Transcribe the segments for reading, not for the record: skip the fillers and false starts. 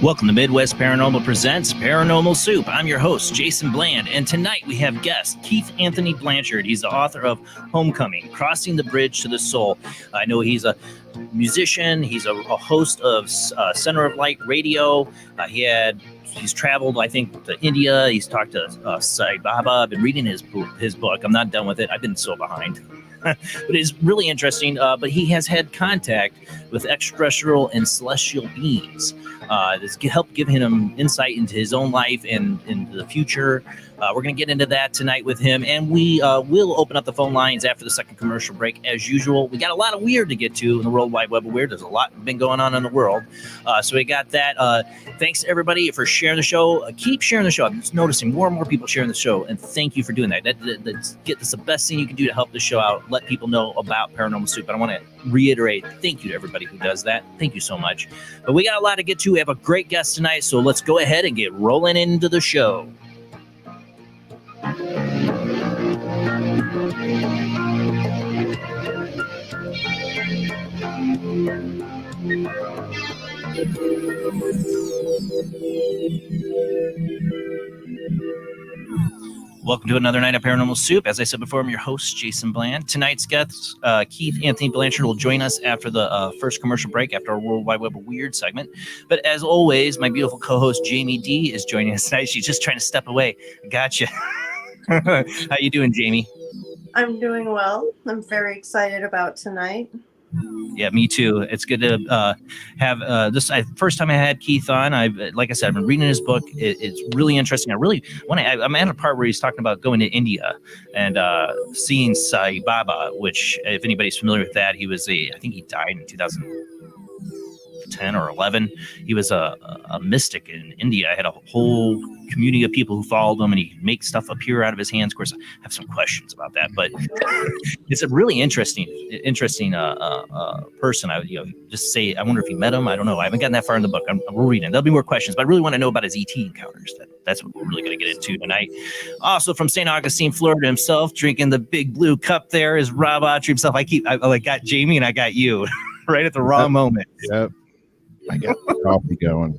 Welcome to Midwest Paranormal Presents Paranormal Soup. I'm your host, Jason Bland, and tonight we have guest Keith Anthony Blanchard. He's the author of Homecoming, Crossing the Bridge to the Soul. I know he's a musician. He's a host of Center of Light Radio. He's traveled, I think, to India. He's talked to Sai Baba. I've been reading his book. I'm not done with it. I've been so behind. But it's really interesting. But he has had contact with extraterrestrial and celestial beings. This helped give him insight into his own life and into the future. We're going to get into that tonight with him, and we will open up the phone lines after the second commercial break as usual. We got a lot of weird to get to in the World Wide Web of Weird. There's a lot been going on in the world. So we got that. Thanks to everybody for sharing the show. Keep sharing the show. I'm just noticing more and more people sharing the show, and thank you for doing that. That's the best thing you can do to help the show out, let people know about Paranormal Soup. But I want to reiterate, thank you to everybody who does that. Thank you so much. But we got a lot to get to. We have a great guest tonight, so let's go ahead and get rolling into the show. Welcome to another night of Paranormal Soup. As I said before, I'm your host, Jason Bland. Tonight's guest, Keith Anthony Blanchard, will join us after the first commercial break, after our World Wide Web of Weird segment. But as always, my beautiful co-host, Jamie D, is joining us tonight. She's just trying to step away. Gotcha. How you doing, Jamie? I'm doing well. I'm very excited about tonight. Yeah, me too. It's good to have this. First time I had Keith on. Like I said, I've been reading his book. It's really interesting. I'm at a part where he's talking about going to India and seeing Sai Baba, which, if anybody's familiar with that, I think he died in 2010 or 11. He was a mystic in India. I had a whole community of people who followed him, and he makes stuff appear out of his hands. Of course, I have some questions about that, but it's a really interesting person. Just say, I wonder if he met him. I don't know. I haven't gotten that far in the book. We're reading. There'll be more questions, but I really want to know about his ET encounters. That's what we're really going to get into tonight. Also from St. Augustine, Florida himself, drinking the big blue cup there is Rob Autry himself. I got Jamie and I got you right at the wrong moment. Yep. I got the coffee going.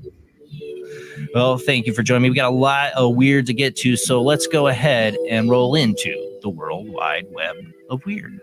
Well, thank you for joining me. We got a lot of weird to get to, so let's go ahead and roll into the World Wide Web of Weird.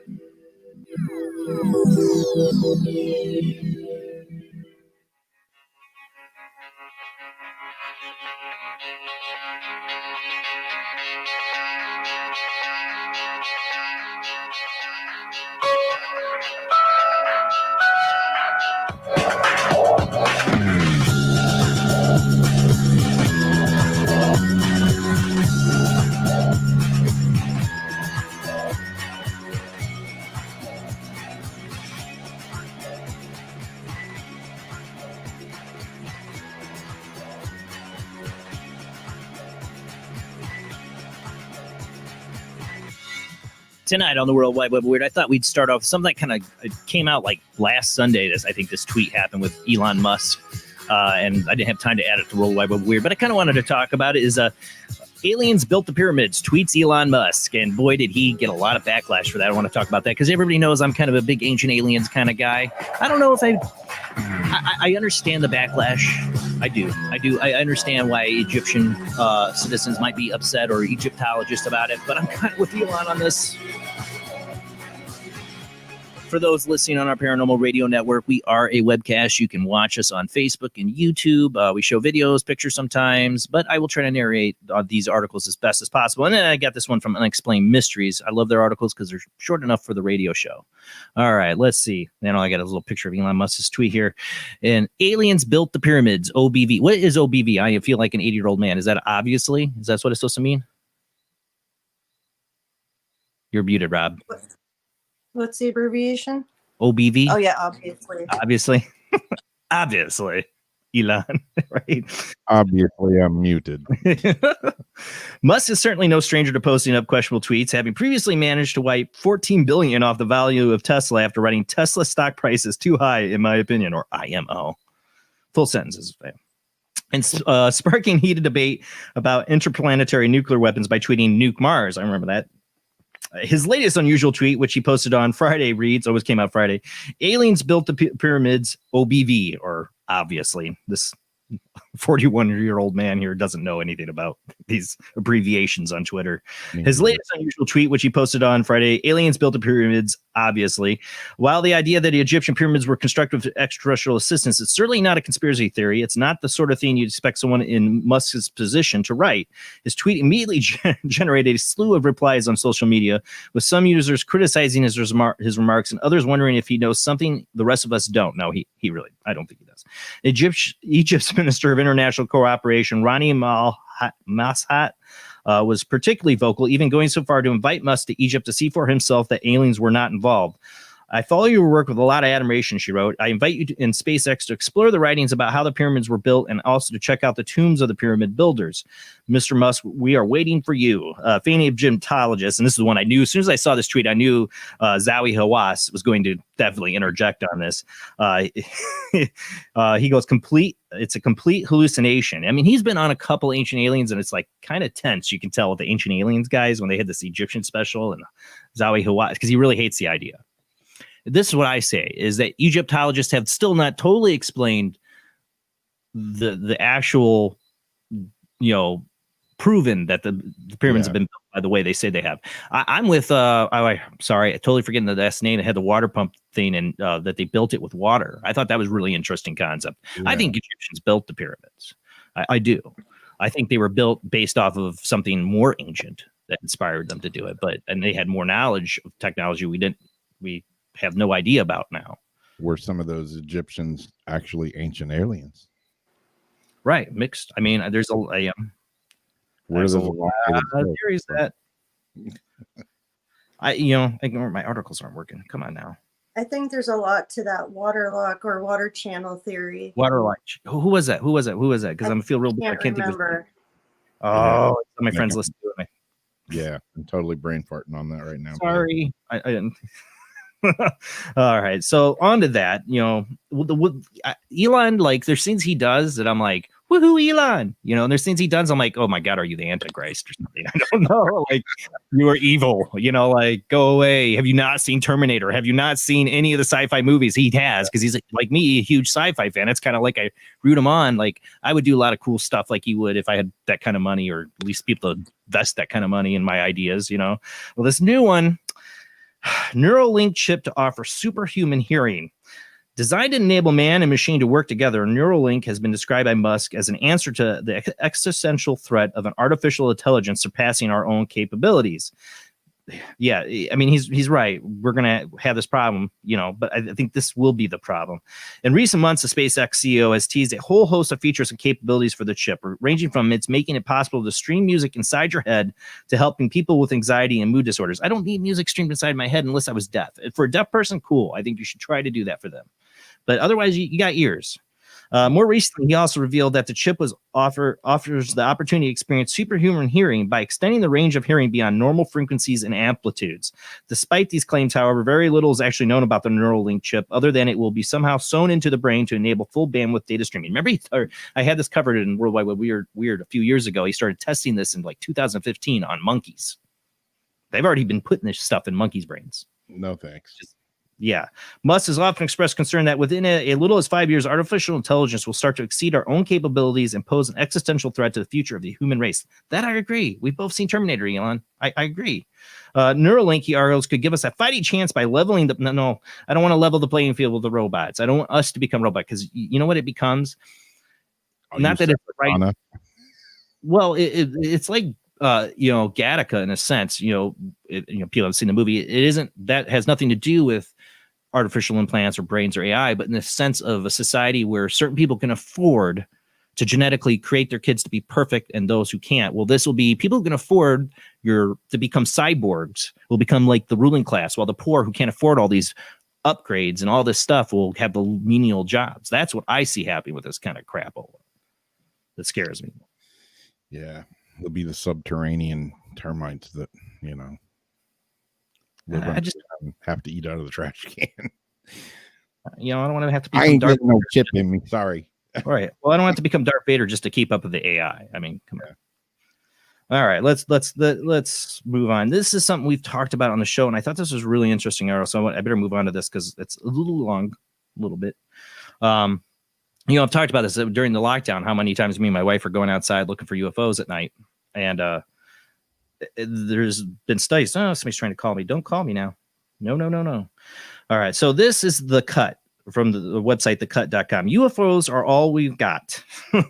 Tonight on the World Wide Web of Weird, I thought we'd start off with something that kind of came out like last Sunday. I think this tweet happened with Elon Musk, and I didn't have time to add it to World Wide Web of Weird, but I kind of wanted to talk about it. Is aliens built the pyramids, tweets Elon Musk, and boy, did he get a lot of backlash for that. I want to talk about that because everybody knows I'm kind of a big ancient aliens kind of guy. I don't know if I understand the backlash. I do. I understand why Egyptian citizens might be upset or Egyptologists about it, but I'm kind of with Elon on this. For those listening on our Paranormal Radio Network, we are a webcast. You can watch us on Facebook and YouTube. We show videos, pictures sometimes, but I will try to narrate these articles as best as possible. And then I got this one from Unexplained Mysteries. I love their articles because they're short enough for the radio show. All right, let's see. Then I got a little picture of Elon Musk's tweet here. And aliens built the pyramids, OBV. What is OBV? I feel like an 80-year-old man. Is that obviously? Is that what it's supposed to mean? You're muted, Rob. What's the abbreviation? OBV? Oh, yeah, obviously. Obviously. Elon, right? Obviously, I'm muted. Musk is certainly no stranger to posting up questionable tweets, having previously managed to wipe $14 billion off the value of Tesla after writing Tesla stock prices too high, in my opinion, or IMO. Full sentences. And sparking heated debate about interplanetary nuclear weapons by tweeting Nuke Mars. I remember that. His latest unusual tweet, which he posted on Friday, reads, always came out Friday, aliens built the pyramids, OBV, or obviously. This 41-year-old man here doesn't know anything about these abbreviations on Twitter. His latest unusual tweet, which he posted on Friday, aliens built the pyramids, obviously. While the idea that the Egyptian pyramids were constructed with extraterrestrial assistance, it's certainly not a conspiracy theory. It's not the sort of thing you'd expect someone in Musk's position to write. His tweet immediately generated a slew of replies on social media, with some users criticizing his remarks and others wondering if he knows something the rest of us don't. No, he really, I don't think he does. Egypt's Minister of International Cooperation, Rani Mashat, was particularly vocal, even going so far to invite Musk to Egypt to see for himself that aliens were not involved. I follow your work with a lot of admiration, she wrote. I invite you in SpaceX to explore the writings about how the pyramids were built and also to check out the tombs of the pyramid builders. Mr. Musk, we are waiting for you. Faint Egyptologist, and this is the one I knew. As soon as I saw this tweet, I knew Zawi Hawass was going to definitely interject on this. He goes, it's a complete hallucination. I mean, he's been on a couple Ancient Aliens, and it's like kind of tense. You can tell with the Ancient Aliens guys when they had this Egyptian special and Zawi Hawass, because he really hates the idea. This is what I say, is that Egyptologists have still not totally explained the actual, proven that the pyramids have been built by the way they say they have. I'm with, sorry, I totally forgetting the last name. It had the water pump thing and that they built it with water. I thought that was really interesting concept. Yeah. I think Egyptians built the pyramids. I do. I think they were built based off of something more ancient that inspired them to do it. And they had more knowledge of technology we have no idea about now. Were some of those Egyptians actually ancient aliens? Right, mixed. I mean, there's a lot of theories that ignore my articles aren't working. Come on now. I think there's a lot to that waterlock or water channel theory. Waterlock. Who was that? Because I feel real bad. I can't remember. Oh, my friends listen to it. Yeah, I'm totally brain farting on that right now. Sorry, I didn't. All right, so on to that. Elon, like, there's things he does that I'm like, woohoo, Elon. And there's things he does. I'm like, oh my God, are you the Antichrist or something? I don't know. Like, you are evil. Like, go away. Have you not seen Terminator? Have you not seen any of the sci-fi movies? He has, because he's like me, a huge sci-fi fan. It's kind of like I root him on. Like, I would do a lot of cool stuff like he would if I had that kind of money, or at least people to invest that kind of money in my ideas. Well, this new one. Neuralink chip to offer superhuman hearing. Designed to enable man and machine to work together, Neuralink has been described by Musk as an answer to the existential threat of an artificial intelligence surpassing our own capabilities. Yeah, I mean, he's right. We're going to have this problem, but I think this will be the problem. In recent months, the SpaceX CEO has teased a whole host of features and capabilities for the chip, ranging from it's making it possible to stream music inside your head to helping people with anxiety and mood disorders. I don't need music streamed inside my head unless I was deaf. For a deaf person, cool. I think you should try to do that for them. But otherwise, you got ears. More recently, he also revealed that the chip offers the opportunity to experience superhuman hearing by extending the range of hearing beyond normal frequencies and amplitudes. Despite these claims, however, very little is actually known about the Neuralink chip, other than it will be somehow sewn into the brain to enable full bandwidth data streaming. Remember, I had this covered in Worldwide Weird a few years ago. He started testing this in like 2015 on monkeys. They've already been putting this stuff in monkeys' brains. No thanks. Yeah. Musk has often expressed concern that within a little as 5 years, artificial intelligence will start to exceed our own capabilities and pose an existential threat to the future of the human race. That I agree. We've both seen Terminator, Elon. I agree. Neuralink, he argues, could give us a fighting chance by leveling the... No, I don't want to level the playing field with the robots. I don't want us to become robots because you know what it becomes? Not that it's right. Well, it's like... Gattaca in a sense, people have seen the movie. It isn't that has nothing to do with artificial implants or brains or AI, but in the sense of a society where certain people can afford to genetically create their kids to be perfect and those who can't. Well, this will be people who can afford to become cyborgs will become like the ruling class, while the poor who can't afford all these upgrades and all this stuff will have the menial jobs. That's what I see happening with this kind of crap. That scares me. Yeah. It'll be the subterranean termites that, I just have to eat out of the trash can. I don't want to have to I ain't getting no chip in me. Sorry. All right. Well, I don't have to become Darth Vader just to keep up with the AI. I mean, come on. All right. Let's move on. This is something we've talked about on the show, and I thought this was really interesting, Arrow. So I better move on to this because it's a little long, a little bit. I've talked about this during the lockdown, how many times me and my wife are going outside looking for UFOs at night. And there's been studies. Oh, somebody's trying to call me. Don't call me now. No. All right. So this is The Cut from the website, thecut.com. UFOs are all we've got.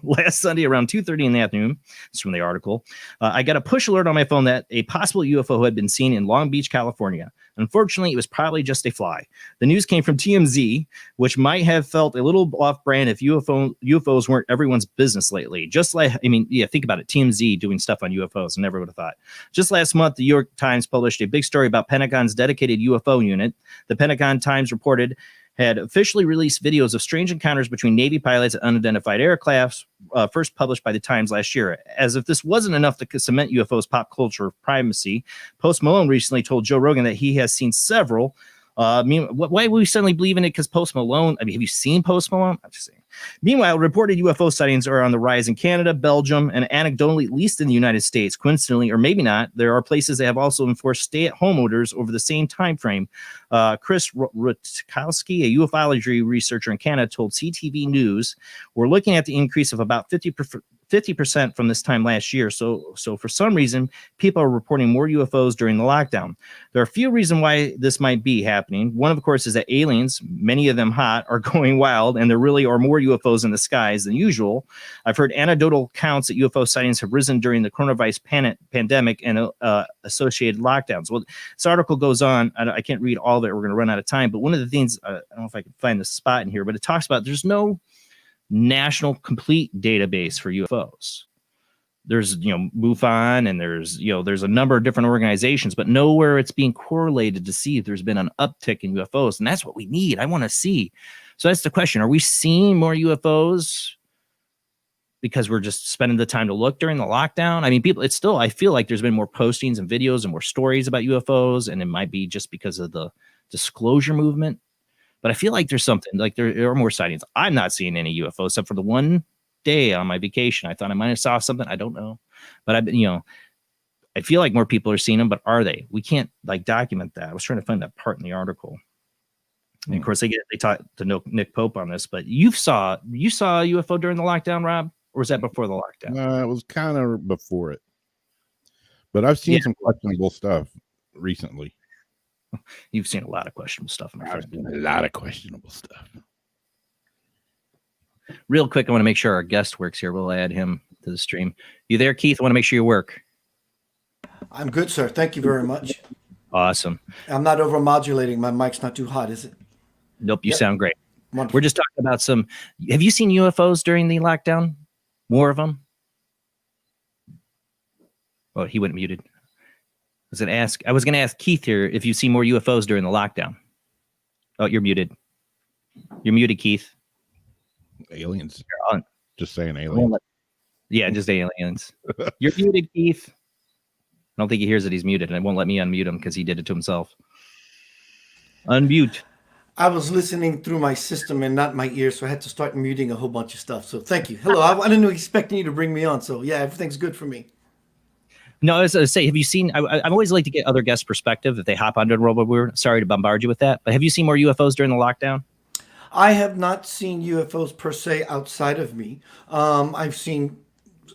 Last Sunday around 2:30 in the afternoon, it's from the article, I got a push alert on my phone that a possible UFO had been seen in Long Beach, California. Unfortunately, it was probably just a fly. The news came from TMZ, which might have felt a little off-brand if UFOs weren't everyone's business lately. Think about it. TMZ doing stuff on UFOs. I never would have thought. Just last month, the New York Times published a big story about Pentagon's dedicated UFO unit. The Pentagon Times reported had officially released videos of strange encounters between Navy pilots and unidentified aircrafts, first published by the Times last year. As if this wasn't enough to cement UFOs' pop culture primacy, Post Malone recently told Joe Rogan that he has seen several. Why would we suddenly believe in it? Because Post Malone, have you seen Post Malone? I'm just saying. Meanwhile, reported UFO sightings are on the rise in Canada, Belgium, and anecdotally, at least in the United States. Coincidentally, or maybe not, there are places that have also enforced stay-at-home orders over the same time frame. Chris Rutkowski, a ufology researcher in Canada, told CTV News, we're looking at the increase of about 50% from this time last year. So for some reason, people are reporting more UFOs during the lockdown. There are a few reasons why this might be happening. One, of course, is that aliens, many of them hot, are going wild, and there really are more UFOs in the skies than usual. I've heard anecdotal accounts that UFO sightings have risen during the coronavirus pandemic and associated lockdowns. Well, this article goes on. I can't read all of it. We're going to run out of time. But one of the things, I don't know if I can find the spot in here, but it talks about there's no national complete database for UFOs. There's MUFON, and there's a number of different organizations, but nowhere it's being correlated to see if there's been an uptick in UFOs, and that's what we need. I want to see. So that's the question: are we seeing more UFOs because we're just spending the time to look during the lockdown? I mean, I feel like there's been more postings and videos and more stories about UFOs, and it might be just because of the disclosure movement. But I feel like there's something, like there are more sightings. I'm not seeing any UFOs except for the one day on my vacation. I thought I might have saw something. I don't know. But I've been, I feel like more people are seeing them, but are they? We can't document that. I was trying to find that part in the article. And of course they talked to Nick Pope on this, but you saw a UFO during the lockdown, Rob? Or was that before the lockdown? It was kind of before it. But I've seen some questionable stuff recently. You've seen a lot of questionable stuff. I've seen a lot of questionable stuff. Real quick, I want to make sure our guest works here. We'll add him to the stream. You there, Keith? I want to make sure you work. I'm good, sir. Thank you very much. Awesome. I'm not over modulating. My mic's not too hot, is it? Nope, you sound great. Wonderful. We're just talking about have you seen UFOs during the lockdown? More of them? Oh, he went muted. I was going to ask Keith here if you see more UFOs during the lockdown. Oh, you're muted. You're muted, Keith. Aliens. on. Just saying I won't aliens. Yeah, just aliens. You're muted, Keith. I don't think he hears that he's muted, and it won't let me unmute him because he did it to himself. Unmute. I was listening through my system and not my ears, so I had to start muting a whole bunch of stuff. So thank you. Hello. I didn't expect you to bring me on. So yeah, everything's good for me. No, I was going to say, have you seen? I've always like to get other guests' perspective if they hop onto the world. We're sorry to bombard you with that, but have you seen more UFOs during the lockdown? I have not seen UFOs per se outside of me. I've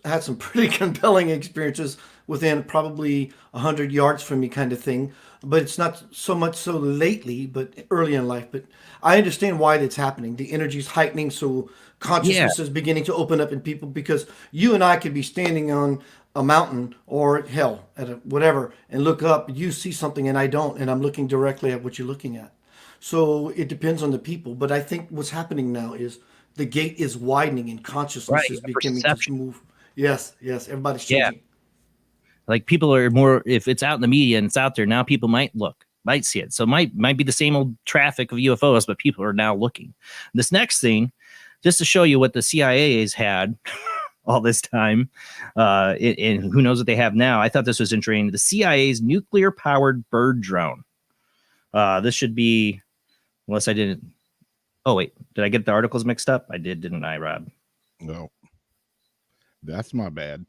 had some pretty compelling experiences within probably 100 yards from me kind of thing. But it's not so much so lately, but early in life. But I understand why that's happening. The energy's heightening, so consciousness is beginning to open up in people because you and I could be standing on a mountain or hell at whatever and look up, you see something and I don't, and I'm looking directly at what you're looking at. So it depends on the people. But I think what's happening now is the gate is widening and consciousness is beginning to move. Yes, everybody's changing. Like people are more, if it's out in the media and it's out there now, people might see it. So it might be the same old traffic of UFOs, but people are now looking. This next thing, just to show you what the CIA has had all this time, and who knows what they have now. I thought this was interesting. The CIA's nuclear-powered bird drone. This should be, unless I didn't. Oh wait, did I get the articles mixed up? I did, didn't I, Rob? No, that's my bad.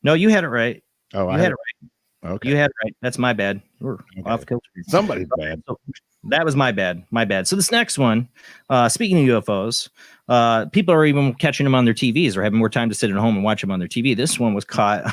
No, you had it right. Oh, you had it right. Okay, you had it right. That's my bad. We're off kilter. Somebody's bad. So that was my bad. My bad. So this next one, speaking of UFOs, people are even catching them on their TVs or having more time to sit at home and watch them on their TV. This one was caught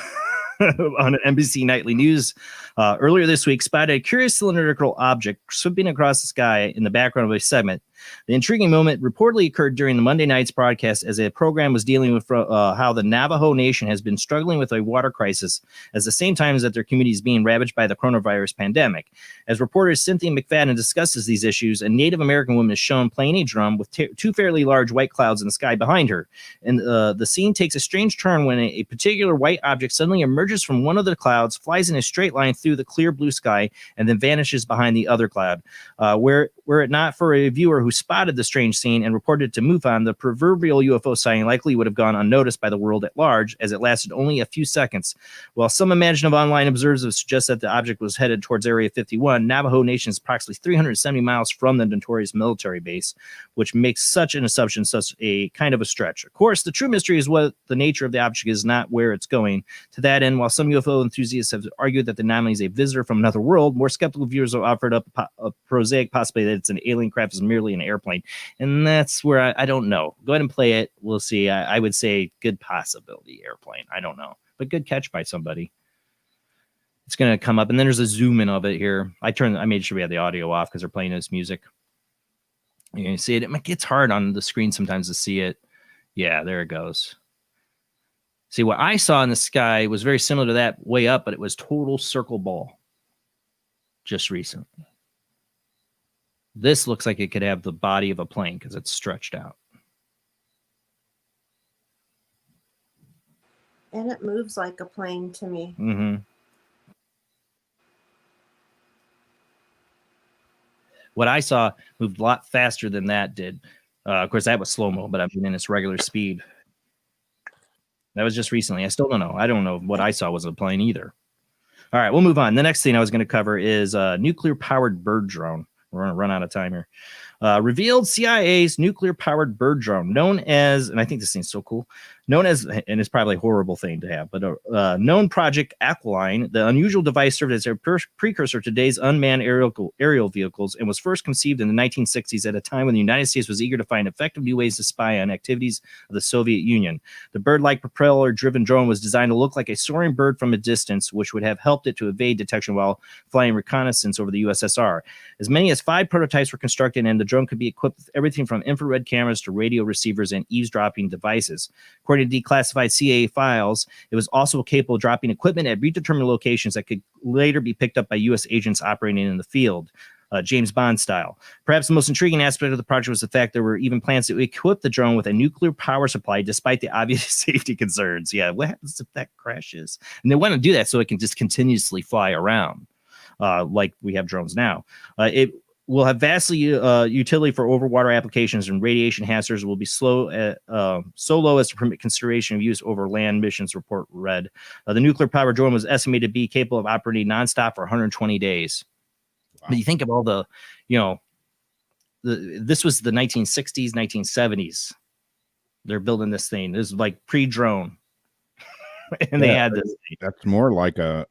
on NBC Nightly News earlier this week. Spotted a curious cylindrical object swooping across the sky in the background of a segment. The intriguing moment reportedly occurred during the Monday night's broadcast as a program was dealing with how the Navajo Nation has been struggling with a water crisis at the same time as that their community is being ravaged by the coronavirus pandemic. As reporter Cynthia McFadden discusses these issues, a Native American woman is shown playing a drum with two fairly large white clouds in the sky behind her. And the scene takes a strange turn when a particular white object suddenly emerges from one of the clouds, flies in a straight line through the clear blue sky, and then vanishes behind the other cloud. Were it not for a viewer who spotted the strange scene and reported it to MUFON, the proverbial UFO sighting likely would have gone unnoticed by the world at large, as it lasted only a few seconds. While some imaginative online observers have suggested that the object was headed towards Area 51, Navajo Nation is approximately 370 miles from the notorious military base, which makes such an assumption such a kind of a stretch. Of course, the true mystery is what the nature of the object is, not where it's going. To that end, while some UFO enthusiasts have argued that the anomaly is a visitor from another world, more skeptical viewers have offered up a prosaic possibility that it's an alien craft is merely an airplane. And that's where I don't know. Go ahead and play it. We'll see. I would say good possibility airplane. I don't know, but good catch by somebody. It's going to come up, and then there's a zoom in of it here. I made sure we had the audio off because they're playing this music. You can see it. It gets hard on the screen sometimes to see it. Yeah, there it goes. See, what I saw in the sky was very similar to that way up, but it was total circle ball just recently. This looks like it could have the body of a plane because it's stretched out. And it moves like a plane to me. Mm-hmm. What I saw moved a lot faster than that did. Of course, that was slow-mo, but I mean in its regular speed. That was just recently. I still don't know. I don't know what I saw was a plane either. All right, we'll move on. The next thing I was going to cover is a nuclear-powered bird drone. We're going to run out of time here. Revealed CIA's nuclear-powered bird drone, known as, and I think this thing's so cool, known as, and it's probably a horrible thing to have, but known Project Aquiline. The unusual device served as a precursor to today's unmanned aerial vehicles and was first conceived in the 1960s at a time when the United States was eager to find effective new ways to spy on activities of the Soviet Union. The bird-like propeller-driven drone was designed to look like a soaring bird from a distance, which would have helped it to evade detection while flying reconnaissance over the USSR. As many as 5 prototypes were constructed, and the drone could be equipped with everything from infrared cameras to radio receivers and eavesdropping devices. According to declassified CIA files, it was also capable of dropping equipment at predetermined locations that could later be picked up by U.S. agents operating in the field, James Bond style. Perhaps the most intriguing aspect of the project was the fact there were even plans to equip the drone with a nuclear power supply, despite the obvious safety concerns. Yeah, what happens if that crashes? And they want to do that so it can just continuously fly around, like we have drones now. It will have vastly utility for overwater applications, and radiation hazards will be so low as to permit consideration of use over land missions, report read. The nuclear-powered drone was estimated to be capable of operating nonstop for 120 days. Wow. But you think of all the, this was the 1960s, 1970s. They're building this thing. This is like pre-drone. And they had this. That's more like a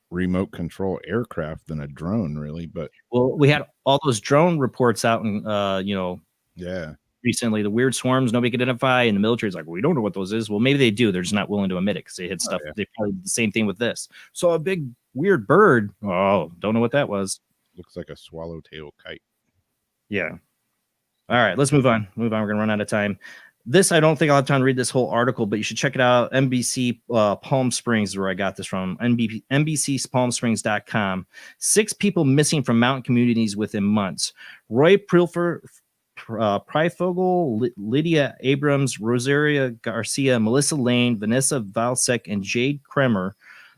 remote control aircraft than a drone, really. But we had all those drone reports out, and recently the weird swarms nobody could identify, and the military's like, we don't know what those is. Well, maybe they do. They're just not willing to admit it because they hit stuff. They probably did the same thing with this. So a big weird bird. Oh, don't know what that was. Looks like a swallowtail kite. Yeah. All right, let's move on. We're gonna run out of time. This, I don't think I'll have time to read this whole article, but you should check it out. NBC Palm Springs is where I got this from. NBCPalmSprings.com. 6 people missing from mountain communities within months. Roy Pryfogel, Lydia Abrams, Rosaria Garcia, Melissa Lane, Vanessa Valsek, and Jade Kremer.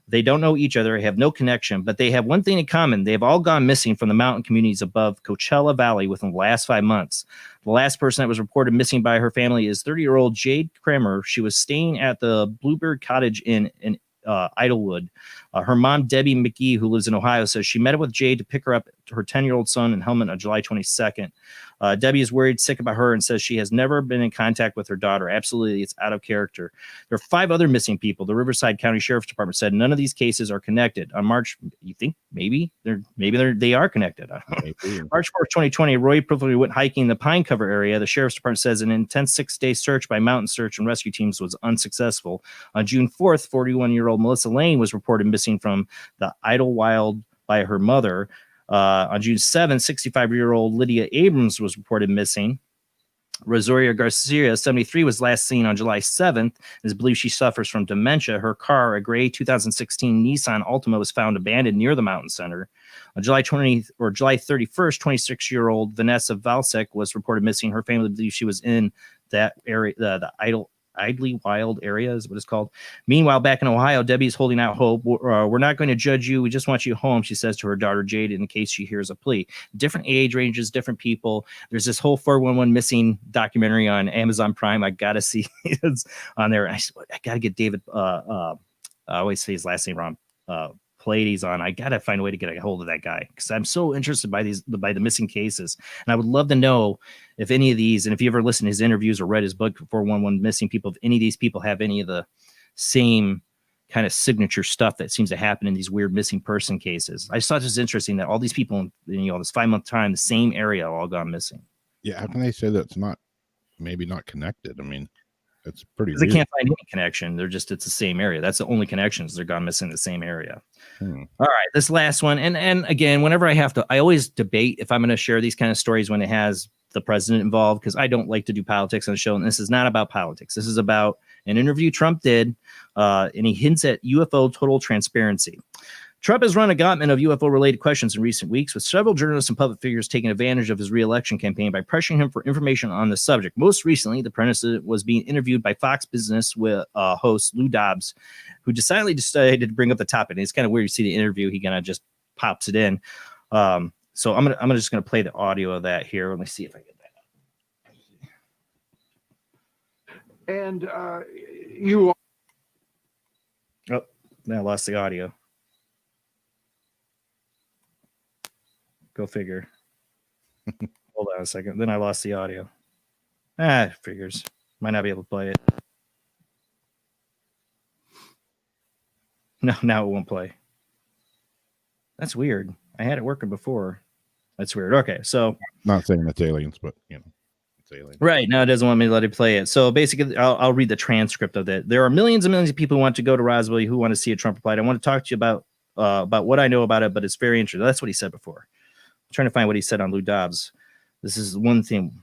They don't know each other, have no connection, but they have one thing in common. They've all gone missing from the mountain communities above Coachella Valley within the last 5 months. The last person that was reported missing by her family is 30-year-old Jade Kremer. She was staying at the Bluebird Cottage Inn in Idlewood. Her mom, Debbie McGee, who lives in Ohio, says she met up with Jade to pick her up to her 10-year-old son in Helmand on July 22nd. Debbie is worried sick about her and says she has never been in contact with her daughter. Absolutely, it's out of character. There are 5 other missing people. The Riverside County Sheriff's Department said none of these cases are connected. On March, you think they are connected. March 4th, 2020, Roy Pryfogel went hiking in the Pine Cover area. The Sheriff's Department says an intense 6-day search by mountain search and rescue teams was unsuccessful. On June 4th, 41-year-old Melissa Lane was reported missing from the Idlewild by her mother. On June 7th, 65-year-old Lydia Abrams was reported missing. Rosaria Garcia, 73, was last seen on July 7th. It is believed she suffers from dementia. Her car, a gray 2016 Nissan Altima, was found abandoned near the mountain center. On July 31st, 26-year-old Vanessa Valsek was reported missing. Her family believes she was in that area, the Idlewild area is what it's called. Meanwhile, back in Ohio, Debbie's holding out hope. We're not going to judge you. We just want you home, she says to her daughter Jade in case she hears a plea. Different age ranges, different people. There's this whole 411 missing documentary on Amazon Prime. I got to see it's on there. I got to get David, I always say his last name wrong, Pleiades on. I got to find a way to get a hold of that guy because I'm so interested by the missing cases. And I would love to know if any of these, and if you ever listened to his interviews or read his book, 411 Missing People, if any of these people have any of the same kind of signature stuff that seems to happen in these weird missing person cases. I just thought it was interesting that all these people in this 5-month time, the same area all gone missing. Yeah. How can they say that's maybe not connected? I mean, it's pretty. They can't find any connection. It's the same area. That's the only connections. They're gone missing in the same area. All right, this last one, and again, whenever I always debate if I'm going to share these kind of stories when it has the president involved, because I don't like to do politics on the show. And this is not about politics. This is about an interview Trump did, and he hints at UFO total transparency. Trump has run a gauntlet of UFO-related questions in recent weeks, with several journalists and public figures taking advantage of his re-election campaign by pressuring him for information on the subject. Most recently, the president was being interviewed by Fox Business with host Lou Dobbs, who decided to bring up the topic. And it's kind of weird. You see the interview, he kind of just pops it in. So I'm just gonna play the audio of that here. Let me see if I get that. And you. Oh, now I lost the audio. Go figure. Hold on a second. Then I lost the audio. Figures. Might not be able to play it. No, now it won't play. That's weird. I had it working before. That's weird. Okay, so Not saying it's aliens, but it's aliens. Right. No, it doesn't want me to let it play it. So basically, I'll read the transcript of that. There are millions and millions of people who want to go to Roswell who want to see a Trump replied. I want to talk to you about what I know about it, but it's very interesting. That's what he said before. I'm trying to find what he said on Lou Dobbs. This is one thing.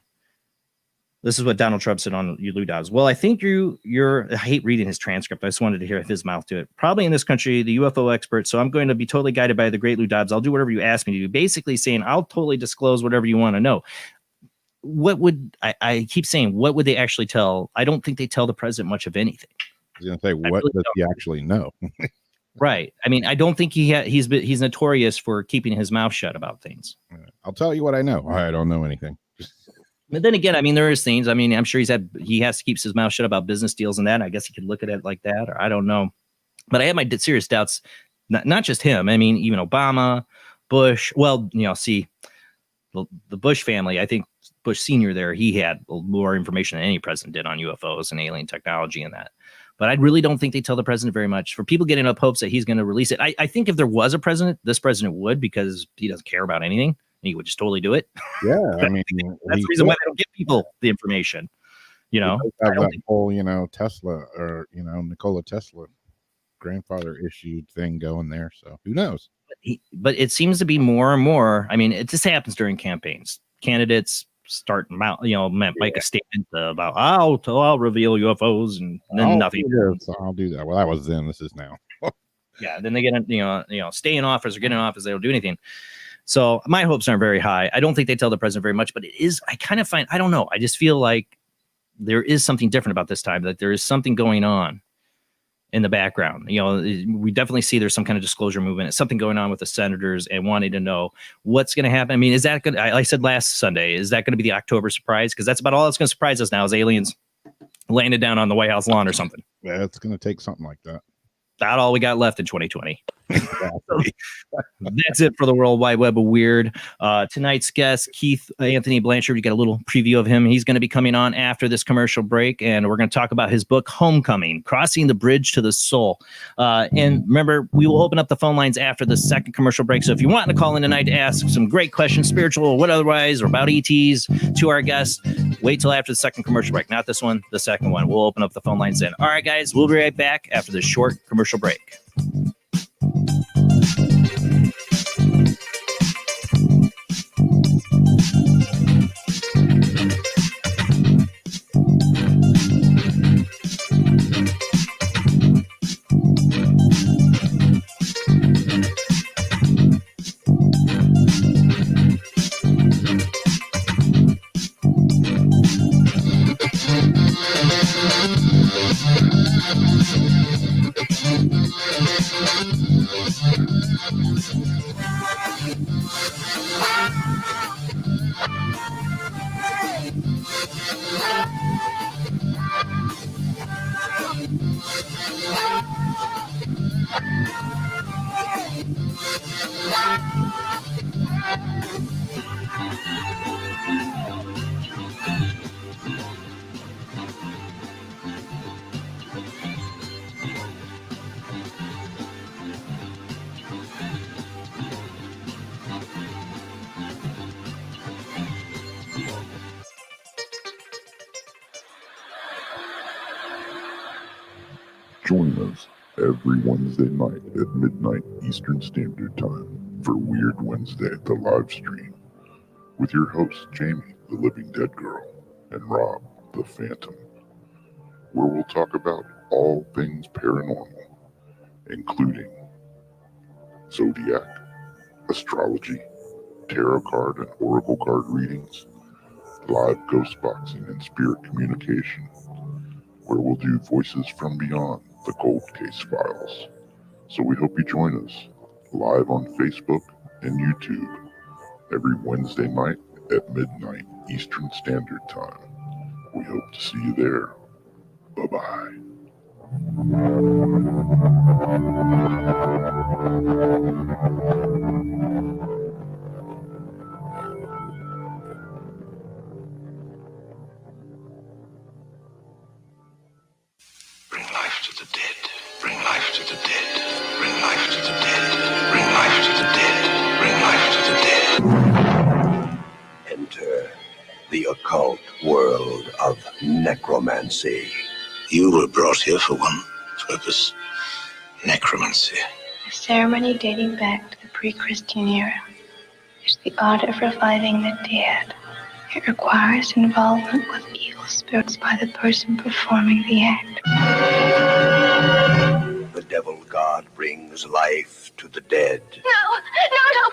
This is what Donald Trump said on Lou Dobbs. Well, I think I hate reading his transcript. I just wanted to hear his mouth do it. Probably in this country, the UFO expert. So I'm going to be totally guided by the great Lou Dobbs. I'll do whatever you ask me to do. Basically saying, I'll totally disclose whatever you want to know. What would I keep saying? What would they actually tell? I don't think they tell the president much of anything. I was going to say, what does he actually know? Right. I mean, I don't think he's notorious for keeping his mouth shut about things. I'll tell you what I know. I don't know anything. But then again, I mean, there is things. I mean, I'm sure he has to keep his mouth shut about business deals and that. I guess he could look at it like that, or I don't know. But I have my serious doubts. Not just him. I mean, even Obama, Bush. Well, see, the Bush family. I think Bush Senior there, he had more information than any president did on UFOs and alien technology and that. But I really don't think they tell the president very much. For people getting up hopes that he's going to release it, I think if there was a president, this president would, because he doesn't care about anything. He would just totally do it. Yeah, I mean, that's the reason why they don't give people the information. Have that whole, Tesla or Nikola Tesla grandfather issued thing going there. So who knows? But it seems to be more and more. I mean, it just happens during campaigns. Candidates start, make a statement about I'll reveal UFOs, and then nothing. I'll do that. Well, that was then. This is now. Yeah. Then they get stay in office or get in office. They don't do anything. So my hopes aren't very high. I don't think they tell the president very much, but it is. I kind of find. I don't know. I just feel like there is something different about this time. That there is something going on in the background. We definitely see there's some kind of disclosure movement. It's something going on with the senators and wanting to know what's going to happen. I mean, is that good? I said last Sunday, is that going to be the October surprise? Because that's about all that's going to surprise us now is aliens landed down on the White House lawn or something. Yeah, it's going to take something like that. About all we got left in 2020. That's it for the World Wide Web of Weird. Tonight's guest, Keith Anthony Blanchard, you got a little preview of him. He's going to be coming on after this commercial break, and we're going to talk about his book, Homecoming, Crossing the Bridge to the Soul. And remember, we will open up the phone lines after the second commercial break. So if you want to call in tonight to ask some great questions, spiritual or what otherwise, or about ETs to our guests, wait till after the second commercial break. Not this one, the second one. We'll open up the phone lines then. All right, guys, we'll be right back after this short commercial break. Join us every Wednesday night at midnight Eastern Standard Time for Weird Wednesday at the live stream with your hosts Jamie, the Living Dead Girl, and Rob, the Phantom, where we'll talk about all things paranormal, including zodiac, astrology, tarot card and oracle card readings, live ghost boxing and spirit communication, where we'll do voices from beyond the Cold Case Files. So we hope you join us live on Facebook and YouTube every Wednesday night at midnight Eastern Standard Time. We hope to see you there. Bye-bye. Bring life to the dead. Bring life to the dead. Bring life to the dead. Bring life to the dead. Bring life to the dead. Enter the occult world of necromancy. You were brought here for one purpose. Necromancy. A ceremony dating back to the pre-Christian era. It's the art of reviving the dead. It requires involvement with evil spirits by the person performing the act. The devil god brings life to the dead. No,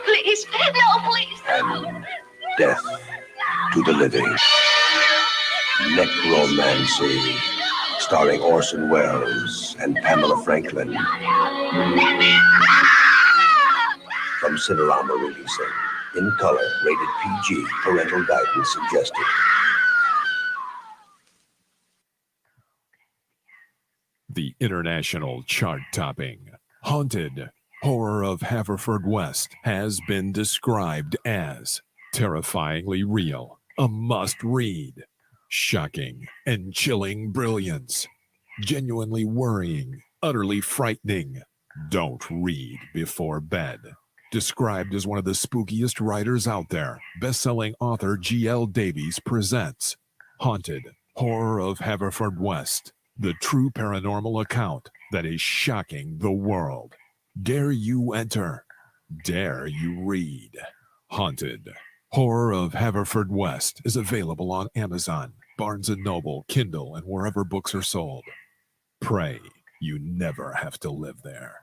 please. No, please. And death to the living. Necromancy starring Orson Welles and Pamela Franklin. From Cinerama releasing. In color, rated PG, parental guidance suggested. The international chart-topping Haunted Horror of Haverfordwest has been described as terrifyingly real, a must-read, shocking and chilling brilliance, genuinely worrying, utterly frightening. Don't read before bed. Described as one of the spookiest writers out there, best-selling author G.L. Davies presents Haunted Horror of Haverfordwest, the true paranormal account that is shocking the world. Dare you enter? Dare you read? Haunted Horror of Haverfordwest is available on Amazon, Barnes & Noble, Kindle, and wherever books are sold. Pray you never have to live there.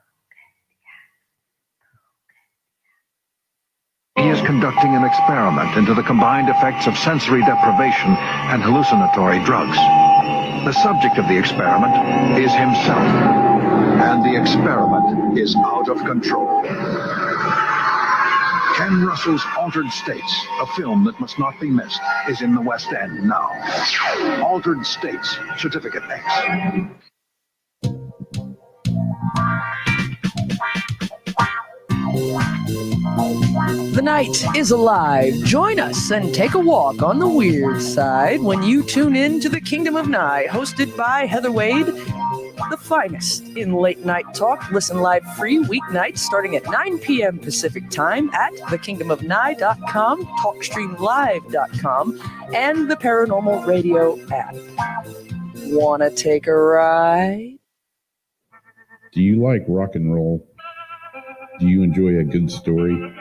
He is conducting an experiment into the combined effects of sensory deprivation and hallucinatory drugs. The subject of the experiment is himself, and the experiment is out of control. Ken Russell's Altered States, a film that must not be missed, is in the West End now. Altered States, Certificate X. The night is alive. Join us and take a walk on the weird side when you tune in to The Kingdom of Nye, hosted by Heather Wade, the finest in late night talk. Listen live free weeknights starting at 9 p.m. Pacific time at thekingdomofnye.com, talkstreamlive.com, and the Paranormal Radio app. Wanna take a ride? Do you like rock and roll? Do you enjoy a good story?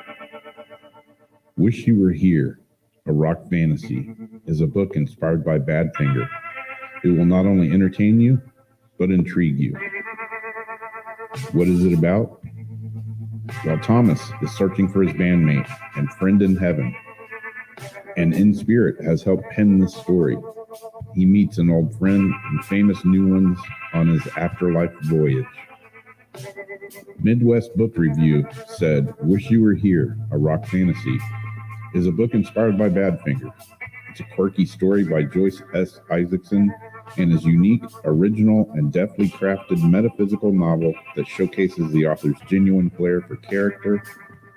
Wish You Were Here, A Rock Fantasy, is a book inspired by Badfinger. It will not only entertain you, but intrigue you. What is it about? Well, Thomas is searching for his bandmate and friend in heaven, and in spirit has helped pen this story. He meets an old friend and famous new ones on his afterlife voyage. Midwest Book Review said, Wish You Were Here, A Rock Fantasy, is a book inspired by Badfinger. It's a quirky story by Joyce S. Isaacson and is unique, original, and deftly crafted metaphysical novel that showcases the author's genuine flair for character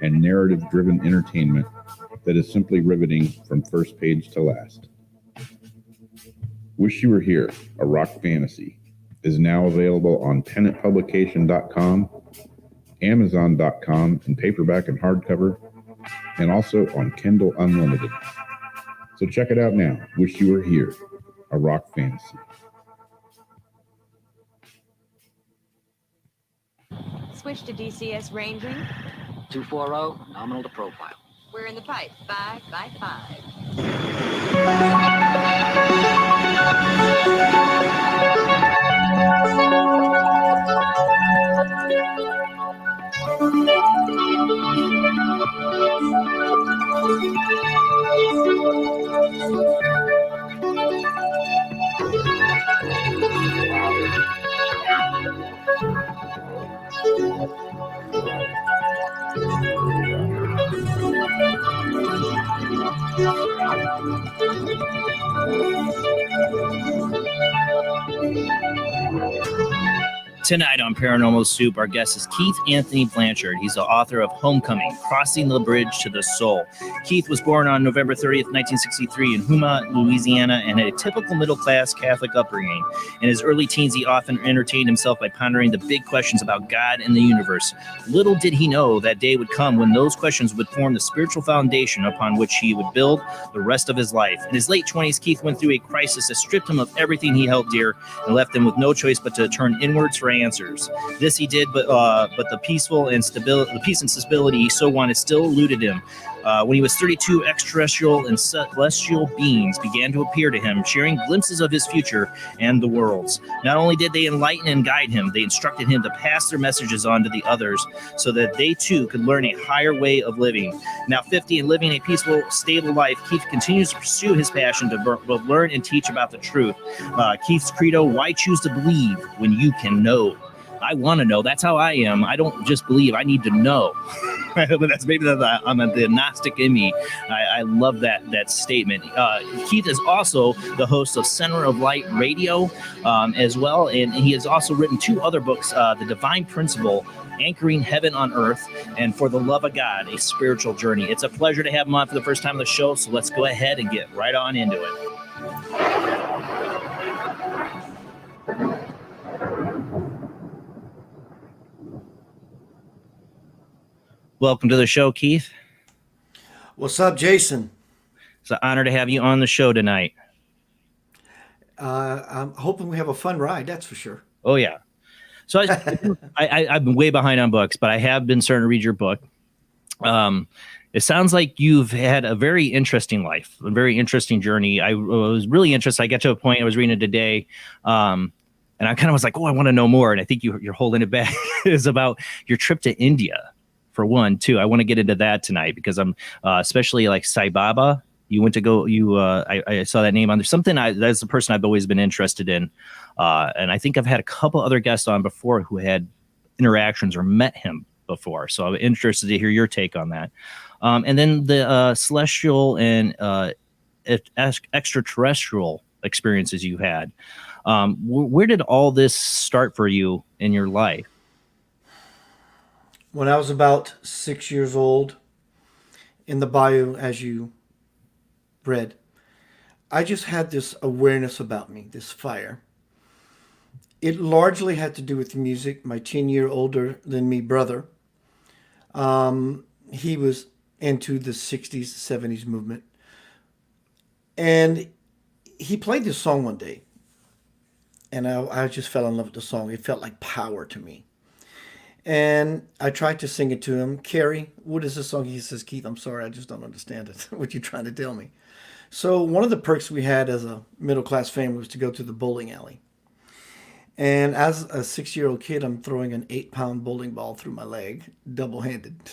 and narrative-driven entertainment that is simply riveting from first page to last. Wish You Were Here, A Rock Fantasy is now available on pennantpublication.com, amazon.com in paperback and hardcover, and also on Kindle Unlimited. So check it out now. Wish You Were Here, A Rock Fantasy. Switch to DCS ranging. 240, nominal to profile. We're in the pipe. 5 by 5. Tonight on Paranormal Soup, our guest is Keith Anthony Blanchard. He's the author of Homecoming, Crossing the Bridge to the Soul. Keith was born on November 30th, 1963 in Houma, Louisiana, and had a typical middle-class Catholic upbringing. In his early teens, he often entertained himself by pondering the big questions about God and the universe. Little did he know that day would come when those questions would form the spiritual foundation upon which he would build the rest of his life. In his late 20s, Keith went through a crisis that stripped him of everything he held dear and left him with no choice but to turn inwards for answers. This he did, but the peace and stability he so wanted still eluded him. When he was 32, extraterrestrial and celestial beings began to appear to him, sharing glimpses of his future and the world's. Not only did they enlighten and guide him, they instructed him to pass their messages on to the others so that they too could learn a higher way of living. Now 50 and living a peaceful, stable life, Keith continues to pursue his passion to both learn and teach about the truth. Keith's credo, why choose to believe when you can know? I want to know. That's how I am. I don't just believe. I need to know. That's maybe the Gnostic in me. I love that statement. Keith is also the host of Center of Light Radio as well, and he has also written 2 other books, The Divine Principle, Anchoring Heaven on Earth, and For the Love of God, A Spiritual Journey. It's a pleasure to have him on for the first time on the show, so let's go ahead and get right on into it. Welcome to the show, Keith. What's up, Jason? It's an honor to have you on the show tonight. I'm hoping we have a fun ride, that's for sure. Oh, yeah. So I've been way behind on books, but I have been starting to read your book. It sounds like you've had a very interesting life, a very interesting journey. I was really interested. I got to a point, I was reading it today, and I kind of was like, oh, I want to know more. And I think you're holding it back. It's about your trip to India. For one, too, I want to get into that tonight because I'm especially like Sai Baba. You went to go. I saw that name on there. That's the person I've always been interested in, and I think I've had a couple other guests on before who had interactions or met him before. So I'm interested to hear your take on that. And then the celestial and extraterrestrial experiences you had. Where did all this start for you in your life? When I was about 6 years old, in the bayou, as you read, I just had this awareness about me, this fire. It largely had to do with music. My 10-year older than me brother, he was into the 60s, 70s movement. And he played this song one day, and I just fell in love with the song. It felt like power to me. And I tried to sing it to him. Carrie, what is this song? He says, Keith, I'm sorry, I just don't understand it. What you trying to tell me? So one of the perks we had as a middle-class family was to go to the bowling alley. And as a 6-year-old kid, I'm throwing an 8-pound bowling ball through my leg, double-handed.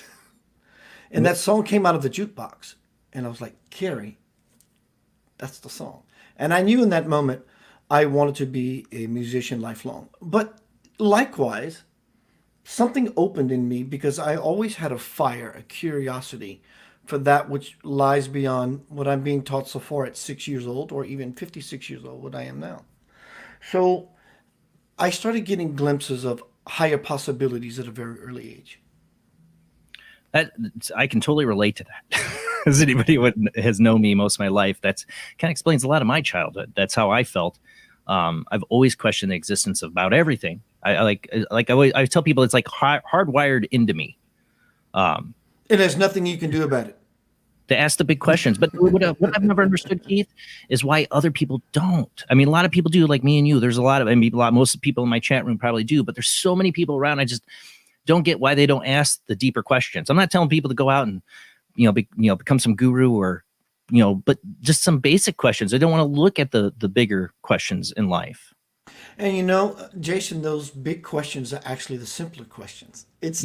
And that song came out of the jukebox. And I was like, Carrie, that's the song. And I knew in that moment I wanted to be a musician lifelong. But likewise, something opened in me because I always had a fire, a curiosity for that which lies beyond what I'm being taught so far at 6 years old, or even 56 years old, what I am now. So I started getting glimpses of higher possibilities at a very early age. I can totally relate to that. As anybody who has known me most of my life, that's kind of explains a lot of my childhood. That's how I felt. I've always questioned the existence of about everything. I tell people it's like hardwired into me. And there's nothing you can do about it. To ask the big questions. But what I've never understood, Keith, is why other people don't. I mean, a lot of people do, like me and you. There's most of the people in my chat room probably do, but there's so many people around. I just don't get why they don't ask the deeper questions. I'm not telling people to go out and, become some guru or, but just some basic questions. They don't want to look at the bigger questions in life. And Jason, those big questions are actually the simpler questions. It's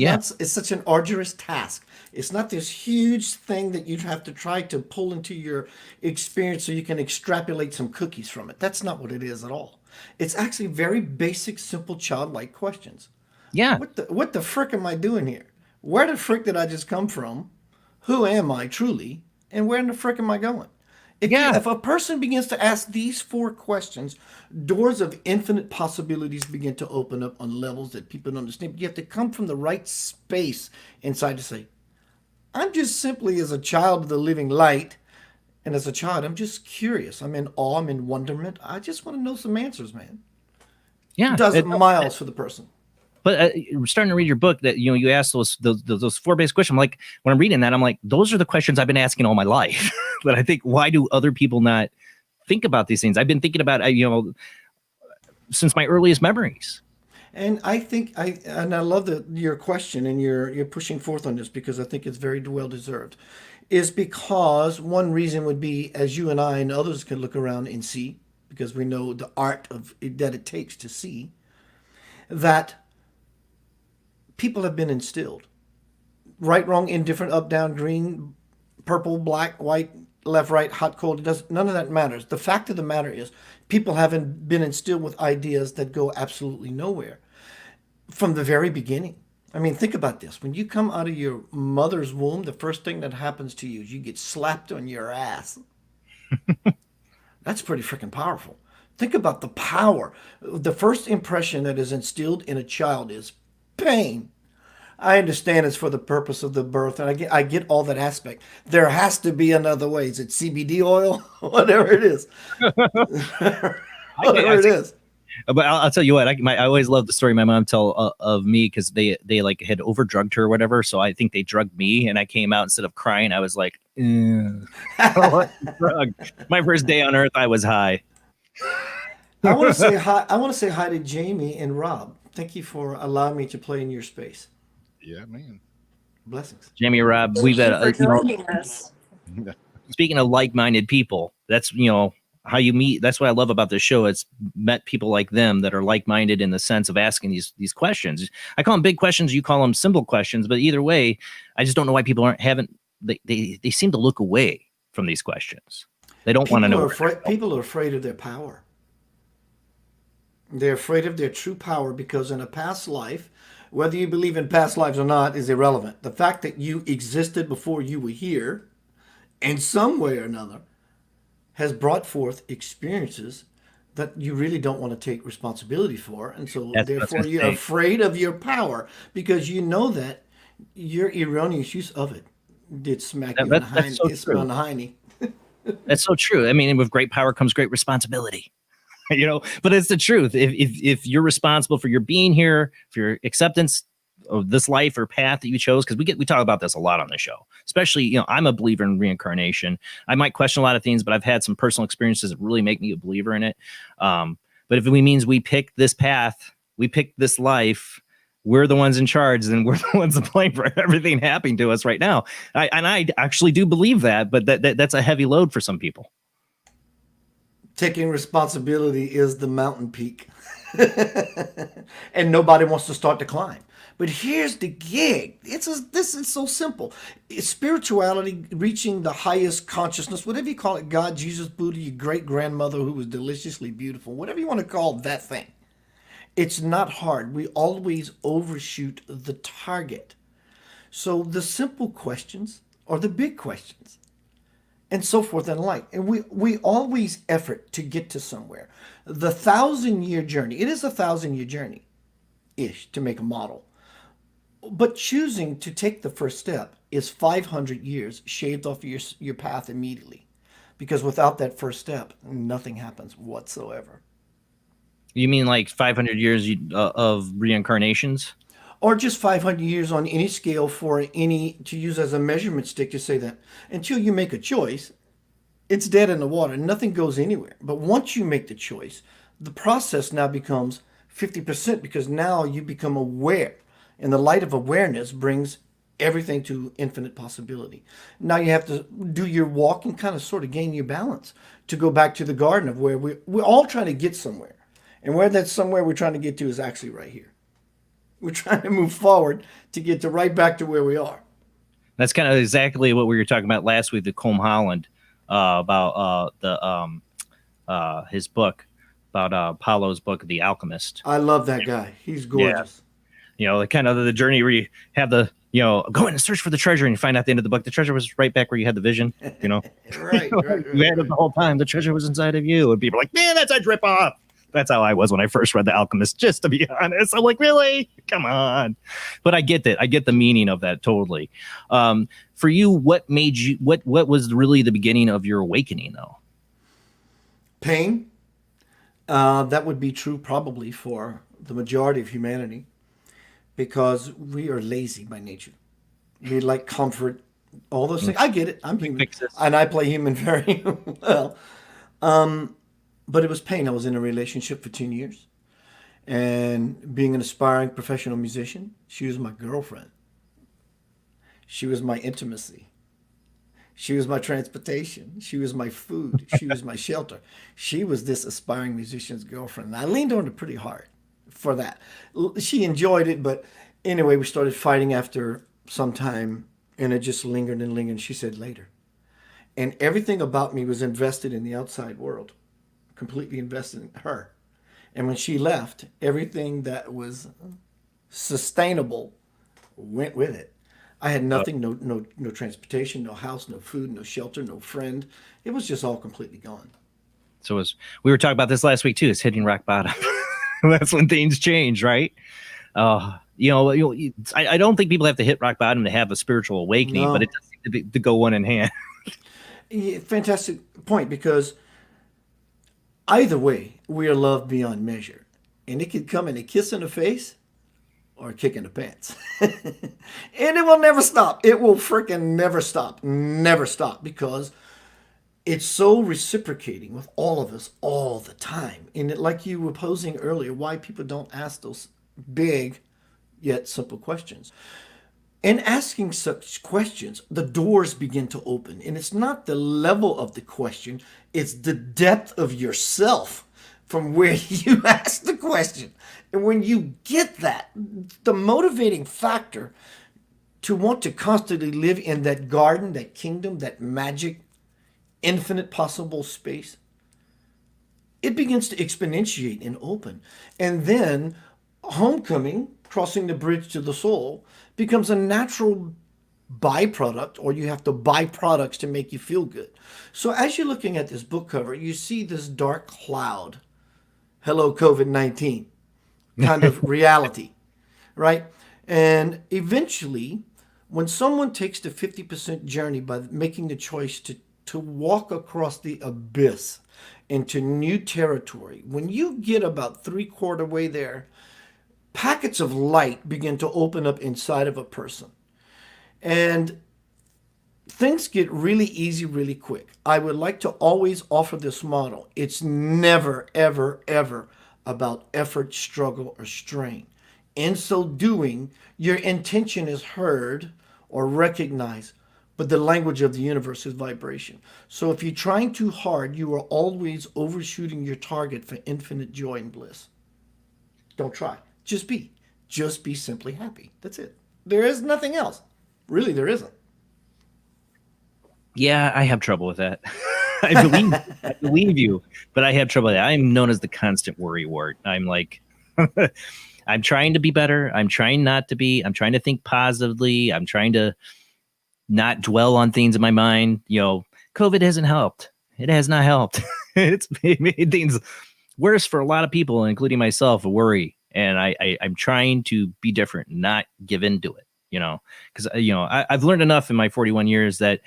such an arduous task. It's not this huge thing that you have to try to pull into your experience so you can extrapolate some cookies from it. That's not what it is at all. It's actually very basic, simple, childlike questions. Yeah. What the frick am I doing here? Where the frick did I just come from? Who am I truly? And where in the frick am I going? If a person begins to ask these 4 questions, doors of infinite possibilities begin to open up on levels that people don't understand. But you have to come from the right space inside to say, I'm just simply as a child of the living light. And as a child, I'm just curious. I'm in awe. I'm in wonderment. I just want to know some answers, man. Yeah. It does miles for the person. But starting to read your book, that you asked those 4 basic questions. I'm like, when I'm reading that, I'm like, those are the questions I've been asking all my life. But I think, why do other people not think about these things? I've been thinking about since my earliest memories. And I think I love your question, and you're pushing forth on this because I think it's very well deserved. is because one reason would be, as you and I and others can look around and see, because we know the art of that it takes to see, that people have been instilled. Right, wrong, indifferent, up, down, green, purple, black, white, left, right, hot, cold. None of that matters. The fact of the matter is people haven't been instilled with ideas that go absolutely nowhere from the very beginning. I mean, think about this. When you come out of your mother's womb, the first thing that happens to you is you get slapped on your ass. That's pretty freaking powerful. Think about the power. The first impression that is instilled in a child is pain. I understand it's for the purpose of the birth, and I get all that aspect. There has to be another way. Is it CBD oil? Whatever it is. Whatever it is. But I'll tell you what, I always love the story my mom tell of me, because they like had overdrugged her or whatever. So I think they drugged me, and I came out, instead of crying, I was like, drug. My first day on earth, I was high. I want to say hi. I want to say hi to Jamie and Rob. Thank you for allowing me to play in your space. Yeah, man. Blessings. Jamie, Rob, we've had joining us. speaking of like-minded people, that's, how you meet. That's what I love about this show. It's met people like them that are like-minded in the sense of asking these questions. I call them big questions. You call them simple questions, but either way, I just don't know why people they seem to look away from these questions. They don't want to know. People are afraid of their power. They're afraid of their true power because in a past life, whether you believe in past lives or not is irrelevant. The fact that you existed before you were here in some way or another has brought forth experiences that you really don't want to take responsibility for. And so therefore you're afraid of your power because you know that your erroneous use of it did smack you in the hiney. That's so true. I mean, with great power comes great responsibility. But it's the truth. If you're responsible for your being here, for your acceptance of this life or path that you chose, because we talk about this a lot on the show, especially, I'm a believer in reincarnation. I might question a lot of things, but I've had some personal experiences that really make me a believer in it. But if it means we pick this path, we pick this life, we're the ones in charge, then we're the ones to blame for everything happening to us right now. I actually do believe that, but that's a heavy load for some people. Taking responsibility is the mountain peak. And nobody wants to start to climb. But here's the gig. This is so simple. It's spirituality, reaching the highest consciousness, whatever you call it, God, Jesus, Buddha, your great-grandmother who was deliciously beautiful, whatever you want to call that thing. It's not hard. We always overshoot the target. So the simple questions are the big questions. And so forth and like. And we always effort to get to somewhere. The 1,000-year journey, it is a 1,000-year journey-ish to make a model. But choosing to take the first step is 500 years shaved off your path immediately. Because without that first step, nothing happens whatsoever. You mean like 500 years of reincarnations? Or just 500 years on any scale for any, to use as a measurement stick to say that until you make a choice, it's dead in the water. Nothing goes anywhere. But once you make the choice, the process now becomes 50% because now you become aware. And the light of awareness brings everything to infinite possibility. Now you have to do your walk and kind of sort of gain your balance to go back to the garden of where we're all trying to get somewhere. And where that somewhere we're trying to get to is actually right here. We're trying to move forward to get to right back to where we are. That's kind of exactly what we were talking about last week with Colm Holland about his book, about Paulo's book, The Alchemist. I love that guy. He's gorgeous. Yeah. Kind of the journey where you have the, go in and search for the treasure and you find out at the end of the book, the treasure was right back where you had the vision, right, You had it the whole time. The treasure was inside of you. And people are like, man, that's a drip off. That's how I was when I first read The Alchemist, just to be honest. I'm like, really? Come on. But I get that. I get the meaning of that totally. For you, what made you, what was really the beginning of your awakening, though? Pain. That would be true probably for the majority of humanity because we are lazy by nature. We like comfort, all those things. I get it. I'm human. And I play human very well. But it was pain. I was in a relationship for 10 years. And being an aspiring professional musician, she was my girlfriend. She was my intimacy. She was my transportation. She was my food. She was my shelter. She was this aspiring musician's girlfriend. And I leaned on her pretty hard for that. She enjoyed it, but anyway, we started fighting after some time, and it just lingered and lingered. She said later. And everything about me was invested in the outside world, completely invested in her. And when she left, everything that was sustainable went with it. I had nothing, no transportation, no house, no food, no shelter, no friend. It was just all completely gone. So we were talking about this last week too. It's hitting rock bottom. That's when things change, right? I don't think people have to hit rock bottom to have a spiritual awakening, but it does seem to go one in hand. Yeah, fantastic point, because either way, we are loved beyond measure. And it could come in a kiss in the face or a kick in the pants. And it will never stop. It will freaking never stop. Never stop, because it's so reciprocating with all of us all the time. And like you were posing earlier, why people don't ask those big yet simple questions. In asking such questions, the doors begin to open. And it's not the level of the question, it's the depth of yourself from where you ask the question. And when you get that, the motivating factor to want to constantly live in that garden, that kingdom, that magic, infinite possible space, it begins to exponentiate and open. And then homecoming, crossing the bridge to the soul, becomes a natural byproduct, or you have to buy products to make you feel good. So as you're looking at this book cover, you see this dark cloud. Hello, COVID-19 kind of reality, right? And eventually, when someone takes the 50% journey by making the choice to walk across the abyss into new territory, when you get about 3/4 way there, packets of light begin to open up inside of a person. And things get really easy really quick. I would like to always offer this model. It's never, ever, ever about effort, struggle, or strain. In so doing, your intention is heard or recognized, but the language of the universe is vibration. So if you're trying too hard, you are always overshooting your target for infinite joy and bliss. Don't try. Just be simply happy. That's it. There is nothing else. Really, there isn't. Yeah, I have trouble with that. I believe you, but I have trouble with that. I'm known as the constant worry wart. I'm like, I'm trying to be better. I'm trying not to be. I'm trying to think positively. I'm trying to not dwell on things in my mind. COVID hasn't helped. It has not helped. It's made things worse for a lot of people, including myself, a worry. And I'm trying to be different, not give into it, because, I've learned enough in my 41 years that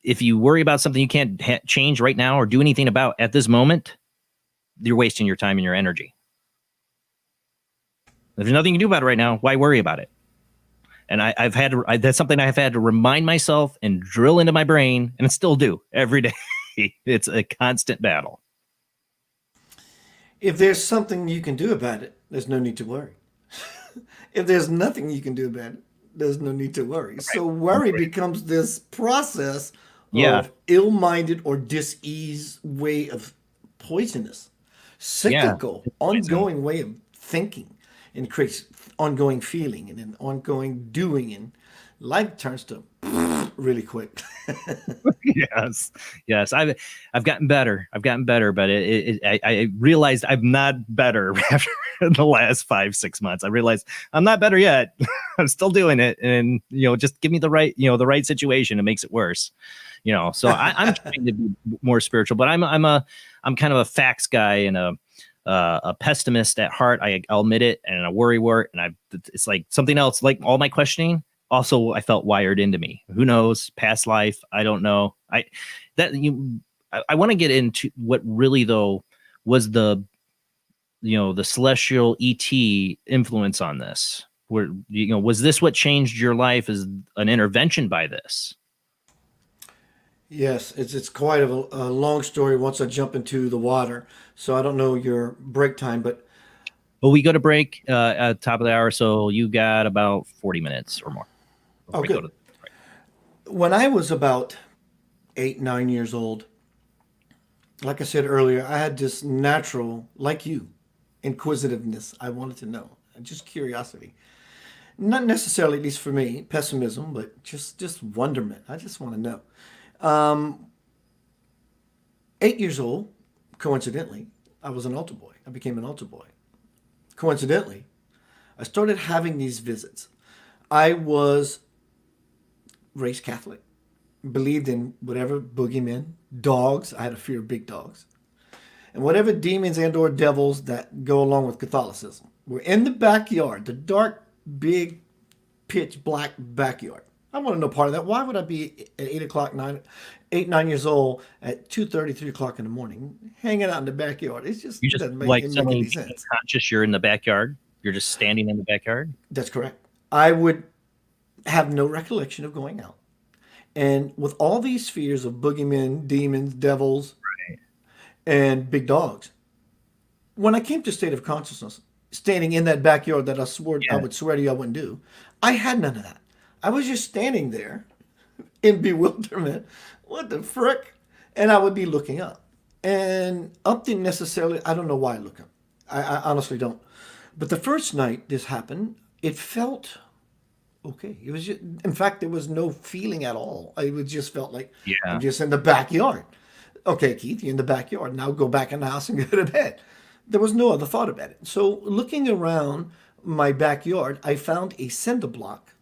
if you worry about something you can't change right now or do anything about at this moment, you're wasting your time and your energy. If there's nothing you can do about it right now, why worry about it? And that's something I've had to remind myself and drill into my brain, and I still do every day. It's a constant battle. If there's something you can do about it, there's no need to worry. If there's nothing you can do about it, there's no need to worry. Right. So worry becomes this process of ill-minded or dis-ease way of poisonous, cyclical, ongoing way of thinking, and creates ongoing feeling and then ongoing doing, and life turns to really quick. Yes. I've gotten better. But I realized I'm not better after the last 5-6 months. I realized I'm not better yet. I'm still doing it, and just give me the right situation. It makes it worse. So I'm trying to be more spiritual, but I'm kind of a facts guy and a pessimist at heart. I'll admit it, and a worry wart, and it's like something else. Like all my questioning, also I felt wired into me. Who knows? Past life, I don't know. I want to get into what really though was the celestial ET influence on this. Where was this what changed your life as an intervention by this? Yes, it's quite a long story once I jump into the water. So I don't know your break time, but we go to break at the top of the hour, so you got about 40 minutes or more. Oh, good. When I was about 8, 9 years old. Like I said earlier, I had this natural, like you, inquisitiveness. I wanted to know, just curiosity. Not necessarily, at least for me, pessimism, but just wonderment. I just want to know. 8 years old, coincidentally, I was an altar boy. I became an altar boy. Coincidentally, I started having these visits. I was raised Catholic, believed in whatever boogeymen, dogs. I had a fear of big dogs. And whatever demons and or devils that go along with Catholicism were in the backyard, the dark, big, pitch black backyard. I want to know part of that. Why would I be at 8 o'clock, 9 years old at 2:30, 3 o'clock in the morning, hanging out in the backyard? It just doesn't make any sense. Conscious you're in the backyard. You're just standing in the backyard. That's correct. I would have no recollection of going out. And with all these fears of boogeymen, demons, devils, and big dogs, when I came to state of consciousness, standing in that backyard that I would swear to you I wouldn't do, I had none of that. I was just standing there in bewilderment. What the frick? And I would be looking up. And up didn't necessarily, I don't know why I look up. I honestly don't. But the first night this happened, it felt okay. It was just, in fact, there was no feeling at all. It just felt like I'm just in the backyard. Okay, Keith, you're in the backyard. Now go back in the house and go to bed. There was no other thought about it. So looking around my backyard, I found a cinder block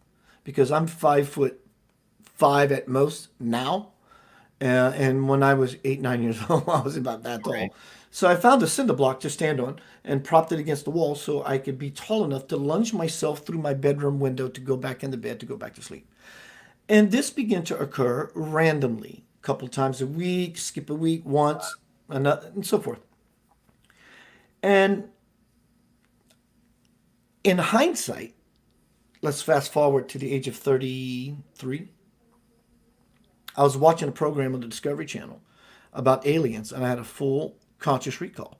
because I'm 5'5" at most now. And when I was 8, 9 years old, I was about that tall. Right. So I found a cinder block to stand on and propped it against the wall so I could be tall enough to lunge myself through my bedroom window to go back in the bed to go back to sleep. And this began to occur randomly, a couple times a week, skip a week, once, another, and so forth. And in hindsight, let's fast forward to the age of 33. I was watching a program on the Discovery Channel about aliens, and I had a full conscious recall.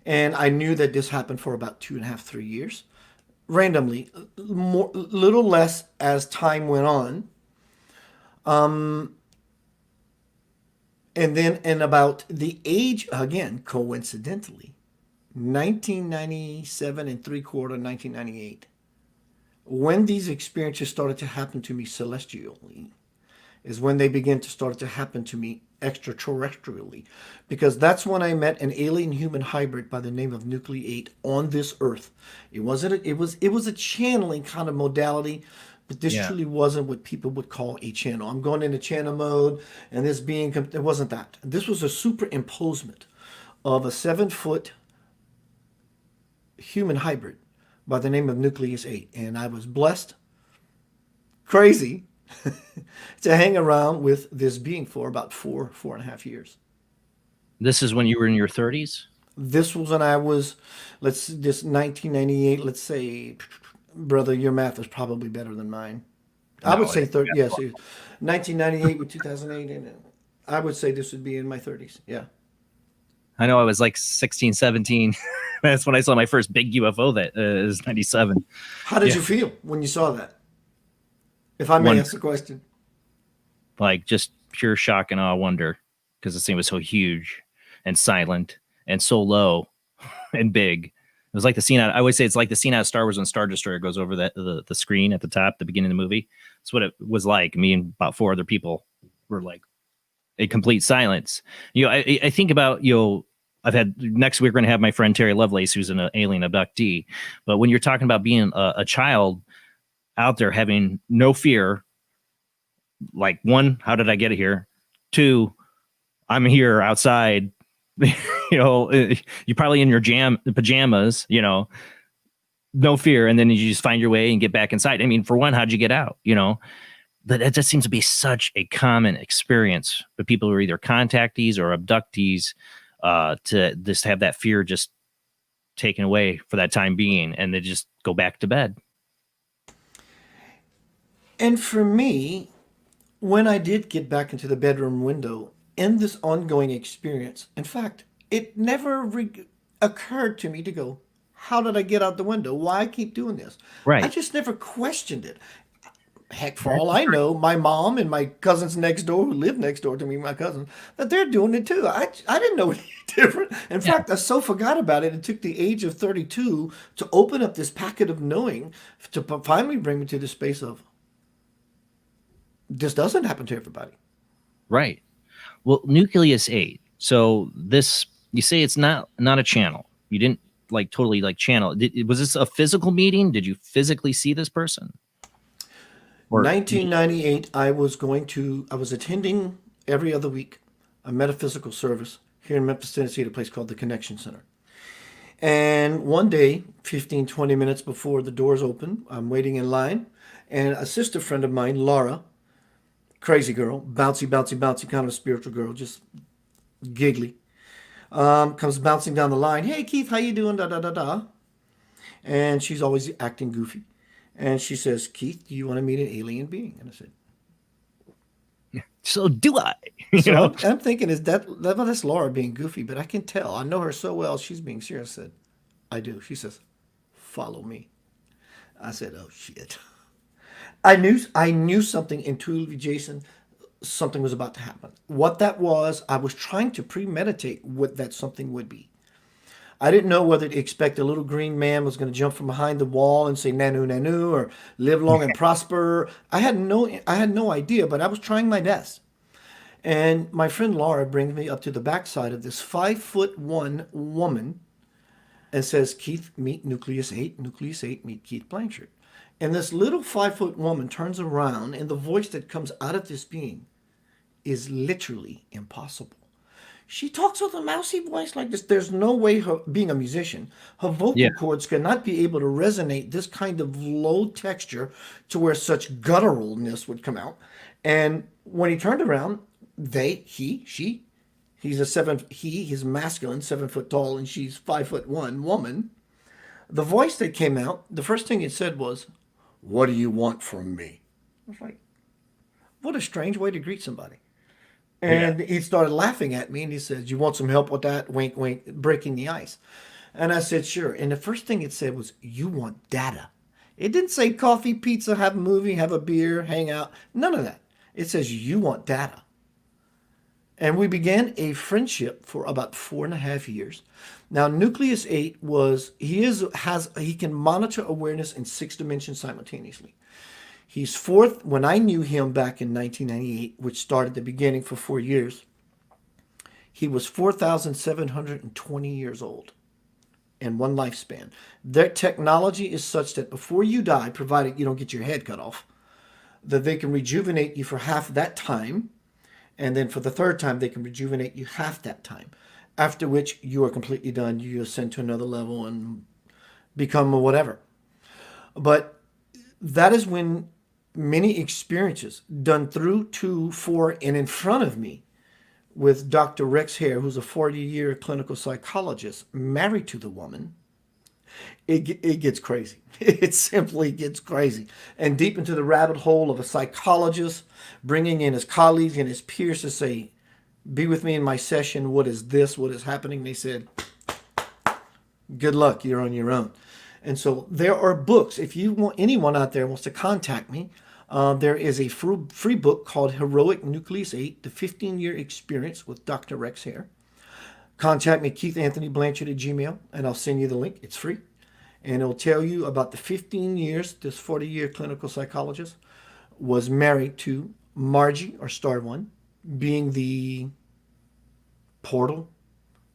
And I knew that this happened for about 2.5, 3 years. Randomly, little less as time went on. And then in about the age, again, coincidentally, 1997 and 3/4, 1998, when these experiences started to happen to me celestially, is when they began to start to happen to me extraterrestrially, because that's when I met an alien human hybrid by the name of Nucleate on this earth. It wasn't. It was a channeling kind of modality, but this truly wasn't what people would call a channel. I'm going into channel mode, and this being it wasn't that. This was a superimposement of a 7-foot human hybrid by the name of Nucleus 8, and I was blessed, crazy, to hang around with this being for about 4.5 years. This is when you were in your 30s? This was when I was, this 1998, let's say, brother, your math is probably better than mine. I would say 30, yes. 1998 with 2008, and I would say this would be in my 30s, yeah. I know I was like 16, 17. That's when I saw my first big UFO. That is 97. How did you feel when you saw that? If I may ask the question. Like just pure shock and awe, wonder, because this thing was so huge and silent and so low and big. It was like the scene. I always say it's like the scene out of Star Wars when Star Destroyer goes over the screen at the top, the beginning of the movie. That's what it was like. Me and about 4 other people were like a complete silence. You know, I think about, you know, I've had next week we're going to have my friend Terry Lovelace, who's an alien abductee. But when you're talking about being a child out there having no fear, like 1, how did I get here? 2, I'm here outside, you know, you're probably in your pajamas, you know, no fear. And then you just find your way and get back inside. I mean, for 1, how'd you get out? You know, but it just seems to be such a common experience for people who are either contactees or abductees, to just have that fear just taken away for that time being, and they just go back to bed. And for me, when I did get back into the bedroom window in this ongoing experience, in fact, it never occurred to me to go, how did I get out the window? Why I keep doing this? Right. I just never questioned it. heck, for all I know, my mom and my cousins next door who live next door to me, my cousins, that they're doing it too. I didn't know any different. In fact, I so forgot about it. It took the age of 32 to open up this packet of knowing to finally bring me to the space of this doesn't happen to everybody. Right. Well, Nucleus 8. So this, you say it's not a channel. You didn't like totally like channel. Was this a physical meeting? Did you physically see this person? 1998, I was attending every other week a metaphysical service here in Memphis, Tennessee, at a place called the Connection Center. And one day, 15, 20 minutes before the doors open, I'm waiting in line, and a sister friend of mine, Laura, crazy girl, bouncy, bouncy, bouncy, kind of a spiritual girl, just giggly, comes bouncing down the line. Hey, Keith, how you doing? Da, da, da, da. And she's always acting goofy. And she says, Keith, do you want to meet an alien being? And I said, so do I. So I'm thinking, that's Laura being goofy, but I can tell. I know her so well. She's being serious. I said, I do. She says, follow me. I said, oh, shit. I knew something intuitively, Jason, something was about to happen. What that was, I was trying to premeditate what that something would be. I didn't know whether to expect a little green man was going to jump from behind the wall and say nanu nanu or live long and prosper. I had no idea, but I was trying my best. And my friend Laura brings me up to the backside of this 5'1" woman and says, Keith, meet Nucleus 8. Nucleus 8, meet Keith Blanchard. And this little 5' woman turns around, and the voice that comes out of this being is literally impossible. She talks with a mousy voice like this. There's no way, her being a musician, her vocal cords cannot be able to resonate this kind of low texture to where such gutturalness would come out. And when he turned around, he's masculine, 7 foot tall, and she's 5'1" woman. The voice that came out, the first thing it said was, what do you want from me? I was like, what a strange way to greet somebody. And he started laughing at me, and he said, you want some help with that? Wink, wink, breaking the ice. And I said, sure. And the first thing it said was, you want data. It didn't say coffee, pizza, have a movie, have a beer, hang out. None of that. It says, you want data. And we began a friendship for about 4.5 years. Now, Nucleus 8 he can monitor awareness in 6 dimensions simultaneously. He's fourth. When I knew him back in 1998, which started the beginning for 4 years, he was 4,720 years old in one lifespan. Their technology is such that before you die, provided you don't get your head cut off, that they can rejuvenate you for half that time. And then for the third time, they can rejuvenate you half that time. After which you are completely done. You ascend to another level and become whatever. But that is when many experiences done through, to, for, and in front of me with Dr. Rex Hare, who's a 40-year clinical psychologist, married to the woman, it gets crazy. It simply gets crazy. And deep into the rabbit hole of a psychologist, bringing in his colleagues and his peers to say, be with me in my session. What is this? What is happening? They said, good luck. You're on your own. And so there are books. If you want, anyone out there wants to contact me, there is a free book called Heroic Nucleus 8, the 15-year experience with Dr. Rex Hare. Contact me, Keith Anthony Blanchard at Gmail, and I'll send you the link. It's free. And it'll tell you about the 15 years this 40-year clinical psychologist was married to Margie, or Star One, being the portal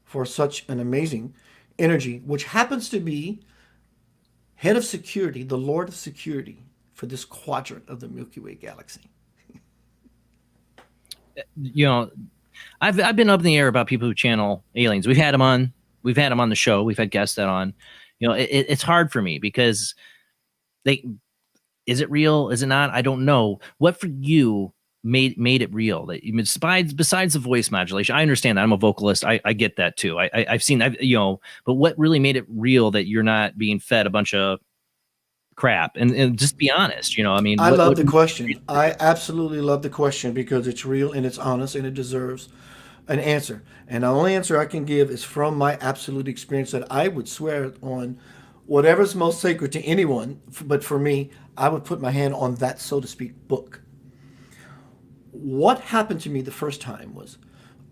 for such an amazing energy, which happens to be head of security, the Lord of security for this quadrant of the Milky Way galaxy. You know, I've been up in the air about people who channel aliens. We've had them on the show. We've had guests that on. You know, it's hard for me because is it real? Is it not? I don't know. What for you made it real? That besides the voice modulation, I understand that. I'm a vocalist. I get that too. I've seen that, you know, but what really made it real that you're not being fed a bunch of crap? And just be honest, you know, I mean, I love the question. I absolutely love the question because it's real and it's honest and it deserves an answer. And the only answer I can give is from my absolute experience that I would swear on whatever's most sacred to anyone, but for me, I would put my hand on that, so to speak, book. What happened to me the first time was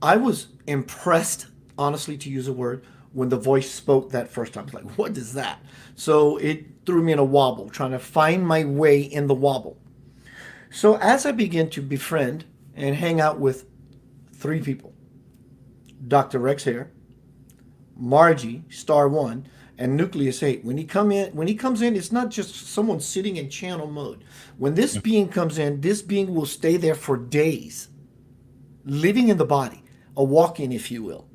I was impressed, honestly, to use a word, when the voice spoke that first time. I was like, what is that? So it threw me in a wobble, trying to find my way in the wobble. So as I began to befriend and hang out with 3 people, Dr. Rex Hare, Margie, Star 1, and Nucleus 8. When he comes in, it's not just someone sitting in channel mode. When this being comes in, this being will stay there for days, living in the body, a walk-in, if you will.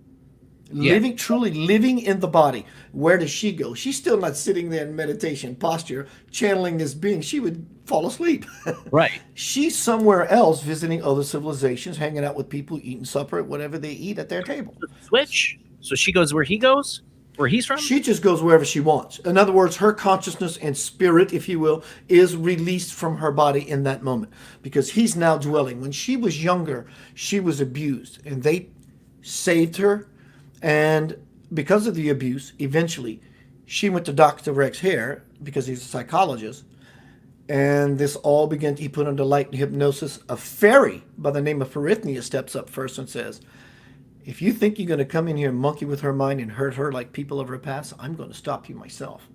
Living, truly living in the body. Where does she go? She's still not sitting there in meditation posture, channeling this being. She would fall asleep. Right. She's somewhere else visiting other civilizations, hanging out with people, eating supper, whatever they eat at their table. Switch. So she goes where he goes? Where he's from? She just goes wherever she wants. In other words, her consciousness and spirit, if you will, is released from her body in that moment because he's now dwelling. When she was younger, she was abused and they saved her. And because of the abuse, eventually, she went to Dr. Rex Hare because he's a psychologist. And this all began to be put under light hypnosis. A fairy by the name of Perithnia steps up first and says, if you think you're going to come in here and monkey with her mind and hurt her like people of her past, I'm going to stop you myself.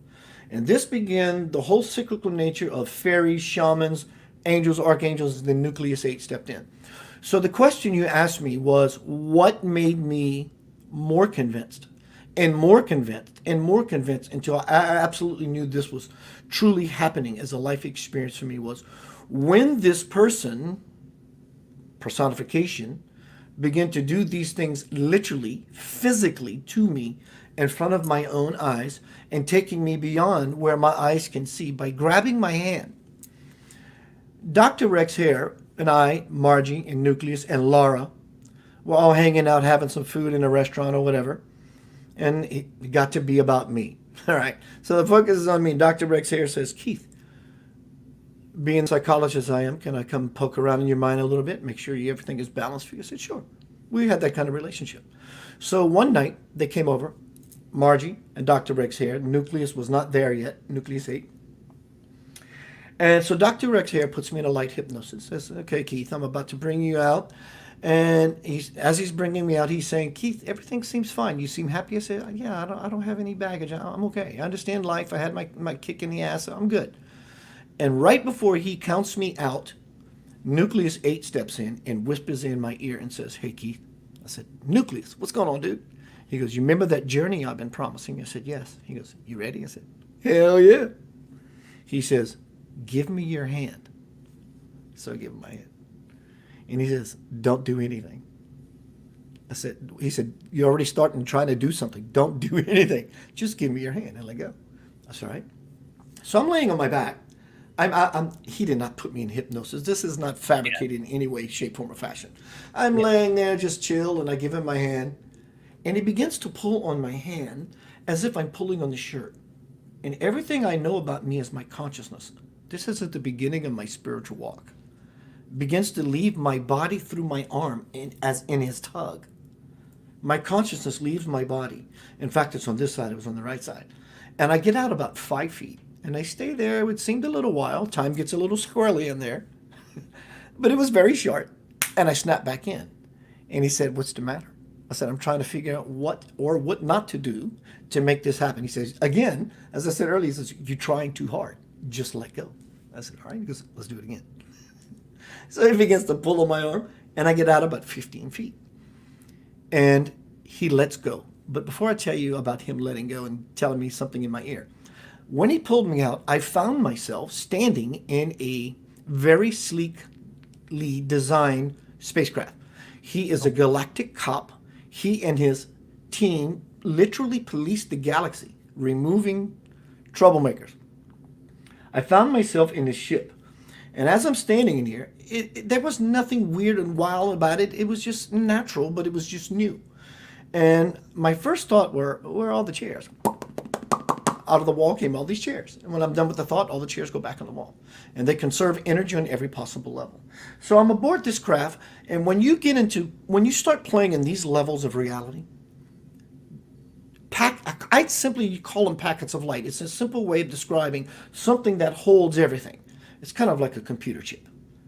And this began the whole cyclical nature of fairies, shamans, angels, archangels, and the Nucleus 8 stepped in. So the question you asked me was, what made me more convinced and more convinced and more convinced until I absolutely knew this was truly happening as a life experience for me was when this personification, began to do these things literally, physically to me in front of my own eyes and taking me beyond where my eyes can see by grabbing my hand. Dr. Rex Hare and I, Margie and Nucleus and Laura, we're all hanging out, having some food in a restaurant or whatever. And it got to be about me. All right. So the focus is on me. Dr. Rex Hare says, Keith, being a psychologist I am, can I come poke around in your mind a little bit, make sure everything is balanced for you? I said, sure. We had that kind of relationship. So one night they came over, Margie and Dr. Rex Hare. Nucleus was not there yet, Nucleus 8. And so Dr. Rex Hare puts me in a light hypnosis. Says, okay, Keith, I'm about to bring you out. And as he's bringing me out, he's saying, Keith, everything seems fine. You seem happy. I said, yeah, I don't have any baggage. I'm okay. I understand life. I had my kick in the ass. I'm good. And right before he counts me out, Nucleus 8 steps in and whispers in my ear and says, hey, Keith. I said, Nucleus, what's going on, dude? He goes, you remember that journey I've been promising? I said, yes. He goes, you ready? I said, hell yeah. He says, give me your hand. So I give him my hand. And he says, don't do anything. He said, you're already starting trying to do something. Don't do anything. Just give me your hand and let go. That's all right. So I'm laying on my back. He did not put me in hypnosis. This is not fabricated in any way, shape, form, or fashion. I'm laying there just chill, and I give him my hand. And he begins to pull on my hand as if I'm pulling on the shirt. And everything I know about me is my consciousness. This is at the beginning of my spiritual walk. Begins to leave my body through my arm as in his tug. My consciousness leaves my body. In fact, it's on this side. It was on the right side. And I get out about 5 feet. And I stay there. It seemed a little while. Time gets a little squirrely in there. But it was very short. And I snapped back in. And he said, what's the matter? I said, I'm trying to figure out what or what not to do to make this happen. He says, again, as I said earlier, he says, you're trying too hard. Just let go. I said, all right. He goes, let's do it again. So he begins to pull on my arm, and I get out about 15 feet. And he lets go. But before I tell you about him letting go and telling me something in my ear, when he pulled me out, I found myself standing in a very sleekly designed spacecraft. He is a galactic cop. He and his team literally police the galaxy, removing troublemakers. I found myself in this ship. And as I'm standing in here, there was nothing weird and wild about it. It was just natural, but it was just new. And my first thought were, where are all the chairs? Out of the wall came all these chairs. And when I'm done with the thought, all the chairs go back on the wall. And they conserve energy on every possible level. So I'm aboard this craft, and when you start playing in these levels of reality, I'd simply call them packets of light. It's a simple way of describing something that holds everything. It's kind of like a computer chip.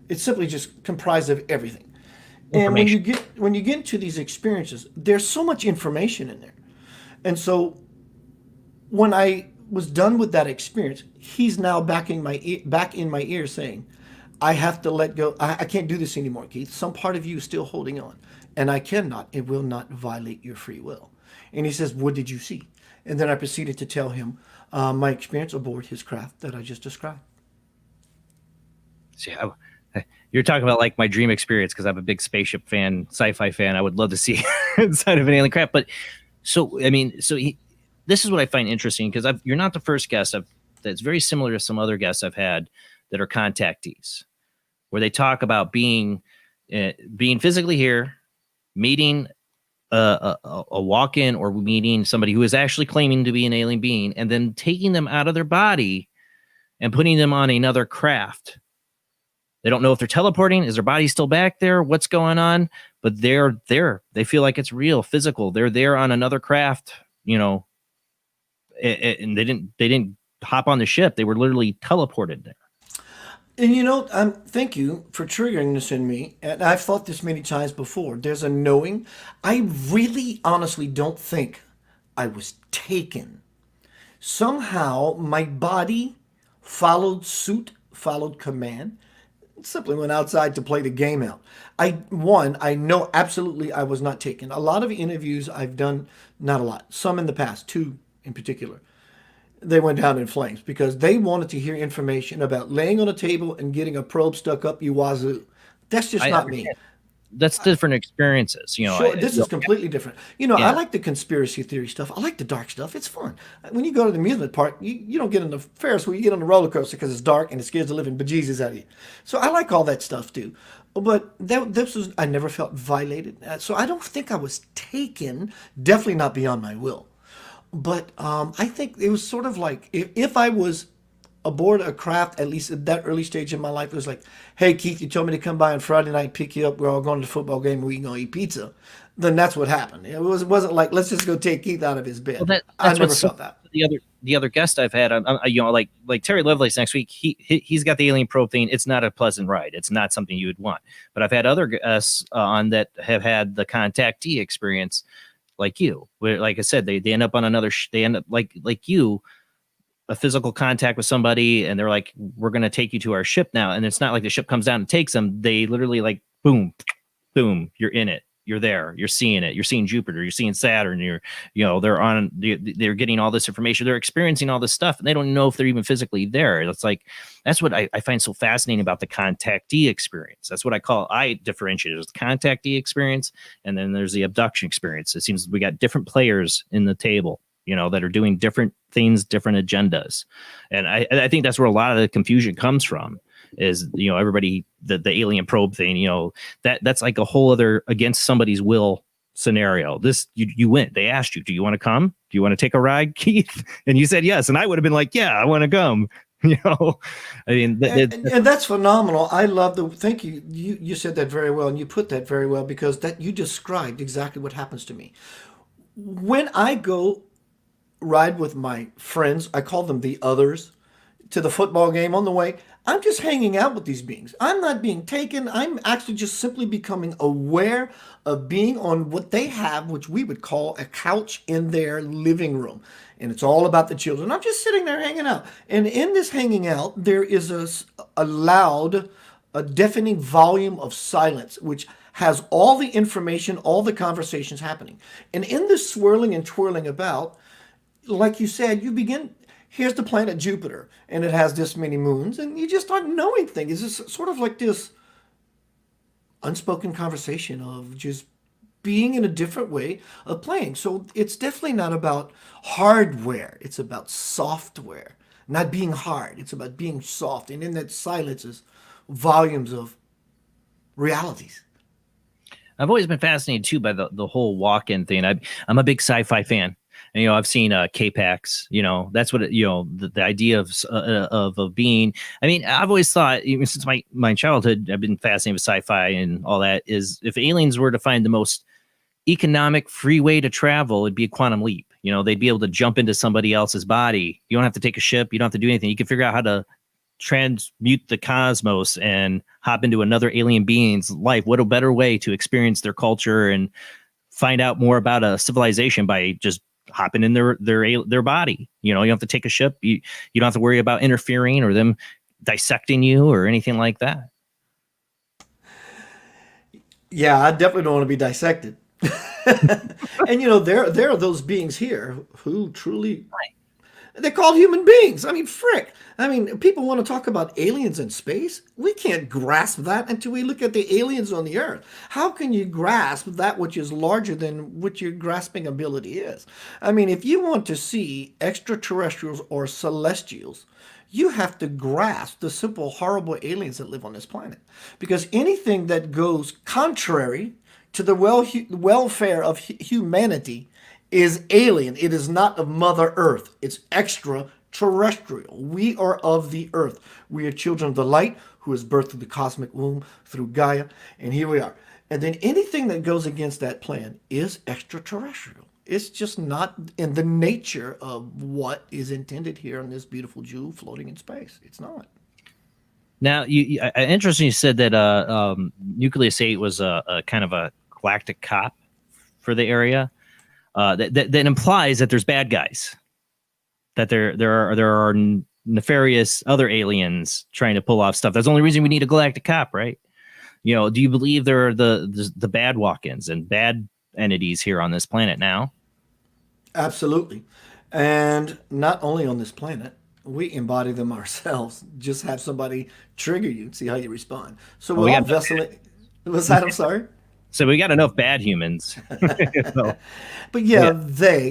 It's simply just comprised of everything. And when you get into these experiences, there's so much information in there. And so when I was done with that experience, he's now back in my ear saying, I have to let go. I can't do this anymore, Keith. Some part of you is still holding on. And I cannot, it will not violate your free will. And he says, what did you see? And then I proceeded to tell him my experience aboard his craft that I just described. See, you're talking about like my dream experience because I'm a big spaceship fan, sci-fi fan. I would love to see inside of an alien craft. But this is what I find interesting because you're not the first guest that's very similar to some other guests I've had that are contactees, where they talk about being physically here, meeting a walk-in or meeting somebody who is actually claiming to be an alien being, and then taking them out of their body and putting them on another craft. They don't know if they're teleporting. Is their body still back there? What's going on? But they're there. They feel like it's real, physical. They're there on another craft, and they didn't hop on the ship. They were literally teleported there. And thank you for triggering this in me. And I've thought this many times before. There's a knowing. I really honestly don't think I was taken. Somehow my body followed suit, followed command, simply went outside to play the game out. I know absolutely I was not taken. A lot of interviews I've done, not a lot, some in the past, 2 in particular, they went down in flames because they wanted to hear information about laying on a table and getting a probe stuck up you wazoo. That's just not me. That's different experiences. Sure, this is completely different. I like the conspiracy theory stuff. I like the dark stuff. It's fun. When you go to the amusement park, you don't get on the Ferris wheel. You get on the roller coaster because it's dark and it scares the living bejesus out of you. So I like all that stuff too. But I never felt violated. So I don't think I was taken. Definitely not beyond my will. But I think it was sort of like if I was aboard a craft, at least at that early stage in my life, it was like, hey, Keith, you told me to come by on Friday night, pick you up. We're all going to the football game. We're going to eat pizza. Then that's what happened. It wasn't like, let's just go take Keith out of his bed. Well, I never felt that. The other guest I've had, like Terry Lovelace next week, he's got the alien probe thing. It's not a pleasant ride. It's not something you would want. But I've had other guests on that have had the contactee experience, like you, where, like I said, they end up on another. They end up like you. A physical contact with somebody, and they're like, we're going to take you to our ship now. And it's not like the ship comes down and takes them. They literally like, boom, boom, you're in it. You're there. You're seeing it. You're seeing Jupiter. You're seeing Saturn. They're getting all this information. They're experiencing all this stuff, and they don't know if they're even physically there. It's like, that's what I find so fascinating about the contactee experience. That's what I differentiate it as the contactee experience. And then there's the abduction experience. It seems we got different players in the table, that are doing different things, different agendas. And I think that's where a lot of the confusion comes from is, everybody, the alien probe thing, that's like a whole other against somebody's will scenario. This, you went, they asked you, do you want to come? Do you want to take a ride, Keith? And you said yes. And I would have been like, yeah, I want to come. And that's phenomenal. I love thank you. You said that very well. And you put that very well, because that you described exactly what happens to me. When I go ride with my friends, I call them the others, to the football game on the way, I'm just hanging out with these beings. I'm not being taken. I'm actually just simply becoming aware of being on what they have, which we would call a couch in their living room. And it's all about the children. I'm just sitting there hanging out. And in this hanging out, there is a loud, a deafening volume of silence, which has all the information, all the conversations happening. And in this swirling and twirling about, like you said, you begin, here's the planet Jupiter, and it has this many moons, and you just start knowing things. It's just sort of like this unspoken conversation of just being in a different way of playing. So it's definitely not about hardware. It's about software, not being hard. It's about being soft. And in that silence is volumes of realities. I've always been fascinated too by the whole walk-in thing. I'm a big sci-fi fan. And, I've seen K-Pax, that's what, the idea of being, I've always thought, even since my childhood, I've been fascinated with sci-fi and all that, is if aliens were to find the most economic free way to travel, it'd be a quantum leap. You know, they'd be able to jump into somebody else's body. You don't have to take a ship. You don't have to do anything. You can figure out how to transmute the cosmos and hop into another alien being's life. What a better way to experience their culture and find out more about a civilization by just hopping in their body. You know, you don't have to take a ship. You don't have to worry about interfering or them dissecting you or anything like that. Yeah, I definitely don't want to be dissected. And you know, there are those beings here who truly, they're called human beings. I mean, frick. I mean, people want to talk about aliens in space. We can't grasp that until we look at the aliens on the Earth. How can you grasp that which is larger than what your grasping ability is? I mean, if you want to see extraterrestrials or celestials, you have to grasp the simple, horrible aliens that live on this planet. Because anything that goes contrary to the welfare of humanity is alien. It is not of Mother Earth. It's extraterrestrial. We are of the Earth. We are children of the light who is birthed through the cosmic womb, through Gaia, and here we are. And then anything that goes against that plan is extraterrestrial. It's just not in the nature of what is intended here on this beautiful jewel floating in space. It's not. Now, interesting. You said that Nucleus 8 was a kind of a galactic cop for the area. That implies that there's bad guys, that there are nefarious other aliens trying to pull off stuff. That's the only reason we need a galactic cop, right? You know, do you believe there are the bad walk-ins and bad entities here on this planet now? Absolutely. And not only on this planet, we embody them ourselves. Just have somebody trigger you and see how you respond. So we're all vessel. Was that? I'm sorry. So we got enough bad humans. But yeah,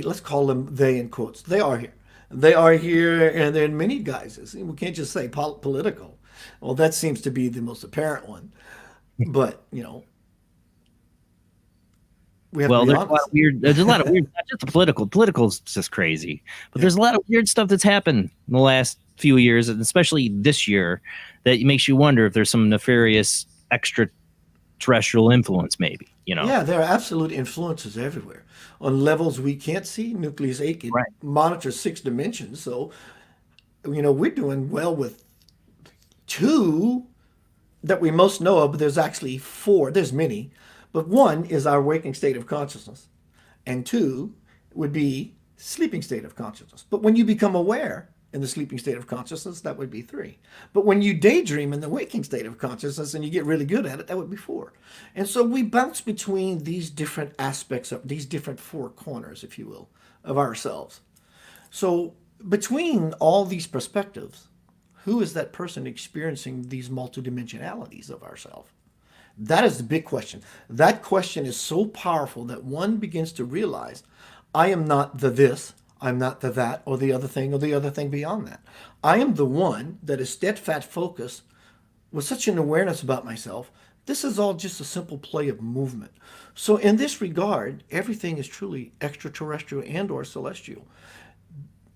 let's call them they in quotes. They are here. They are here, and they're in many guises. We can't just say political. Well, that seems to be the most apparent one. But, you know, we have to be honest. There's a lot of weird, not just the political. Political's just crazy. But there's a lot of weird stuff that's happened in the last few years, and especially this year, that makes you wonder if there's some nefarious extraterrestrial influence, maybe. You know? Yeah, there are absolute influences everywhere on levels we can't see. Nucleus 8 can monitor 6 dimensions. So, you know, we're doing well with 2 that we most know of, but there's actually 4. There's many. But 1 is our waking state of consciousness. And 2 would be sleeping state of consciousness. But when you become aware in the sleeping state of consciousness, that would be 3. But when you daydream in the waking state of consciousness and you get really good at it, that would be 4. And so we bounce between these different aspects of these different 4 corners, if you will, of ourselves. So between all these perspectives, who is that person experiencing these multidimensionalities of ourselves? That is the big question. That question is so powerful that one begins to realize, I am not the this, I'm not the that, or the other thing beyond that. I am the one that is steadfast focused with such an awareness about myself. This is all just a simple play of movement. So in this regard, everything is truly extraterrestrial and or celestial.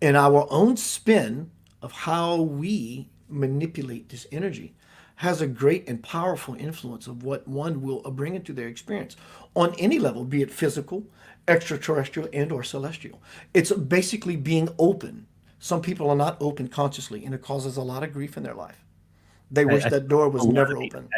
In our own spin of how we manipulate this energy has a great and powerful influence of what one will bring into their experience on any level, be it physical, extraterrestrial, and or celestial. It's basically being open. Some people are not open consciously, and it causes a lot of grief in their life. They wish that door was never open.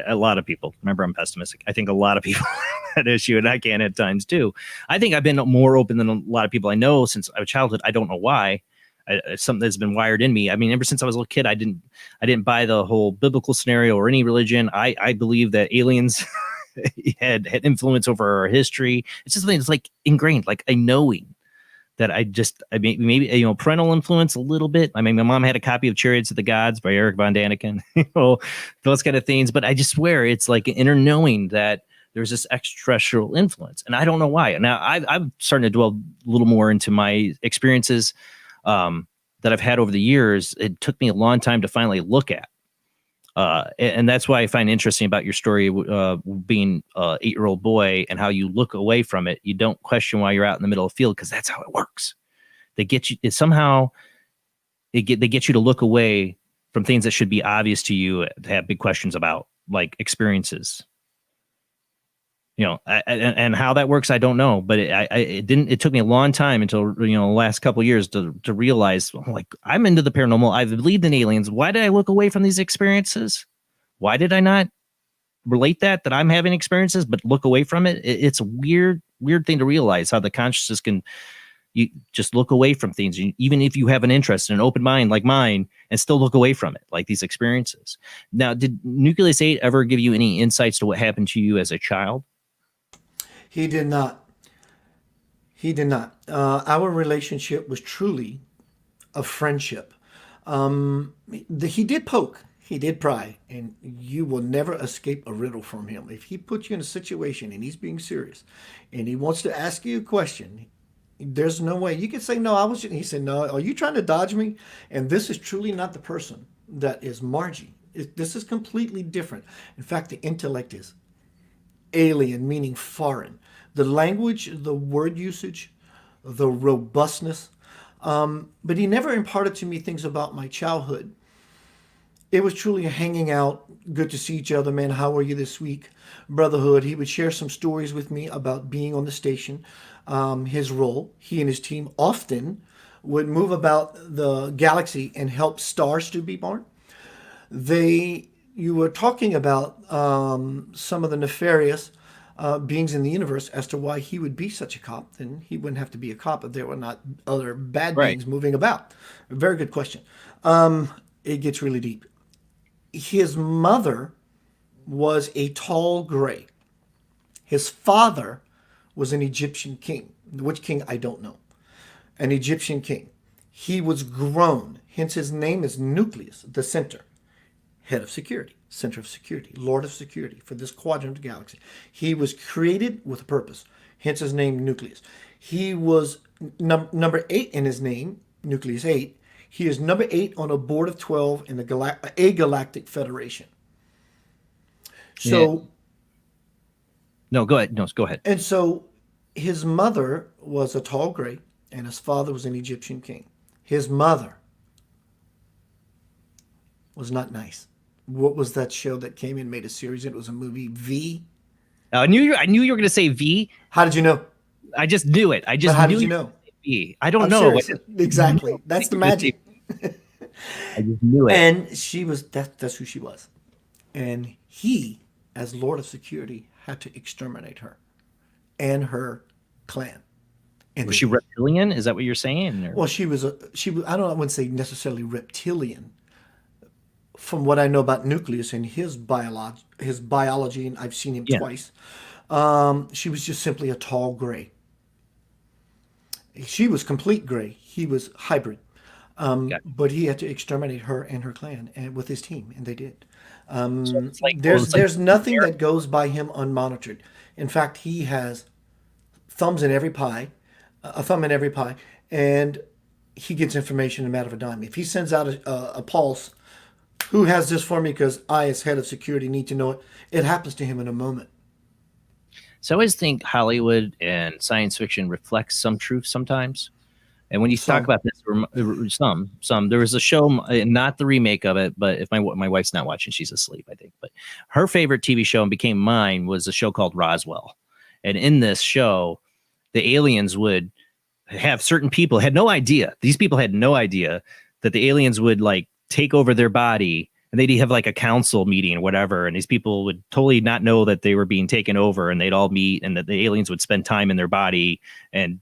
A lot of people, remember, I'm pessimistic. I think a lot of people have that issue, and I can at times too. I think I've been more open than a lot of people I know since I was childhood. I don't know why. It's something that's been wired in me. I mean, ever since I was a little kid, I didn't buy the whole biblical scenario or any religion. I believe that aliens had influence over our history. It's just something that's like ingrained, like a knowing that maybe you know, parental influence a little bit. I mean, my mom had a copy of Chariots of the Gods by Eric von Daniken, you know, those kind of things. But I just swear it's like an inner knowing that there's this extraterrestrial influence, and I don't know why. Now I'm starting to dwell a little more into my experiences that I've had over the years. It took me a long time to finally look at. And that's why I find interesting about your story, being an 8-year-old boy and how you look away from it. You don't question why you're out in the middle of the field, because that's how it works. They get you they get you to look away from things that should be obvious to you, to have big questions about, like experiences. And how that works, I don't know, but it took me a long time until, the last couple of years to realize, like, I'm into the paranormal. I believed in aliens. Why did I look away from these experiences? Why did I not relate that I'm having experiences, but look away from it? It's a weird thing to realize, how the consciousness can, you just look away from things, even if you have an interest and an open mind like mine, and still look away from it, like these experiences. Now, did Nucleus 8 ever give you any insights to what happened to you as a child? He did not. He did not. Our relationship was truly a friendship. He did poke. He did pry. And you will never escape a riddle from him. If he puts you in a situation and he's being serious and he wants to ask you a question, there's no way. You can say, no, I was. He said, no, are you trying to dodge me? And this is truly not the person that is Margie. This is completely different. In fact, the intellect is alien, meaning foreign. The language, the word usage, the robustness. But he never imparted to me things about my childhood. It was truly a hanging out, good to see each other, man. How are you this week? Brotherhood. He would share some stories with me about being on the station, his role. He and his team often would move about the galaxy and help stars to be born. You were talking about some of the nefarious beings in the universe as to why he would be such a cop. Then he wouldn't have to be a cop if there were not other bad beings moving about. Very good question. It gets really deep. His mother was a tall gray. His father was an Egyptian king. Which king, I don't know. An Egyptian king. He was grown. Hence his name is Nucleus, the center. Head of security, center of security, lord of security for this quadrant of the galaxy. He was created with a purpose, hence his name Nucleus. He was number 8 in his name, Nucleus 8. He is number 8 on a board of 12 in a galactic federation. So, yeah. No, go ahead. No, go ahead. And so his mother was a tall gray, and his father was an Egyptian king. His mother was not nice. What was that show that came and made a series? It was a movie, V. I knew you were going to say V. How did you know? I just knew it. I just how knew did you know? V. I don't know. Exactly. That's the magic. I just knew it. And she was, that's who she was. And he, as Lord of Security, had to exterminate her and her clan. And was she reptilian? Is that what you're saying? Or? Well, she was, I wouldn't say necessarily reptilian. From what I know about Nucleus and his biology, and I've seen him twice, she was just simply a tall gray. She was complete gray. He was hybrid. But he had to exterminate her and her clan and with his team, and they did. So there's nothing that goes by him unmonitored. In fact, he has a thumb in every pie, and he gets information in a matter of a dime. If he sends out a pulse, who has this for me? Because I, as head of security, need to know it. It happens to him in a moment. So I always think Hollywood and science fiction reflects some truth sometimes. And when you talk about this, there was a show, not the remake of it, but if my wife's not watching, she's asleep, I think. But her favorite TV show and became mine was a show called Roswell. And in this show, the aliens would have certain people had no idea. These people had no idea that the aliens would like take over their body, and they'd have like a council meeting or whatever. And these people would totally not know that they were being taken over, and they'd all meet, and that the aliens would spend time in their body and,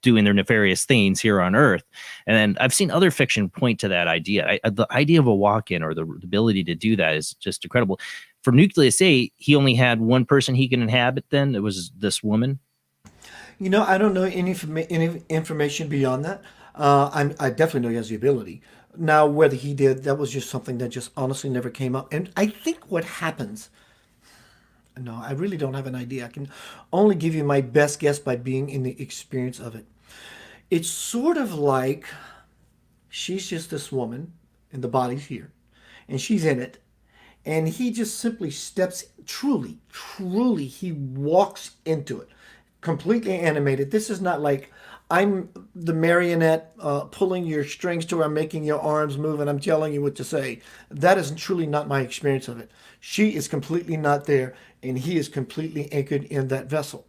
doing their nefarious things here on Earth. And then I've seen other fiction point to that idea. The idea of a walk-in or the ability to do that is just incredible. For Nucleus 8, he only had one person he can inhabit then. It was this woman. I don't know any information beyond that. I definitely know he has the ability. Now, whether he did, that was just something that just honestly never came up. And I think what happens, no, I really don't have an idea. I can only give you my best guess by being in the experience of it. It's sort of like she's just this woman and the body's here and she's in it. And he just simply steps, truly, he walks into it. completely animated. This is not like I'm the marionette pulling your strings to where I'm making your arms move and I'm telling you what to say. That is truly not my experience of it. She is completely not there, and he is completely anchored in that vessel.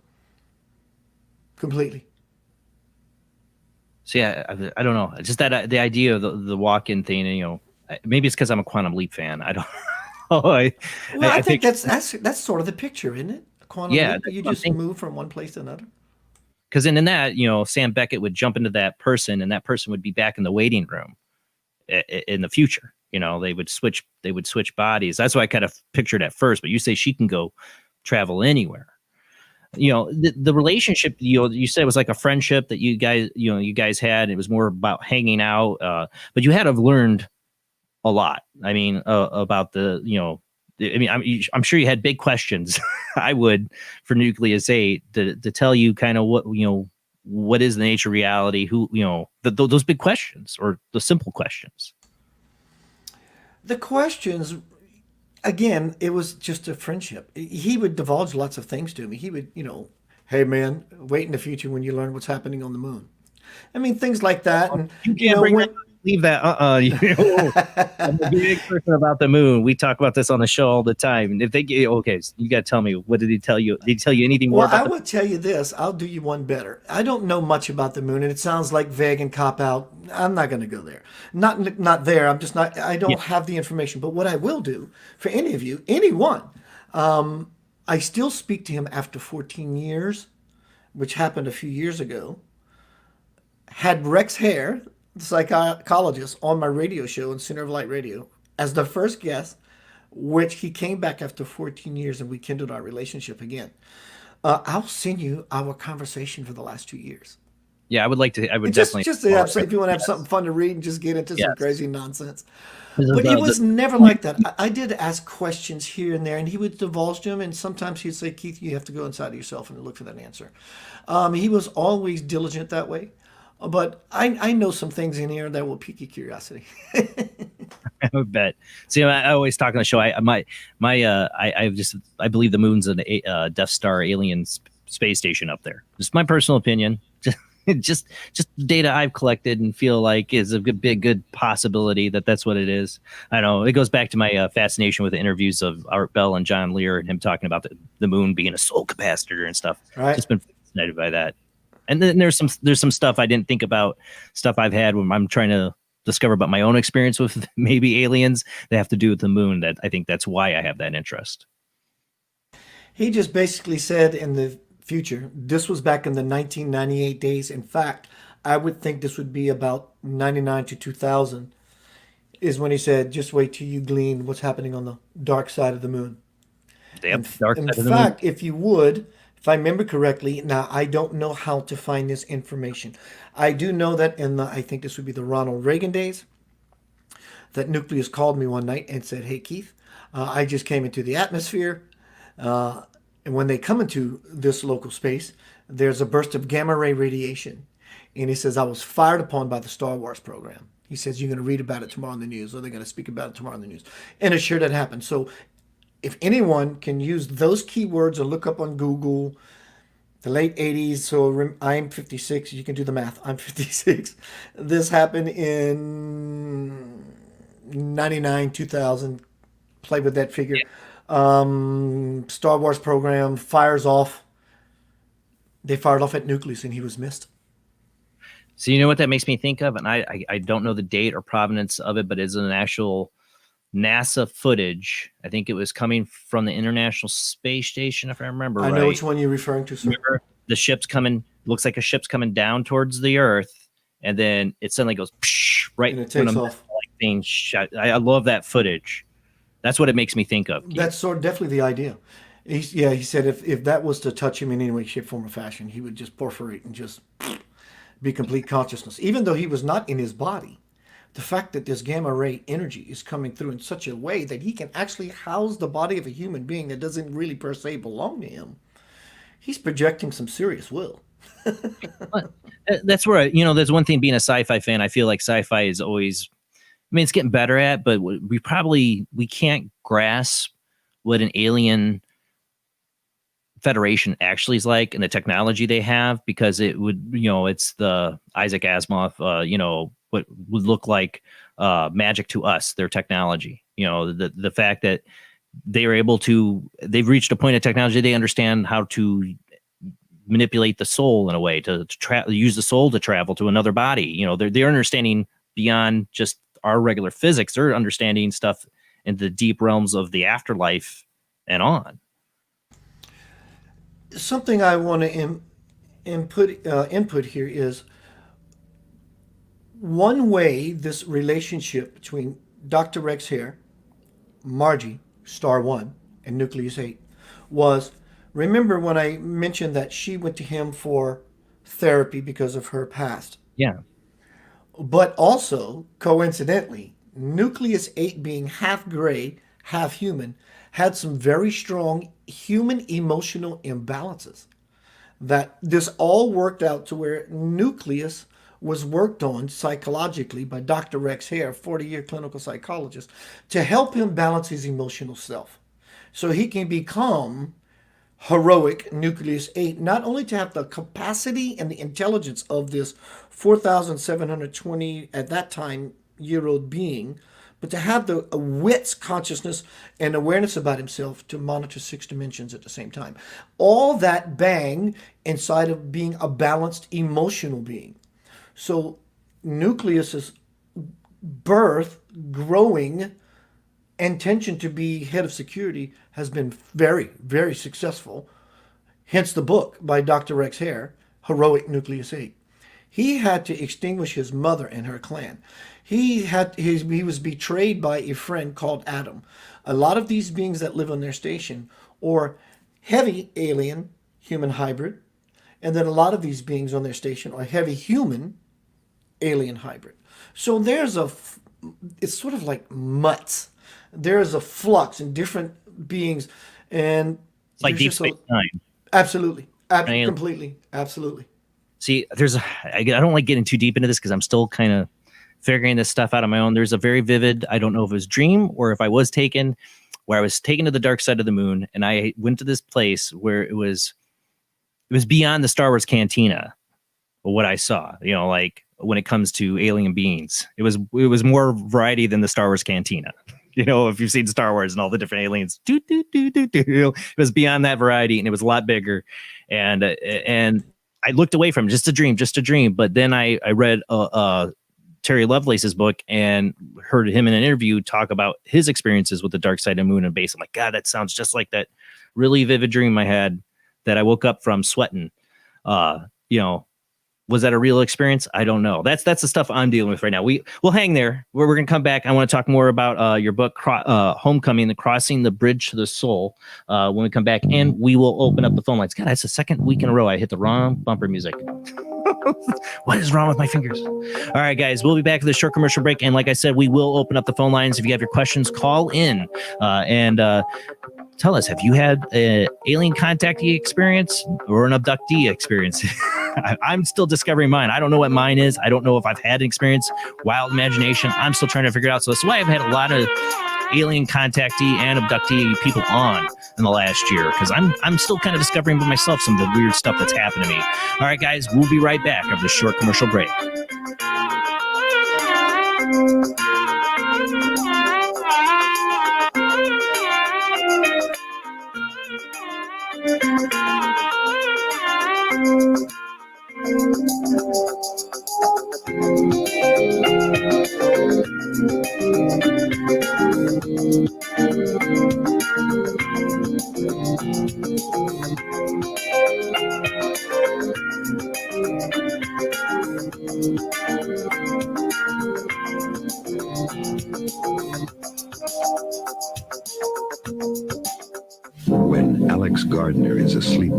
Completely. So yeah, I don't know. It's just that the idea of the walk-in thing, you know, maybe it's because I'm a Quantum Leap fan. I don't know. I think that's sort of the picture, isn't it? A quantum leap. You just move from one place to another. Because in that, you know, Sam Beckett would jump into that person, and that person would be back in the waiting room in the future. You know, they would switch bodies. That's what I kind of pictured at first. But you say she can go travel anywhere. You know, the relationship, you know, you said it was like a friendship that you guys had. It was more about hanging out, but you had to have learned a lot. I mean, about the, you know, I mean, I'm sure you had big questions. I would for Nucleus 8 to tell you kind of what, you know, what is the nature of reality? Who, you know, those big questions or the simple questions. The questions, again, it was just a friendship. He would divulge lots of things to me. He would, you know, hey man, wait in the future when you learn what's happening on the moon. I mean, things like that. And you can't leave that. You know, I'm a big person about the moon. We talk about this on the show all the time. And if they get okay, so you got to tell me, what did he tell you? Did he tell you anything more? Well, I will tell you this. I'll do you one better. I don't know much about the moon, and it sounds like vague and cop out. I'm not going to go there. Not there. I'm just not. I don't have the information. But what I will do for any of you, anyone, I still speak to him after 14 years, which happened a few years ago. Had Rex Hare, the psychologist, on my radio show on Center of Light Radio as the first guest, which he came back after 14 years and we kindled our relationship again. I'll send you our conversation for the last 2 years. Yeah, I would like to. I would just definitely. If you want to have something fun to read and just get into some crazy nonsense. But But it was never like that. I did ask questions here and there, and he would divulge them. And sometimes he'd say, "Keith, you have to go inside of yourself and look for that answer." He was always diligent that way. But I know some things in here that will pique your curiosity. I bet. See, I always talk on the show. I believe the moon's a Death Star alien space station up there. Just my personal opinion. Just data I've collected and feel like is a good possibility that's what it is. I know it goes back to my fascination with the interviews of Art Bell and John Lear and him talking about the moon being a soul capacitor and stuff. Right. Just been fascinated by that. And then there's some stuff I didn't think about, stuff I've had when I'm trying to discover about my own experience with maybe aliens that have to do with the moon. That I think that's why I have that interest. He just basically said in the future, this was back in the 1998 days. In fact, I would think this would be about 99 to 2000 is when he said, just wait till you glean what's happening on the dark side of the moon. Yep, In fact, if you would, if I remember correctly, now I don't know how to find this information. I do know that I think this would be the Ronald Reagan days, that Nucleus called me one night and said, hey, Keith, I just came into the atmosphere. And when they come into this local space, there's a burst of gamma ray radiation. And he says, I was fired upon by the Star Wars program. He says, you're going to read about it tomorrow in the news, or they're going to speak about it tomorrow in the news. And it sure did happen. So if anyone can use those keywords or look up on Google, the late 80s, so I'm 56, you can do the math, I'm 56. This happened in 99, 2000, play with that figure. Star Wars program fires off. They fired off at Nucleus and he was missed. So you know what that makes me think of? And I don't know the date or provenance of it, but it's an actual NASA footage. I think it was coming from the International Space Station, if I remember right. I know which one you're referring to, sir. Remember, the ship's coming, looks like a ship's coming down towards the Earth, and then it suddenly goes right and it takes off. Thing shot. I love that footage. That's what it makes me think of. That's definitely the idea. He said if that was to touch him in any way, shape, form, or fashion, he would just perforate and just be complete consciousness. Even though he was not in his body, the fact that this gamma ray energy is coming through in such a way that he can actually house the body of a human being that doesn't really per se belong to him, he's projecting some serious will. That's where, there's one thing being a sci-fi fan. I feel like sci-fi is always, it's getting better at, but we can't grasp what an alien Federation actually is like and the technology they have, because it would, it's the Isaac Asimov, what would look like magic to us, their technology. The fact that they've reached a point of technology, they understand how to manipulate the soul in a way to use the soul to travel to another body. They're understanding beyond just our regular physics. They're understanding stuff in the deep realms of the afterlife and on. Something I want to input here is one way this relationship between Dr. Rex Hare, Margie, Star One, and Nucleus 8 was, remember when I mentioned that she went to him for therapy because of her past? Yeah. But also, coincidentally, Nucleus 8 being half gray, half human, had some very strong human emotional imbalances. That this all worked out to where Nucleus was worked on psychologically by Dr. Rex Hare, 40-year clinical psychologist, to help him balance his emotional self. So he can become heroic Nucleus 8, not only to have the capacity and the intelligence of this 4,720 at that time year-old being, but to have the wits, consciousness, and awareness about himself to monitor 6 dimensions at the same time. All that bang inside of being a balanced emotional being. So Nucleus's birth, growing, intention to be head of security has been very, very successful. Hence the book by Dr. Rex Hare, Heroic Nucleus 8. He had to extinguish his mother and her clan. He was betrayed by a friend called Adam. A lot of these beings that live on their station are heavy alien human hybrid, and then a lot of these beings on their station are heavy human alien hybrid. So it's sort of like mutts. There's a flux in different beings, and it's like deep space time. Absolutely, completely, absolutely. See, I don't like getting too deep into this because I'm still kind of figuring this stuff out on my own. There's a very vivid, I don't know if it was dream or if I was taken, where I was taken to the dark side of the moon, and I went to this place where it was beyond the Star Wars cantina. What I saw, like when it comes to alien beings, it was more variety than the Star Wars cantina. If you've seen Star Wars and all the different aliens, it was beyond that variety, and it was a lot bigger. And I looked away from it, just a dream. But then I read Terry Lovelace's book and heard him in an interview talk about his experiences with the dark side of the moon and base. I'm like, God, that sounds just like that really vivid dream I had that I woke up from sweating. Was that a real experience? I don't know. That's the stuff I'm dealing with right now. We'll hang there. We're going to come back. I want to talk more about your book, Homecoming, the Crossing the Bridge to the Soul, when we come back, and we will open up the phone lines. God, that's the second week in a row I hit the wrong bumper music. What is wrong with my fingers? All right, guys, we'll be back with a short commercial break. And like I said, we will open up the phone lines. If you have your questions, call in and tell us, have you had an alien contactee experience or an abductee experience? I'm still discovering mine. I don't know what mine is. I don't know if I've had an experience. Wild imagination. I'm still trying to figure it out. So that's why I've had a lot of alien contactee and abductee people on in the last year, because I'm still kind of discovering by myself some of the weird stuff that's happened to me. All right, guys, we'll be right back after this short commercial break. When Alex Gardner is asleep,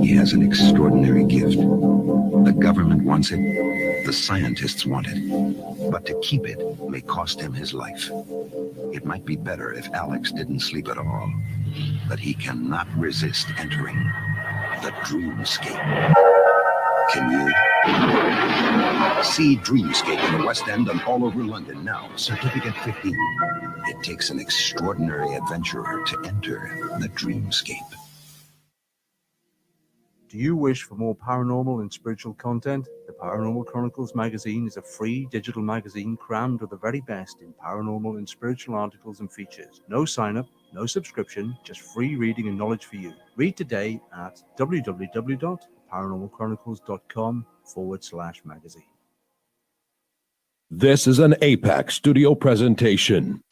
he has an extraordinary gift. The government wants it, the scientists want it, but to keep it may cost him his life. It might be better if Alex didn't sleep at all, but he cannot resist entering the dreamscape. Can you? See Dreamscape in the West End and all over London now. Certificate 15. It takes an extraordinary adventurer to enter the dreamscape. Do you wish for more paranormal and spiritual content? The Paranormal Chronicles magazine is a free digital magazine crammed with the very best in paranormal and spiritual articles and features. No sign-up, no subscription, just free reading and knowledge for you. Read today at www.paranormalchronicles.com/magazine. This is an APAC studio presentation.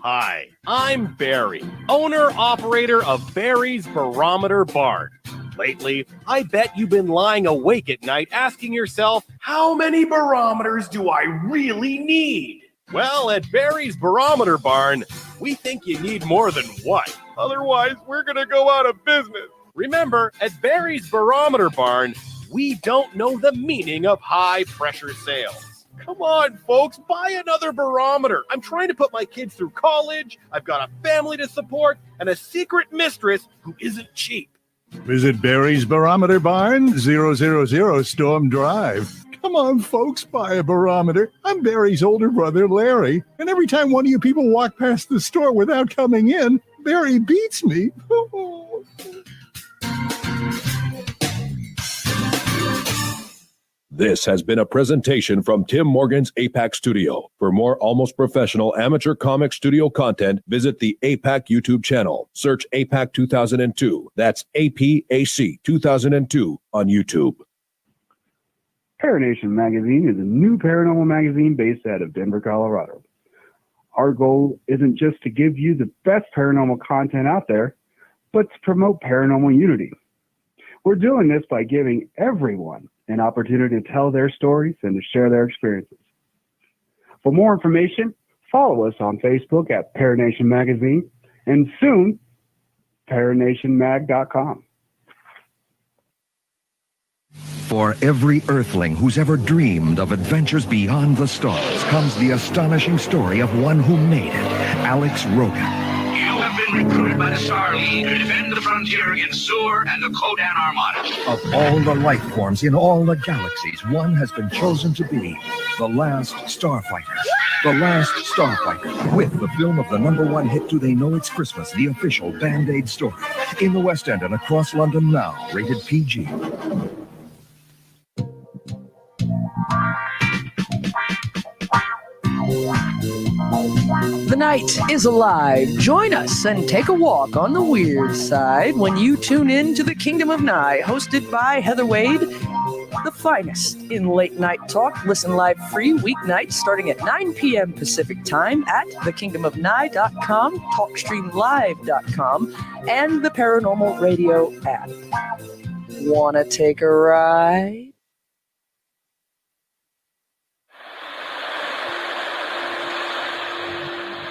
Hi, I'm Barry, owner-operator of Barry's Barometer Barn. Lately, I bet you've been lying awake at night asking yourself, how many barometers do I really need? Well, at Barry's Barometer Barn, we think you need more than one. Otherwise, we're going to go out of business. Remember, at Barry's Barometer Barn, we don't know the meaning of high-pressure sales. Come on, folks, buy another barometer. I'm trying to put my kids through college. I've got a family to support and a secret mistress who isn't cheap. Visit Barry's Barometer Barn, 000 Storm Drive. Come on, folks, buy a barometer. I'm Barry's older brother, Larry, and every time one of you people walk past the store without coming in, Barry beats me. This has been a presentation from Tim Morgan's APAC Studio. For more almost professional amateur comic studio content, visit the APAC YouTube channel. Search APAC 2002. That's APAC 2002 on YouTube. Paranation Magazine is a new paranormal magazine based out of Denver, Colorado. Our goal isn't just to give you the best paranormal content out there, but to promote paranormal unity. We're doing this by giving everyone an opportunity to tell their stories and to share their experiences. For more information, follow us on Facebook at Paranation Magazine and soon, paranationmag.com. For every earthling who's ever dreamed of adventures beyond the stars comes the astonishing story of one who made it, Alex Rogan. You have been recruited by the Star League to defend the frontier against Sur and the Kodan Armada. Of all the life forms in all the galaxies, one has been chosen to be the last starfighter. The Last Starfighter, with the film of the #1 hit Do They Know It's Christmas, the official Band-Aid story. In the West End and across London now, rated PG. The night is alive. Join us and take a walk on the weird side when you tune in to the Kingdom of Nye, hosted by Heather Wade, the finest in late night talk. Listen live free weeknights starting at 9 p.m. Pacific time at thekingdomofnye.com, talkstreamlive.com, and the Paranormal Radio app. Wanna take a ride?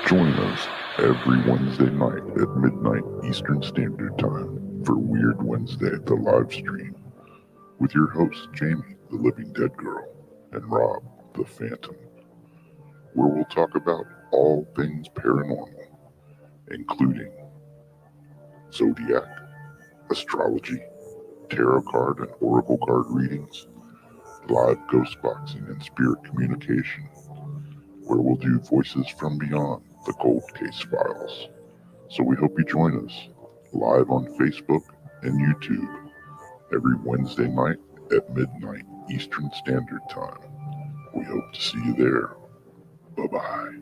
Join us every Wednesday night at midnight Eastern Standard Time for Weird Wednesday at the live stream with your hosts Jamie, the Living Dead Girl, and Rob, the Phantom, where we'll talk about all things paranormal, including zodiac, astrology, tarot card and oracle card readings, live ghost boxing and spirit communication, where we'll do voices from beyond the Cold Case Files. So we hope you join us live on Facebook and YouTube every Wednesday night at midnight Eastern Standard Time. We hope to see you there. Bye-bye.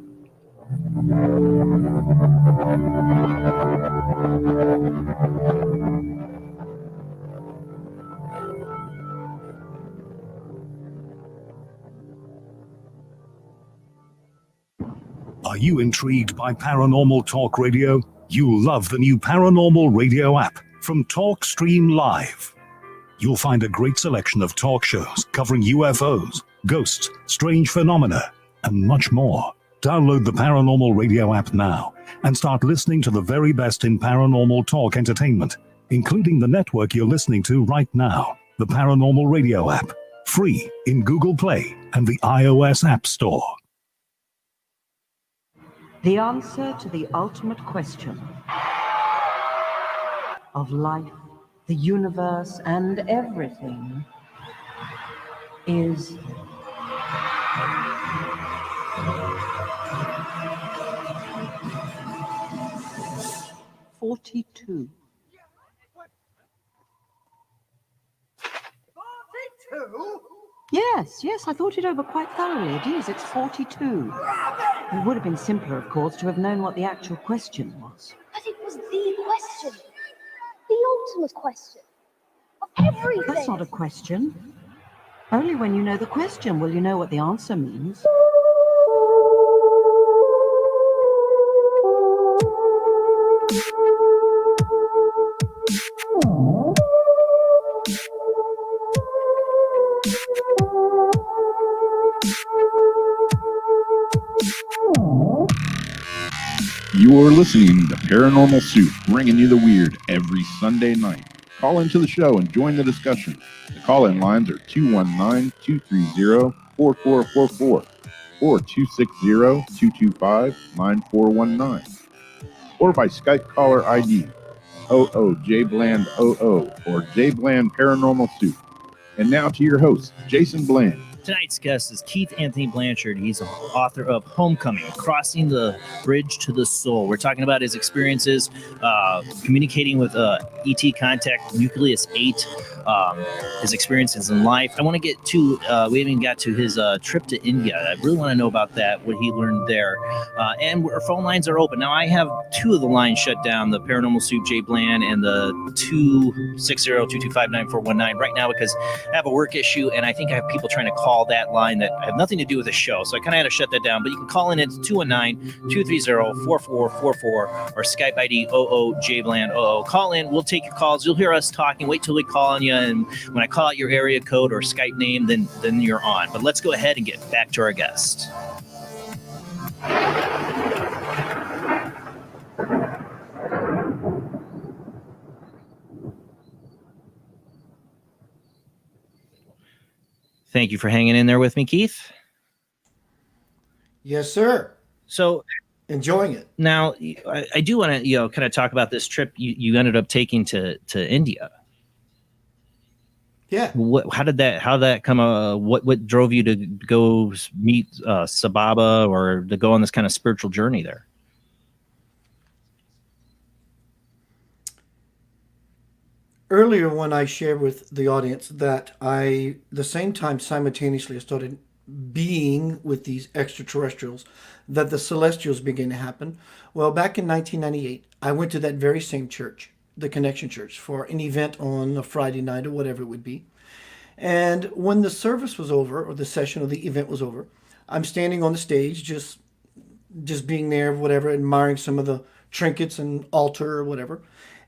Are you intrigued by Paranormal Talk Radio? You'll love the new Paranormal Radio app from Talkstream Live. You'll find a great selection of talk shows covering UFOs, ghosts, strange phenomena, and much more. Download the Paranormal Radio app now and start listening to the very best in paranormal talk entertainment, including the network you're listening to right now, the Paranormal Radio app, free in Google Play and the iOS App Store. The answer to the ultimate question of life, the universe, and everything is 42. Yes, I thought it over quite thoroughly. It is, it's 42. It would have been simpler, of course, to have known what the actual question was. But it was the question. The ultimate question. Of everything. That's not a question. Only when you know the question will you know what the answer means. You're listening to Paranormal Soup, bringing you the weird every Sunday night. Call into the show and join the discussion. The call-in lines are 219-230-4444 or 260-225-9419, or by Skype caller ID OOJBland00 or JBland Paranormal Soup. And now to your host, Jason Bland. Tonight's guest is Keith Anthony Blanchard. He's the author of Homecoming, Crossing the Bridge to the Soul. We're talking about his experiences communicating with ET contact, Nucleus 8, his experiences in life. I want to get to, we haven't even got to his trip to India. I really want to know about that, what he learned there. And our phone lines are open. Now, I have two of the lines shut down, the Paranormal Soup, Jay Bland, and the 260-225-9419 right now because I have a work issue, and I think I have people trying to call that line that have nothing to do with the show. So I kind of had to shut that down. But you can call in at 219-230-4444 or Skype ID OOJBland00. Call in. We'll take your calls. You'll hear us talking. Wait till we call on you. And when I call out your area code or Skype name, then you're on. But let's go ahead and get back to our guest. Thank you for hanging in there with me, Keith. Yes, sir. So, enjoying it. Now, I do want to, kind of talk about this trip you ended up taking to India. Yeah. How did that come? What drove you to go meet Sababa or to go on this kind of spiritual journey there? Earlier, when I shared with the audience that the same time simultaneously I started being with these extraterrestrials, that the celestials began to happen. Well, back in 1998, I went to that very same church, the Connection Church, for an event on a Friday night or whatever it would be. And when the service was over, or the session or the event was over, I'm standing on the stage, just being there, whatever, admiring some of the trinkets and altar or whatever.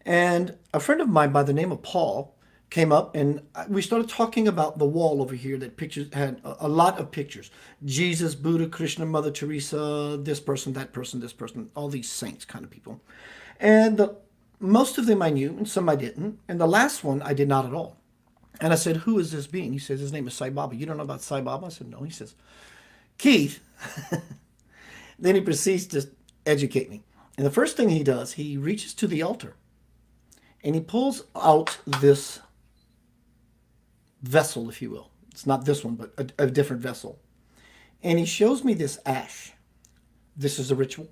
And a friend of mine by the name of Paul came up and we started talking about the wall over here that had a lot of pictures. Jesus, Buddha, Krishna, Mother Teresa, this person, that person, this person, all these saints kind of people. And most of them I knew and some I didn't. And the last one I did not at all. And I said, who is this being? He says, his name is Sai Baba. You don't know about Sai Baba? I said, no. He says, Keith. Then he proceeds to educate me. And the first thing he does, he reaches to the altar. And he pulls out this vessel, if you will. It's not this one, but a different vessel. And he shows me this ash. This is a ritual.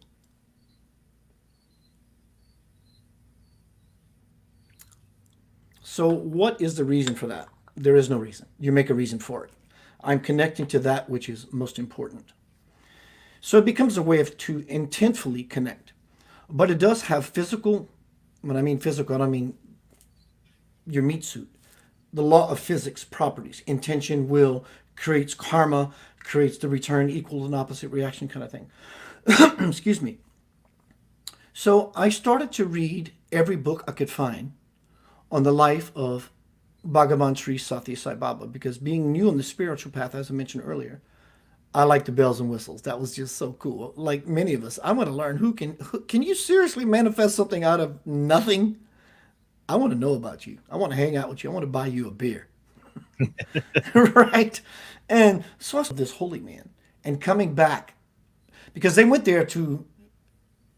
So what is the reason for that? There is no reason. You make a reason for it. I'm connecting to that which is most important. So it becomes a way to intentfully connect. But it does have physical. When I mean physical, I don't mean your meat suit. The law of physics properties. Intention, will, creates karma, creates the return, equal and opposite reaction kind of thing. Excuse me. So I started to read every book I could find on the life of Bhagavan Sri Satya Sai Baba, because being new on the spiritual path, as I mentioned earlier, I like the bells and whistles. That was just so cool. Like many of us, I want to learn who can you seriously manifest something out of nothing? I want to know about you. I want to hang out with you. I want to buy you a beer. Right? And so I saw this holy man and coming back, because they went there to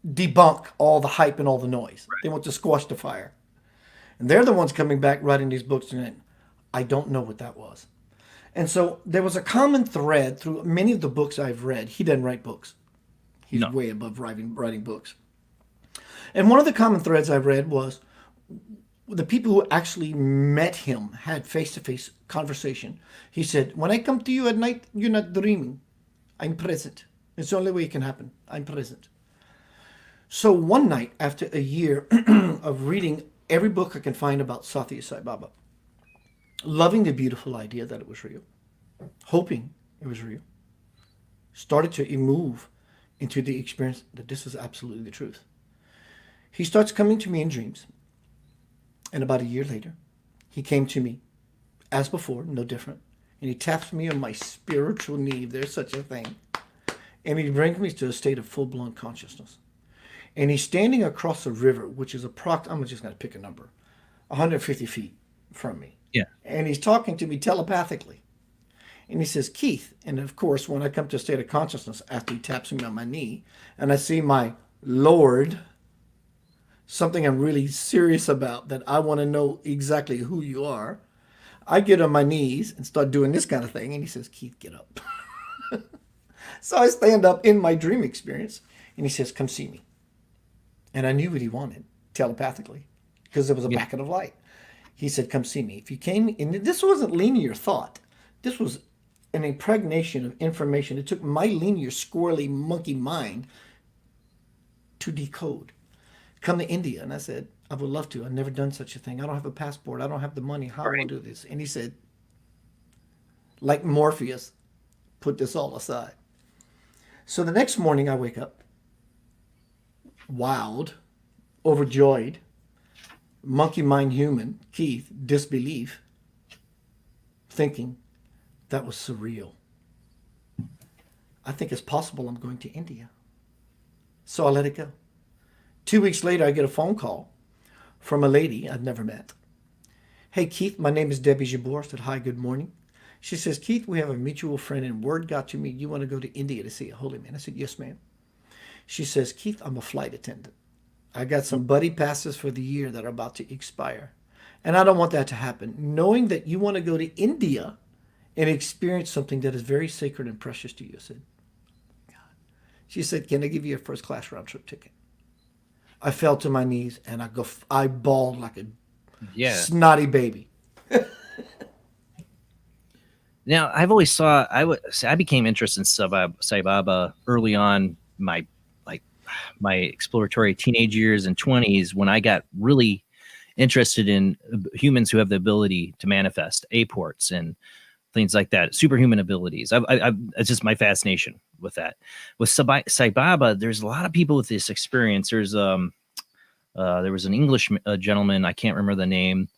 debunk all the hype and all the noise. Right. They went to squash the fire. And they're the ones coming back writing these books and I don't know what that was. And so there was a common thread through many of the books I've read. He doesn't write books. He's way above writing books. And one of the common threads I've read was the people who actually met him had face-to-face conversation. He said, when I come to you at night, you're not dreaming. I'm present. It's the only way it can happen. I'm present. So one night, after a year of reading every book I can find about Satya Sai Baba, loving the beautiful idea that it was real, hoping it was real, started to move into the experience that this is absolutely the truth. He starts coming to me in dreams. And about a year later, he came to me as before, no different. And he taps me on my spiritual knee, if there's such a thing. And he brings me to a state of full-blown consciousness. And he's standing across a river, which is I'm just going to pick a number, 150 feet from me. Yeah. And he's talking to me telepathically. And he says, Keith, and of course, when I come to a state of consciousness, after he taps me on my knee, and I see my Lord, something I'm really serious about, that I want to know exactly who you are, I get on my knees and start doing this kind of thing. And he says, Keith, get up. So I stand up in my dream experience, and he says, come see me. And I knew what he wanted telepathically because there was a packet of light. He said, come see me. If you came, and this wasn't linear thought. This was an impregnation of information. It took my linear, squirrely, monkey mind to decode. Come to India. And I said, I would love to. I've never done such a thing. I don't have a passport. I don't have the money. How do I do this? And he said, like Morpheus, put this all aside. So the next morning I wake up, wowed, overjoyed, monkey mind human, Keith, disbelief, thinking that was surreal. I think it's possible I'm going to India. So I let it go. 2 weeks later, I get a phone call from a lady I've never met. Hey, Keith, my name is Debbie Jabor. I said, hi, good morning. She says, Keith, we have a mutual friend and word got to me. You want to go to India to see a holy man? I said, yes, ma'am. She says, Keith, I'm a flight attendant. I got some buddy passes for the year that are about to expire. And I don't want that to happen. Knowing that you want to go to India and experience something that is very sacred and precious to you. I said, God. She said, can I give you a first class round trip ticket? I fell to my knees and I bawled like a snotty baby. Now, I've always I became interested in Sai Baba early on my exploratory teenage years and 20s when I got really interested in humans who have the ability to manifest aports and things like that, superhuman abilities. It's just my fascination with that. With Sai Baba, there's a lot of people with this experience. There was an English gentleman, I can't remember the name,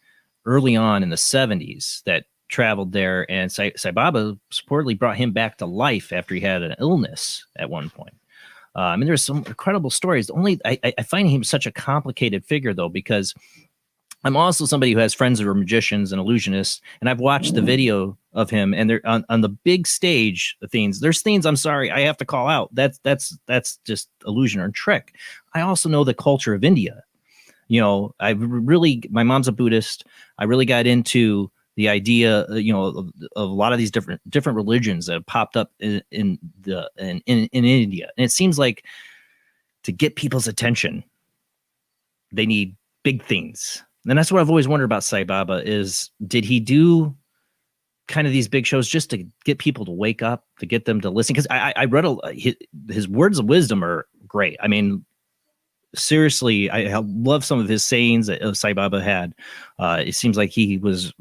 early on in the 70s that traveled there, and Sai Baba supposedly brought him back to life after he had an illness at one point. I mean, there's some incredible stories. I find him such a complicated figure, though, because I'm also somebody who has friends who are magicians and illusionists, and I've watched the video of him, and they're on the big stage things. There's things, I'm sorry, I have to call out. That's just illusion or trick. I also know the culture of India. You know, my mom's a Buddhist. I really got into the idea, of a lot of these different religions that have popped up in India, and it seems like to get people's attention, they need big things. And that's what I've always wondered about Sai Baba is, did he do kind of these big shows just to get people to wake up, to get them to listen? Because I read his words of wisdom are great. I mean, seriously, I love some of his sayings that Sai Baba had. It seems like he was,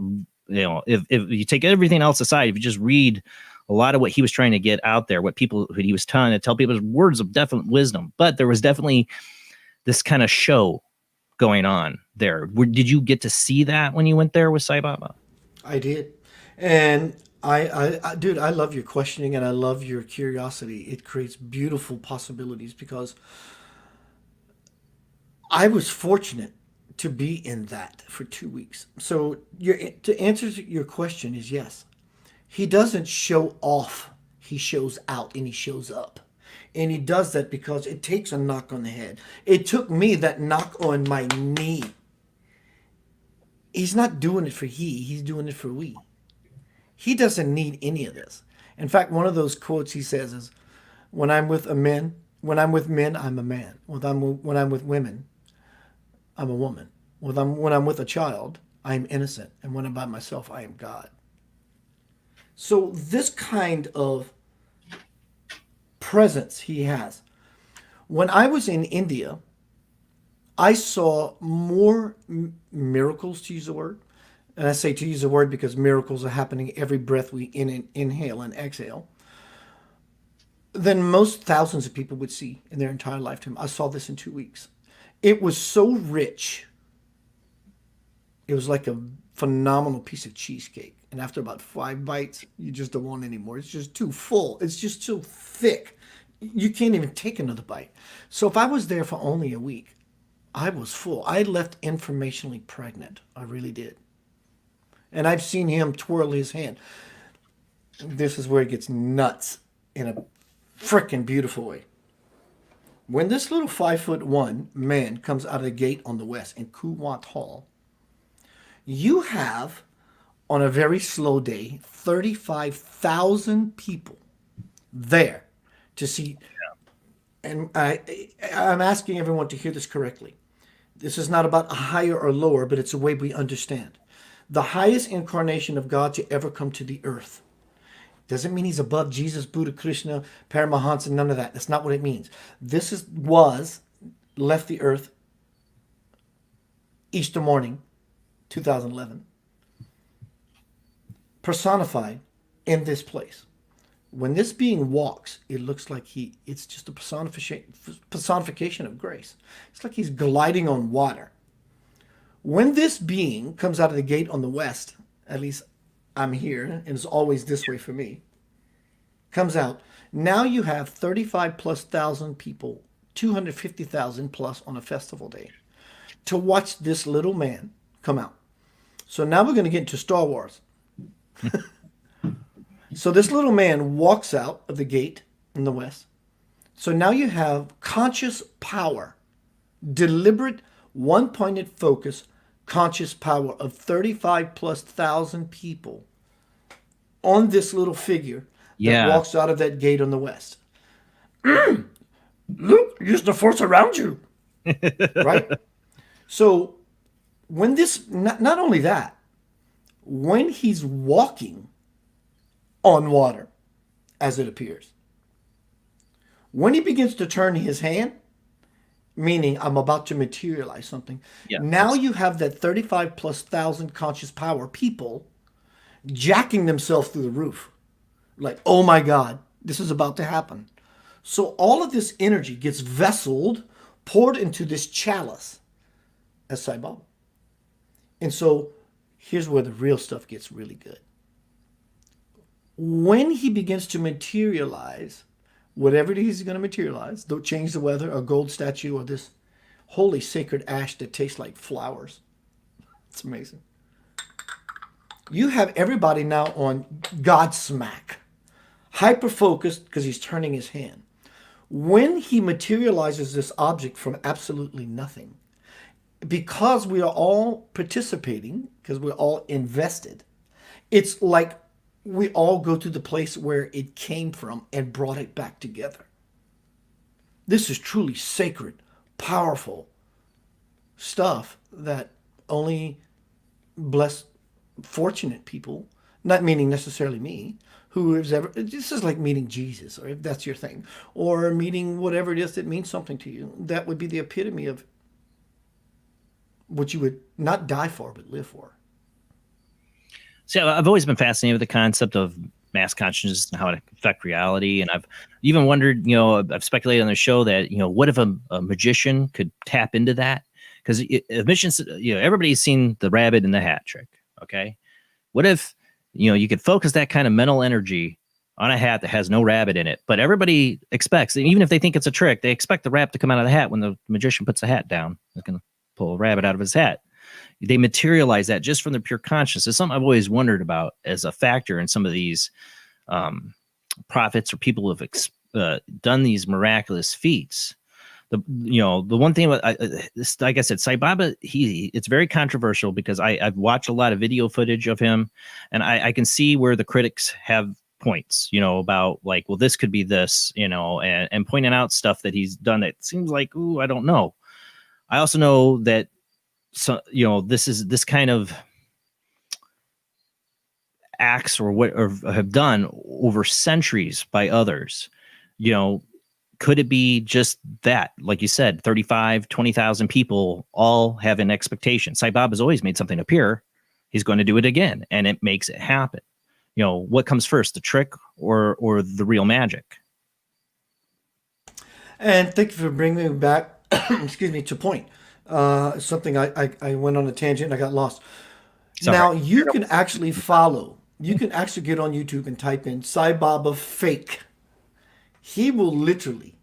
if you take everything else aside, if you just read a lot of what he was trying to get out there, what he was trying to tell people, words of definite wisdom. But there was definitely this kind of show going on there. Did you get to see that when you went there with Sai Baba? I did. And dude, I love your questioning and I love your curiosity. It creates beautiful possibilities because I was fortunate to be in that for 2 weeks. So to answer your question is yes. He doesn't show off. He shows out and he shows up. And he does that because it takes a knock on the head. It took me that knock on my knee. He's not doing it for he's doing it for we. He doesn't need any of this. In fact, one of those quotes he says is, when I'm with men, I'm a man. When I'm with women, I'm a woman. When I'm with a child, I am innocent. And when I'm by myself, I am God. So this kind of presence he has. When I was in India, I saw more miracles, to use the word. And I say to use the word because miracles are happening every breath we inhale and exhale, than most thousands of people would see in their entire lifetime. I saw this in 2 weeks. It was so rich. It was like a phenomenal piece of cheesecake. And after about 5 bites, you just don't want any more. It's just too full. It's just so thick. You can't even take another bite. So if I was there for only a week, I was full. I left informationally pregnant. I really did. And I've seen him twirl his hand. This is where it gets nuts in a frickin' beautiful way. When this little 5'1" man comes out of the gate on the west in Kuwait Hall, you have, on a very slow day, 35,000 people there to see. And I'm asking everyone to hear this correctly. This is not about a higher or lower, but it's a way we understand. The highest incarnation of God to ever come to the earth. Doesn't mean he's above Jesus, Buddha, Krishna, Paramahansa, none of that. That's not what it means. This left the earth Easter morning, 2011, personified in this place. When this being walks, it looks like it's just a personification of grace. It's like he's gliding on water. When this being comes out of the gate on the west, at least I'm here, and it's always this way for me, comes out, now you have 35,000+ people, 250,000 plus on a festival day, to watch this little man come out. So now we're going to get into Star Wars. So this little man walks out of the gate in the west. So now you have conscious power, deliberate, one-pointed focus, conscious power of 35,000+ people on this little figure that walks out of that gate on the west. Look, use the force around you. Right? So when this, not only that, when he's walking on water, as it appears, when he begins to turn his hand, meaning I'm about to materialize something, now you have that 35,000+ conscious power people jacking themselves through the roof. Like, oh my God, this is about to happen. So all of this energy gets vesseled, poured into this chalice as Sai Baba. And so here's where the real stuff gets really good. When he begins to materialize, whatever it is he's going to materialize, don't change the weather, a gold statue, or this holy sacred ash that tastes like flowers. It's amazing. You have everybody now on Godsmack, hyper-focused because he's turning his hand. When he materializes this object from absolutely nothing, because we are all participating, because we're all invested, it's like we all go to the place where it came from and brought it back together. This is truly sacred, powerful stuff that only blessed, fortunate people, not meaning necessarily me, who has ever, this is like meeting Jesus, or if that's your thing, or meeting whatever it is that means something to you. That would be the epitome of what you would not die for, but live for. So I've always been fascinated with the concept of mass consciousness and how it affects reality. And I've even wondered, I've speculated on the show that, what if a magician could tap into that? Because magicians, everybody's seen the rabbit in the hat trick. Okay. What if, you could focus that kind of mental energy on a hat that has no rabbit in it, but everybody expects, even if they think it's a trick, they expect the rabbit to come out of the hat when the magician puts the hat down. He's going to pull a rabbit out of his hat. They materialize that just from the pure consciousness. It's something I've always wondered about as a factor in some of these prophets or people who have done these miraculous feats. The one thing about this, like I said, Sai Baba, it's very controversial because I've watched a lot of video footage of him, and I can see where the critics have points, about like, well, this could be this, and pointing out stuff that he's done that seems like, ooh, I don't know. I also know that so, this kind of acts or have done over centuries by others, could it be just that, like you said, 20,000 people all have an expectation? Sai Baba's always made something appear. He's going to do it again, and it makes it happen. What comes first, the trick or the real magic? And thank you for bringing me back, excuse me, to point. Something I went on a tangent and I got lost. Sorry. Now you can actually you can actually get on YouTube and type in Sai Baba fake. He will literally,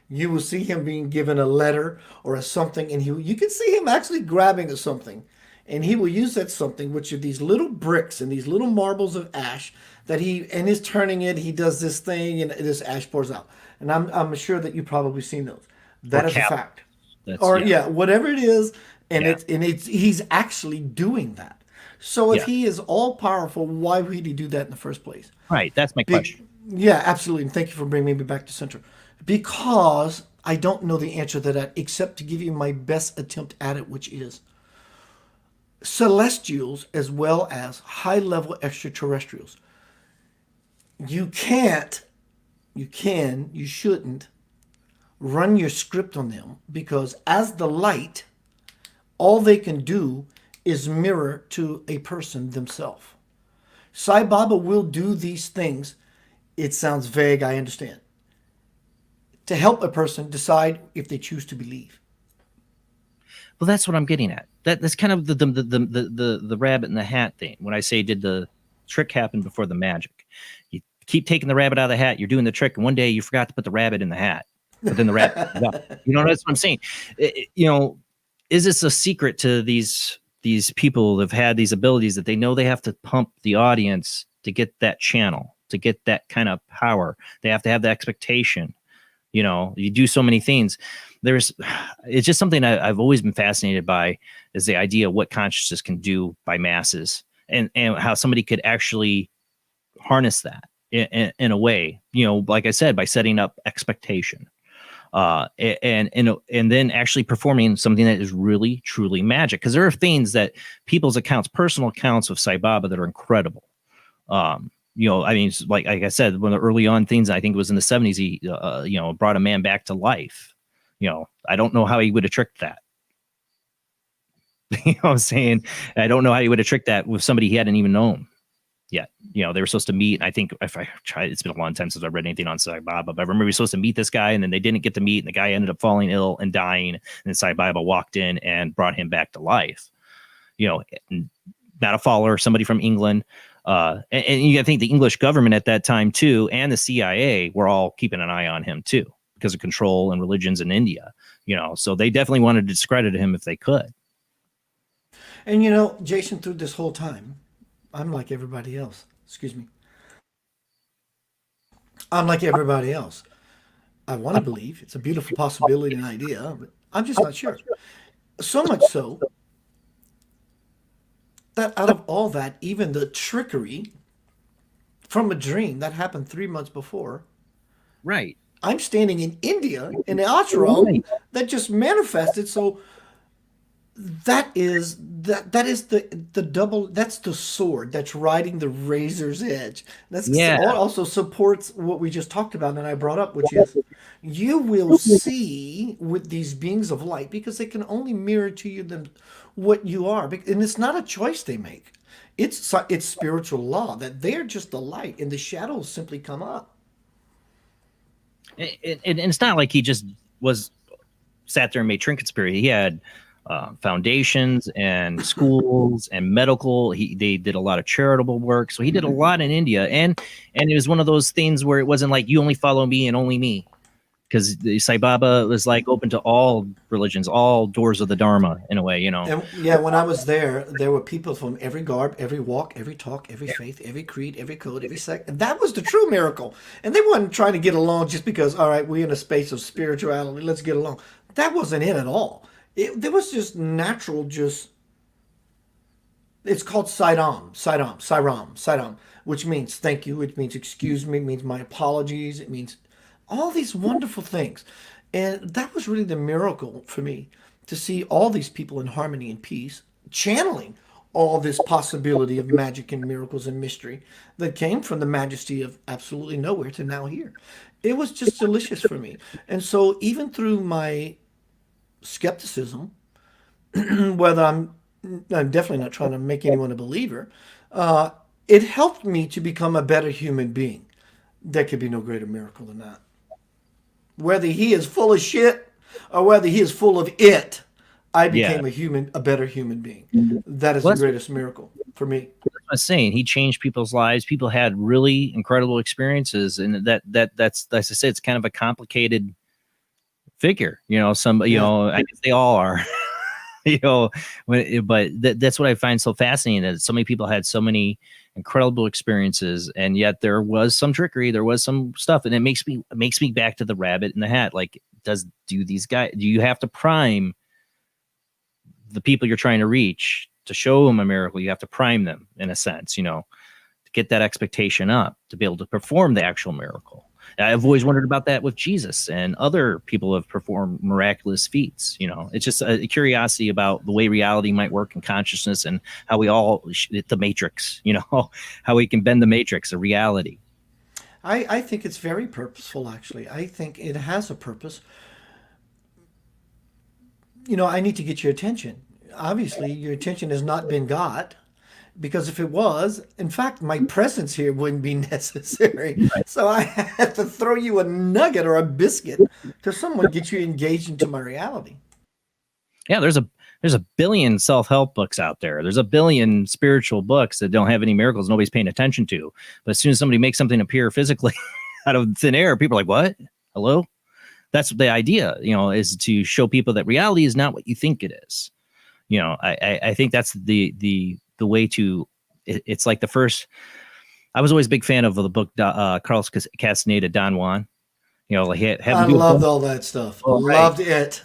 you will see him being given a letter or a something, and you can see him actually grabbing a something, and he will use that something, which are these little bricks and these little marbles of ash that he's turning it. He does this thing, and this ash pours out. And I'm sure that you've probably seen those. That is a fact. Whatever it is, and he's actually doing that. So if he is all powerful, why would he do that in the first place? Right. That's my question. Yeah, absolutely. And thank you for bringing me back to center. Because I don't know the answer to that, except to give you my best attempt at it, which is celestials as well as high-level extraterrestrials. You shouldn't run your script on them, because as the light, all they can do is mirror to a person themselves. Sai Baba will do these things. It sounds vague, I understand. To help a person decide if they choose to believe. Well, that's what I'm getting at. That's kind of the rabbit in the hat thing. When I say, did the trick happen before the magic? You keep taking the rabbit out of the hat, you're doing the trick, and one day you forgot to put the rabbit in the hat. But then the rabbit, that's what I'm saying. Is this a secret to these people that have had these abilities, that they know they have to pump the audience to get that channel, to get that kind of power? They have to have the expectation. You do so many things. It's just something I've always been fascinated by, is the idea of what consciousness can do by masses, and how somebody could actually harness that in a way, like I said, by setting up expectation. And then actually performing something that is really, truly magic. Because there are things that people's accounts, personal accounts of Sai Baba, that are incredible. Like I said, one of the early on things, I think it was in the 70s, he, brought a man back to life. I don't know how he would have tricked that. What I'm saying? I don't know how he would have tricked that with somebody he hadn't even known yet. They were supposed to meet. I think if I tried, it's been a long time since I read anything on Sai Baba, but I remember we were supposed to meet this guy, and then they didn't get to meet, and the guy ended up falling ill and dying. And then Sai Baba walked in and brought him back to life. Not a follower, somebody from England. And I think the English government at that time too, and the CIA, were all keeping an eye on him too, because of control and religions in India. So they definitely wanted to discredit him if they could. And Jason, through this whole time, I'm like everybody else. Excuse me. I'm like everybody else. I want to believe it's a beautiful possibility and idea, but I'm just not sure. So much so that out of all that, even the trickery from a dream that happened 3 months before. Right. I'm standing in India in the ashram that just manifested. So that is the double, that's the sword that's riding the razor's edge. That's also supports what we just talked about and I brought up, which is you will see with these beings of light, because they can only mirror to you what you are. And it's not a choice they make. It's spiritual law that they're just the light, and the shadows simply come up. And it's not like he just sat there and made trinkets appear. He had foundations and schools and medical. They did a lot of charitable work. So he did a lot in India. And it was one of those things where it wasn't like, you only follow me and only me. Because Sai Baba was like open to all religions, all doors of the Dharma in a way, And yeah, when I was there were people from every garb, every walk, every talk, every faith, every creed, every code, every sect. And that was the true miracle. And they weren't trying to get along just because, all right, we're in a space of spirituality, let's get along. That wasn't it at all. There was just natural, it's called Sairam, which means thank you, it means excuse me, it means my apologies, it means all these wonderful things. And that was really the miracle for me, to see all these people in harmony and peace, channeling all this possibility of magic and miracles and mystery that came from the majesty of absolutely nowhere to now here. It was just delicious for me. And so even through my skepticism, whether I'm definitely not trying to make anyone a believer, it helped me to become a better human being. There could be no greater miracle than that. Whether he is full of shit or whether he is full of it, I became a better human being. That is the greatest miracle for me. I was saying, he changed people's lives. People had really incredible experiences, and that's as I said, it's kind of a complicated figure. You know, I guess they all are. But that's what I find so fascinating, that so many people had so many incredible experiences, and yet there was some trickery, there was some stuff, and it makes me back to the rabbit in the hat. Like, do you have to prime the people you're trying to reach to show them a miracle? You have to prime them, in a sense, to get that expectation up to be able to perform the actual miracle. I've always wondered about that with Jesus, and other people have performed miraculous feats. It's just a curiosity about the way reality might work in consciousness, and how we all, the matrix, how we can bend the matrix of reality. I think it's very purposeful, actually. I think it has a purpose. I need to get your attention. Obviously, your attention has not been got, because if it was, in fact, my presence here wouldn't be necessary. Right. So I have to throw you a nugget or a biscuit to someone get you engaged into my reality. Yeah, there's a billion self-help books out there. There's a billion spiritual books that don't have any miracles nobody's paying attention to. But as soon as somebody makes something appear physically out of thin air, people are like, what? Hello? That's the idea, is to show people that reality is not what you think it is. I think that's the way to, it's like the first, I was always a big fan of the book, Carlos Castaneda, Don Juan. I loved all that stuff. Loved it.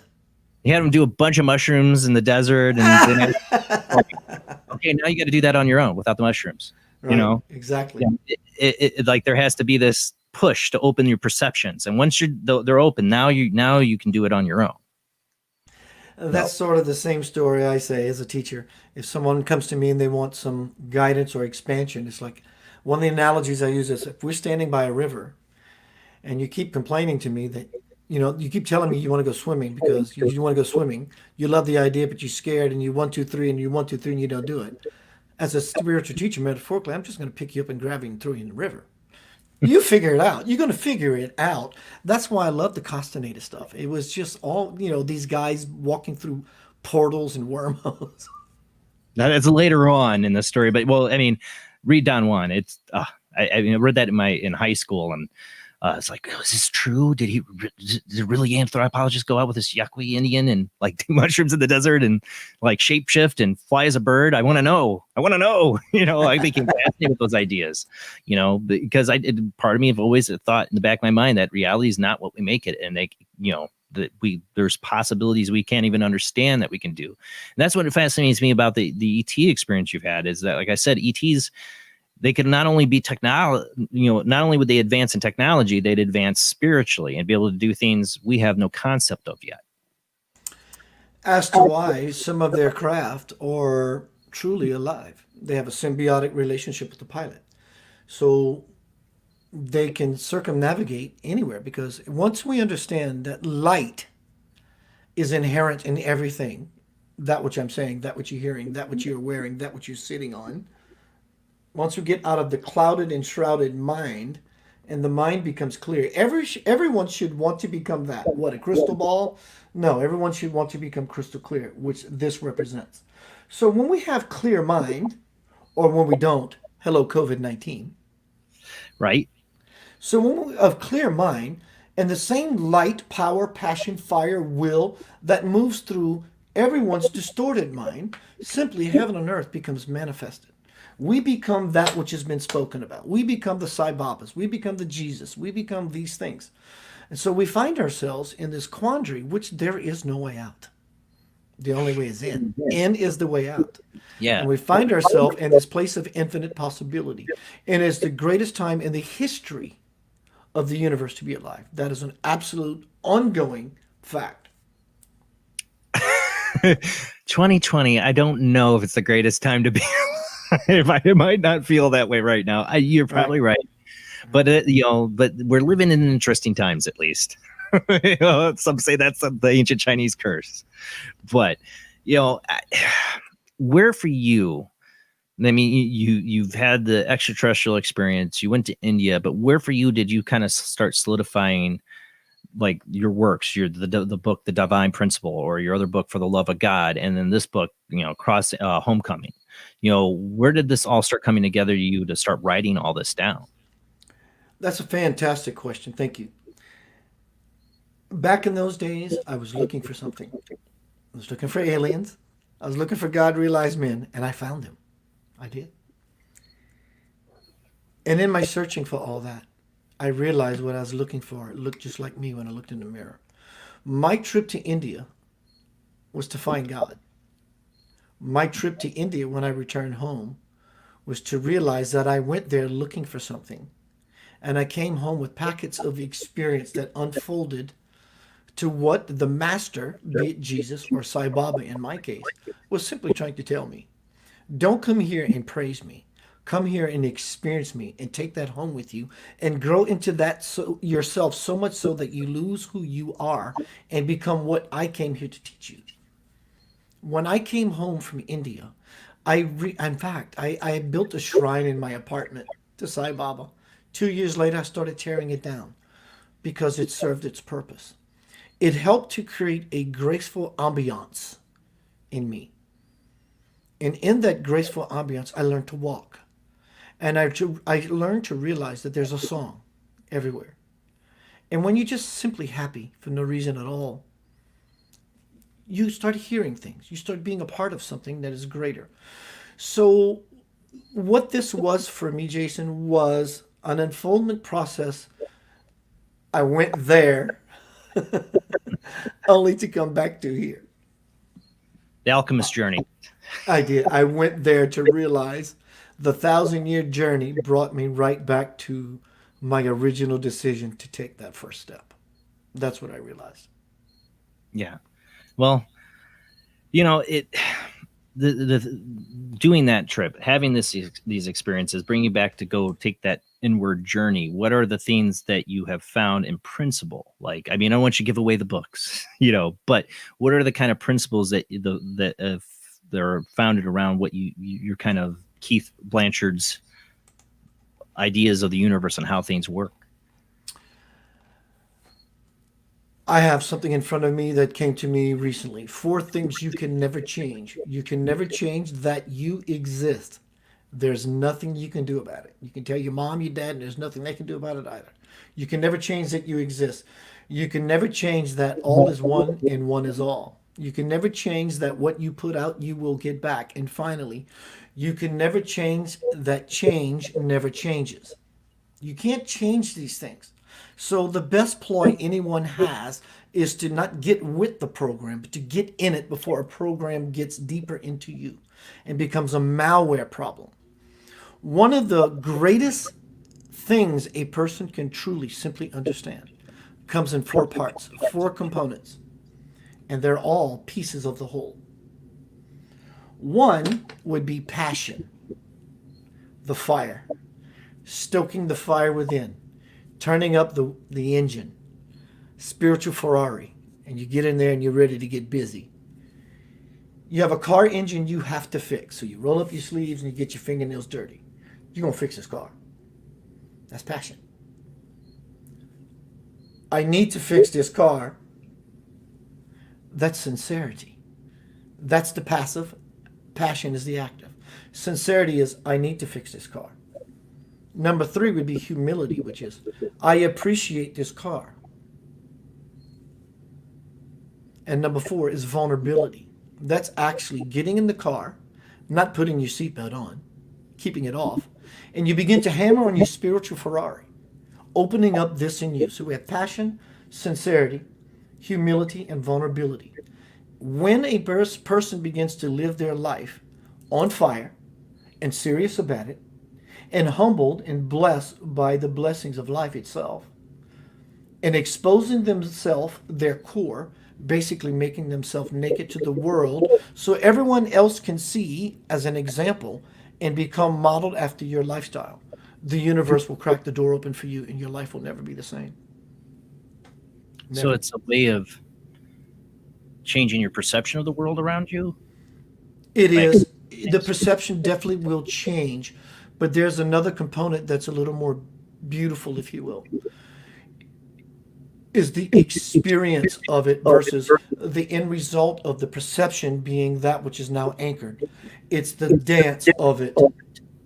He had him do a bunch of mushrooms in the desert, and okay, now you got to do that on your own without the mushrooms. Right, exactly. It like there has to be this push to open your perceptions, and once they're open, now you can do it on your own. That's sort of the same story I say as a teacher. If someone comes to me and they want some guidance or expansion, it's like one of the analogies I use is, if we're standing by a river and you keep complaining to me that, you keep telling me you want to go swimming because you want to go swimming. You love the idea, but you're scared, and you 1, 2, 3, and you 1, 2, 3, and you don't do it. As a spiritual teacher, metaphorically, I'm just going to pick you up and grab you and throw you in the river. You figure it out. You're going to figure it out. That's why I love the Castaneda stuff. It was just all, these guys walking through portals and wormholes. That's later on in the story, but read Don Juan. It's I read that in high school, and it's like, is this true? Did really anthropologists go out with this Yaqui Indian and like do mushrooms in the desert and like shapeshift and fly as a bird? I want to know. I became fascinated with those ideas, because part of me have always thought in the back of my mind that reality is not what we make it, and there's possibilities we can't even understand that we can do. And that's what fascinates me about the ET experience you've had, is that, like I said, ETs, they could not only be not only would they advance in technology, they'd advance spiritually and be able to do things we have no concept of yet. As to why some of their craft are truly alive. They have a symbiotic relationship with the pilot. So they can circumnavigate anywhere, because once we understand that light is inherent in everything, that which I'm saying, that which you're hearing, that which you're wearing, that which you're sitting on, once we get out of the clouded and shrouded mind, and the mind becomes clear, everyone should want to become that. What, a crystal ball? No, everyone should want to become crystal clear, which this represents. So when we have clear mind, or when we don't, hello, COVID-19. Right. So when we have clear mind, and the same light, power, passion, fire, will that moves through everyone's distorted mind, simply heaven and earth becomes manifested. We become that which has been spoken about. We become the Sai Babas. We become the Jesus. We become these things. And so we find ourselves in this quandary, which there is no way out. The only way is in. In is the way out. Yeah. And we find ourselves in this place of infinite possibility. And it's the greatest time in the history of the universe to be alive. That is an absolute ongoing fact. 2020, I don't know if it's the greatest time to be. It might not feel that way right now. You're probably right. But but we're living in interesting times, at least. Some say that's the ancient Chinese curse. But where for you? I mean, you've had the extraterrestrial experience. You went to India, but where for you did you kind of start solidifying, like, your works, the book, The Divine Principle, or your other book, For the Love of God, and then this book, Homecoming? Where did this all start coming together to you to start writing all this down? That's a fantastic question. Thank you. Back in those days, I was looking for something. I was looking for aliens. I was looking for God-realized men, and I found them. I did. And in my searching for all that, I realized what I was looking for. It looked just like me when I looked in the mirror. My trip to India was to find God. My trip to India when I returned home was to realize that I went there looking for something. And I came home with packets of experience that unfolded to what the master, be it Jesus or Sai Baba in my case, was simply trying to tell me. Don't come here and praise me. Come here and experience me and take that home with you and grow into that yourself so much so that you lose who you are and become what I came here to teach you. When I came home from India, I built a shrine in my apartment to Sai Baba. 2 years later, I started tearing it down because it served its purpose. It helped to create a graceful ambiance in me. And in that graceful ambiance, I learned to walk. And I learned to realize that there's a song everywhere. And when you're just simply happy for no reason at all, you start hearing things. You start being a part of something that is greater. So what this was for me, Jason, was an unfoldment process. I went there only to come back to here. The alchemist journey. I did. I went there to realize the 1,000-year journey brought me right back to my original decision to take that first step. That's what I realized. Yeah. Well, doing that trip, having these experiences, bring you back to go take that inward journey. What are the things that you have found in principle? Like, I mean, I don't want you to give away the books, but what are the kind of principles that are founded around what you're kind of Keith Blanchard's ideas of the universe and how things work? I have something in front of me that came to me recently. 4 things you can never change. You can never change that you exist. There's nothing you can do about it. You can tell your mom, your dad, and there's nothing they can do about it either. You can never change that you exist. You can never change that all is one and one is all. You can never change that what you put out, you will get back. And finally, you can never change that change never changes. You can't change these things. So the best ploy anyone has is to not get with the program, but to get in it before a program gets deeper into you and becomes a malware problem. One of the greatest things a person can truly simply understand comes in 4 parts, 4 components, and they're all pieces of the whole. One would be passion, the fire, stoking the fire within, turning up the engine, spiritual Ferrari, and you get in there and you're ready to get busy. You have a car engine you have to fix, so you roll up your sleeves and you get your fingernails dirty. You're going to fix this car. That's passion. I need to fix this car. That's sincerity. That's the passive. Passion is the active. Sincerity is, I need to fix this car. Number 3 would be humility, which is, I appreciate this car. And number 4 is vulnerability. That's actually getting in the car, not putting your seatbelt on, keeping it off, and you begin to hammer on your spiritual Ferrari, opening up this in you. So we have passion, sincerity, humility, and vulnerability. When a person begins to live their life on fire and serious about it, and humbled and blessed by the blessings of life itself, and exposing themselves, their core, basically making themselves naked to the world so everyone else can see as an example and become modeled after your lifestyle. The universe will crack the door open for you and your life will never be the same. Never. So it's a way of changing your perception of the world around you? It is. The perception definitely will change, but there's another component that's a little more beautiful, if you will, is the experience of it versus the end result of the perception being that which is now anchored. It's the dance of it,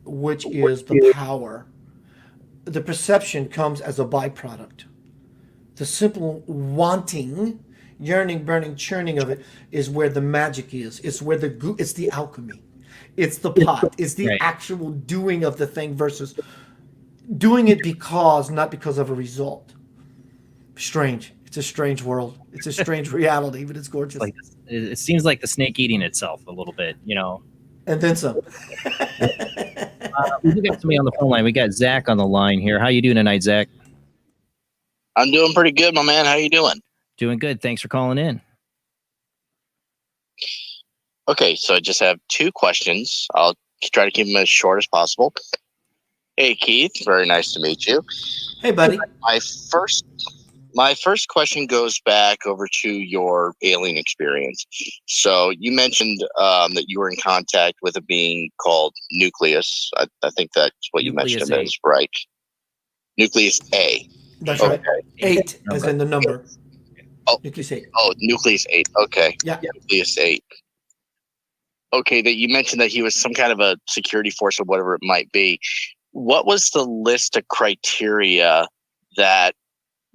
which is the power. The perception comes as a byproduct. The simple wanting, yearning, burning, churning of it is where the magic is. It's where it's the alchemy. It's the pot. It's the actual doing of the thing versus doing it because, not because of a result. Strange. It's a strange world. It's a strange reality, but it's gorgeous. It seems like the snake eating itself a little bit, you know. And then some. We got somebody on the phone line. We got Zach on the line here. How you doing tonight, Zach? I'm doing pretty good, my man. How you doing? Doing good. Thanks for calling in. Okay, so I just have two questions. I'll try to keep them as short as possible. Hey, Keith. Very nice to meet you. Hey, buddy. My first question goes back over to your alien experience. So you mentioned that you were in contact with a being called Nucleus. I think that's what you mentioned him as, right? Nucleus A. That's right. 8 as in the number. Oh, Nucleus 8. Oh, Nucleus 8. Okay. Yeah. Nucleus 8. Okay, that you mentioned that he was some kind of a security force or whatever it might be. What was the list of criteria that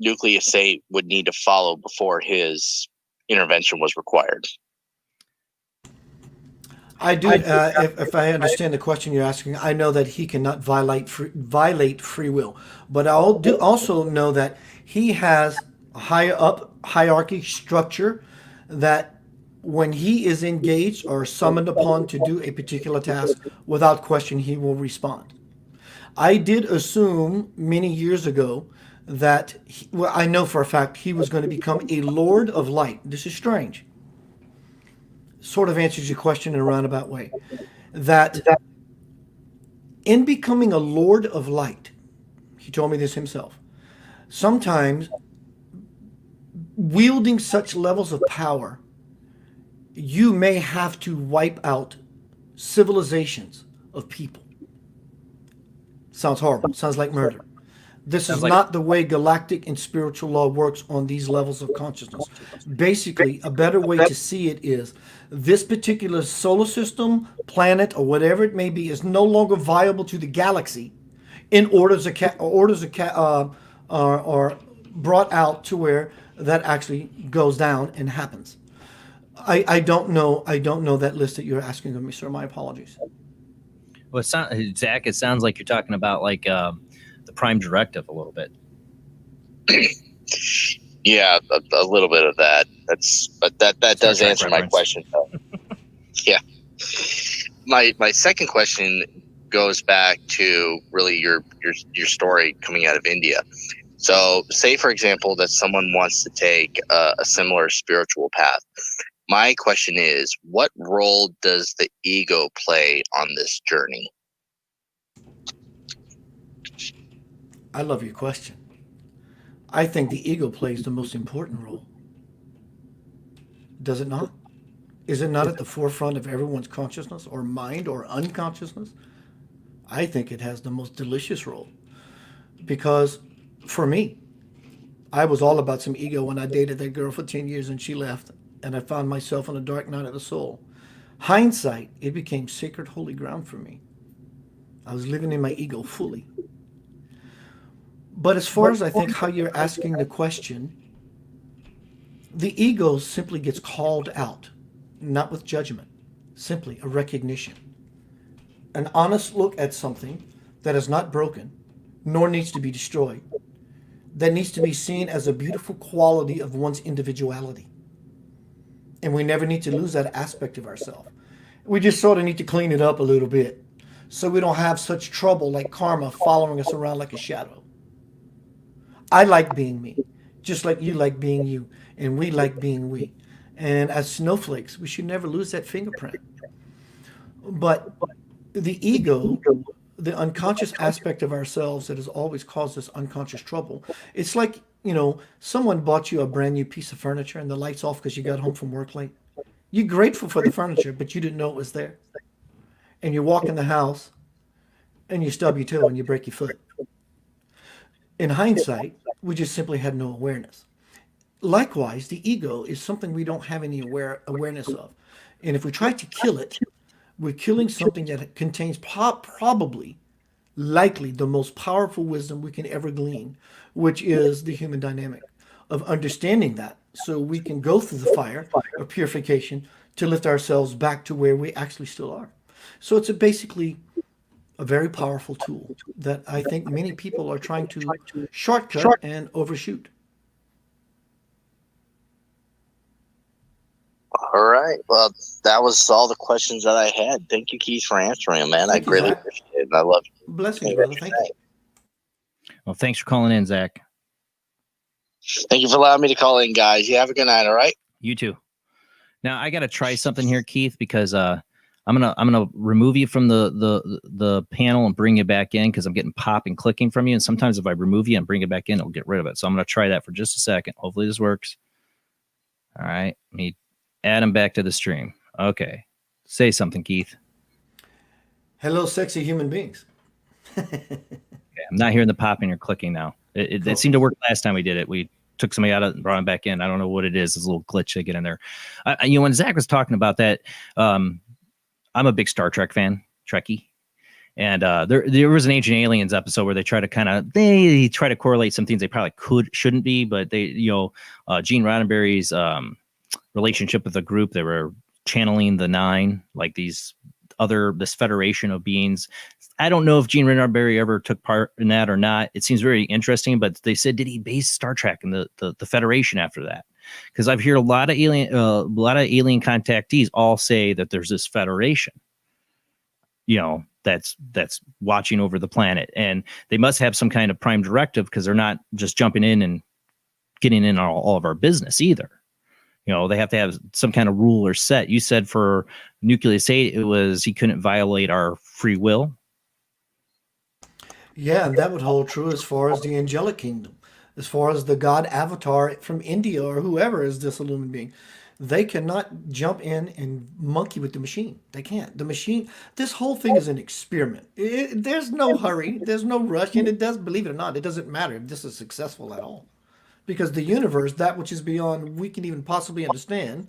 Nucleus 8 would need to follow before his intervention was required? I do. If I understand the question you're asking, I know that he cannot violate free will, but I also know that he has a hierarchy structure that when he is engaged or summoned upon to do a particular task, without question, he will respond. I did assume many years ago that, I know for a fact he was going to become a Lord of Light. This is strange. Sort of answers your question in a roundabout way. That in becoming a Lord of Light, he told me this himself, sometimes wielding such levels of power, you may have to wipe out civilizations of people. Sounds horrible. Sounds like murder. This is not the way galactic and spiritual law works on these levels of consciousness. Basically, a better way to see it is this particular solar system, planet, or whatever it may be is no longer viable to the galaxy in orders are brought out to where that actually goes down and happens. I don't know that list that you're asking of me, sir. My apologies. Well, Zach, it sounds like you're talking about like the Prime Directive a little bit. Yeah, a little bit of that. But that does answer my question. Yeah. My second question goes back to really your story coming out of India. So, say for example that someone wants to take a similar spiritual path. My question is, what role does the ego play on this journey? I love your question. I think the ego plays the most important role. Does it not? Is it not at the forefront of everyone's consciousness or mind or unconsciousness? I think it has the most delicious role. Because for me, I was all about some ego when I dated that girl for 10 years and she left. And I found myself on a dark night of the soul. Hindsight, it became sacred holy ground for me. I was living in my ego fully. But as far as I think how you're asking the question, the ego simply gets called out, not with judgment, simply a recognition. An honest look at something that is not broken, nor needs to be destroyed, that needs to be seen as a beautiful quality of one's individuality. And we never need to lose that aspect of ourselves. We just sort of need to clean it up a little bit so we don't have such trouble like karma following us around like a shadow. I like being me, just like you like being you. and we like being we. And as snowflakes, we should never lose that fingerprint. But the ego, the unconscious aspect of ourselves that has always caused us unconscious trouble, it's like, someone bought you a brand new piece of furniture and the light's off because you got home from work late. You're grateful for the furniture, but you didn't know it was there. And you walk in the house and you stub your toe and you break your foot. In hindsight, we just simply had no awareness. Likewise, the ego is something we don't have any awareness of. And if we try to kill it, we're killing something that contains probably, likely, the most powerful wisdom we can ever glean, which is the human dynamic of understanding that so we can go through the fire of purification to lift ourselves back to where we actually still are. So it's basically a very powerful tool that I think many people are trying to shortcut and overshoot. All right. Well, that was all the questions that I had. Thank you, Keith, for answering them, man. I greatly appreciate it. I love you. Blessings, brother. Thank you. Well, thanks for calling in, Zach. Thank you for allowing me to call in, guys. You have a good night. All right. You too. Now I got to try something here, Keith, because I'm gonna remove you from the panel and bring you back in because I'm getting pop and clicking from you. And sometimes if I remove you and bring it back in, it'll get rid of it. So I'm gonna try that for just a second. Hopefully this works. All right. Let me add him back to the stream. Okay. Say something, Keith. Hello, sexy human beings. Okay, I'm not hearing the popping or clicking now. It seemed to work last time we did it. We took somebody out and brought him back in. I don't know what it is. It's a little glitch to get in there. When Zach was talking about that, I'm a big Star Trek fan, Trekkie. And there was an Ancient Aliens episode where they try to correlate some things they probably shouldn't be, but they, Gene Roddenberry's relationship with the group, they were channeling the Nine, like this federation of beings. I don't know if Gene Roddenberry ever took part in that or not. It seems very interesting, but they said, did he base Star Trek in the Federation after that? Because I've heard a lot of alien contactees all say that there's this federation, that's watching over the planet, and they must have some kind of prime directive because they're not just jumping in and getting in all of our business either. They have to have some kind of rule or set. You said for Nucleus 8, it was he couldn't violate our free will. Yeah, and that would hold true as far as the angelic kingdom, as far as the God avatar from India or whoever is this illumined being. They cannot jump in and monkey with the machine. They can't. The machine, this whole thing is an experiment. There's no hurry. There's no rush. And it does, believe it or not, it doesn't matter if this is successful at all. Because the universe, that which is beyond we can even possibly understand,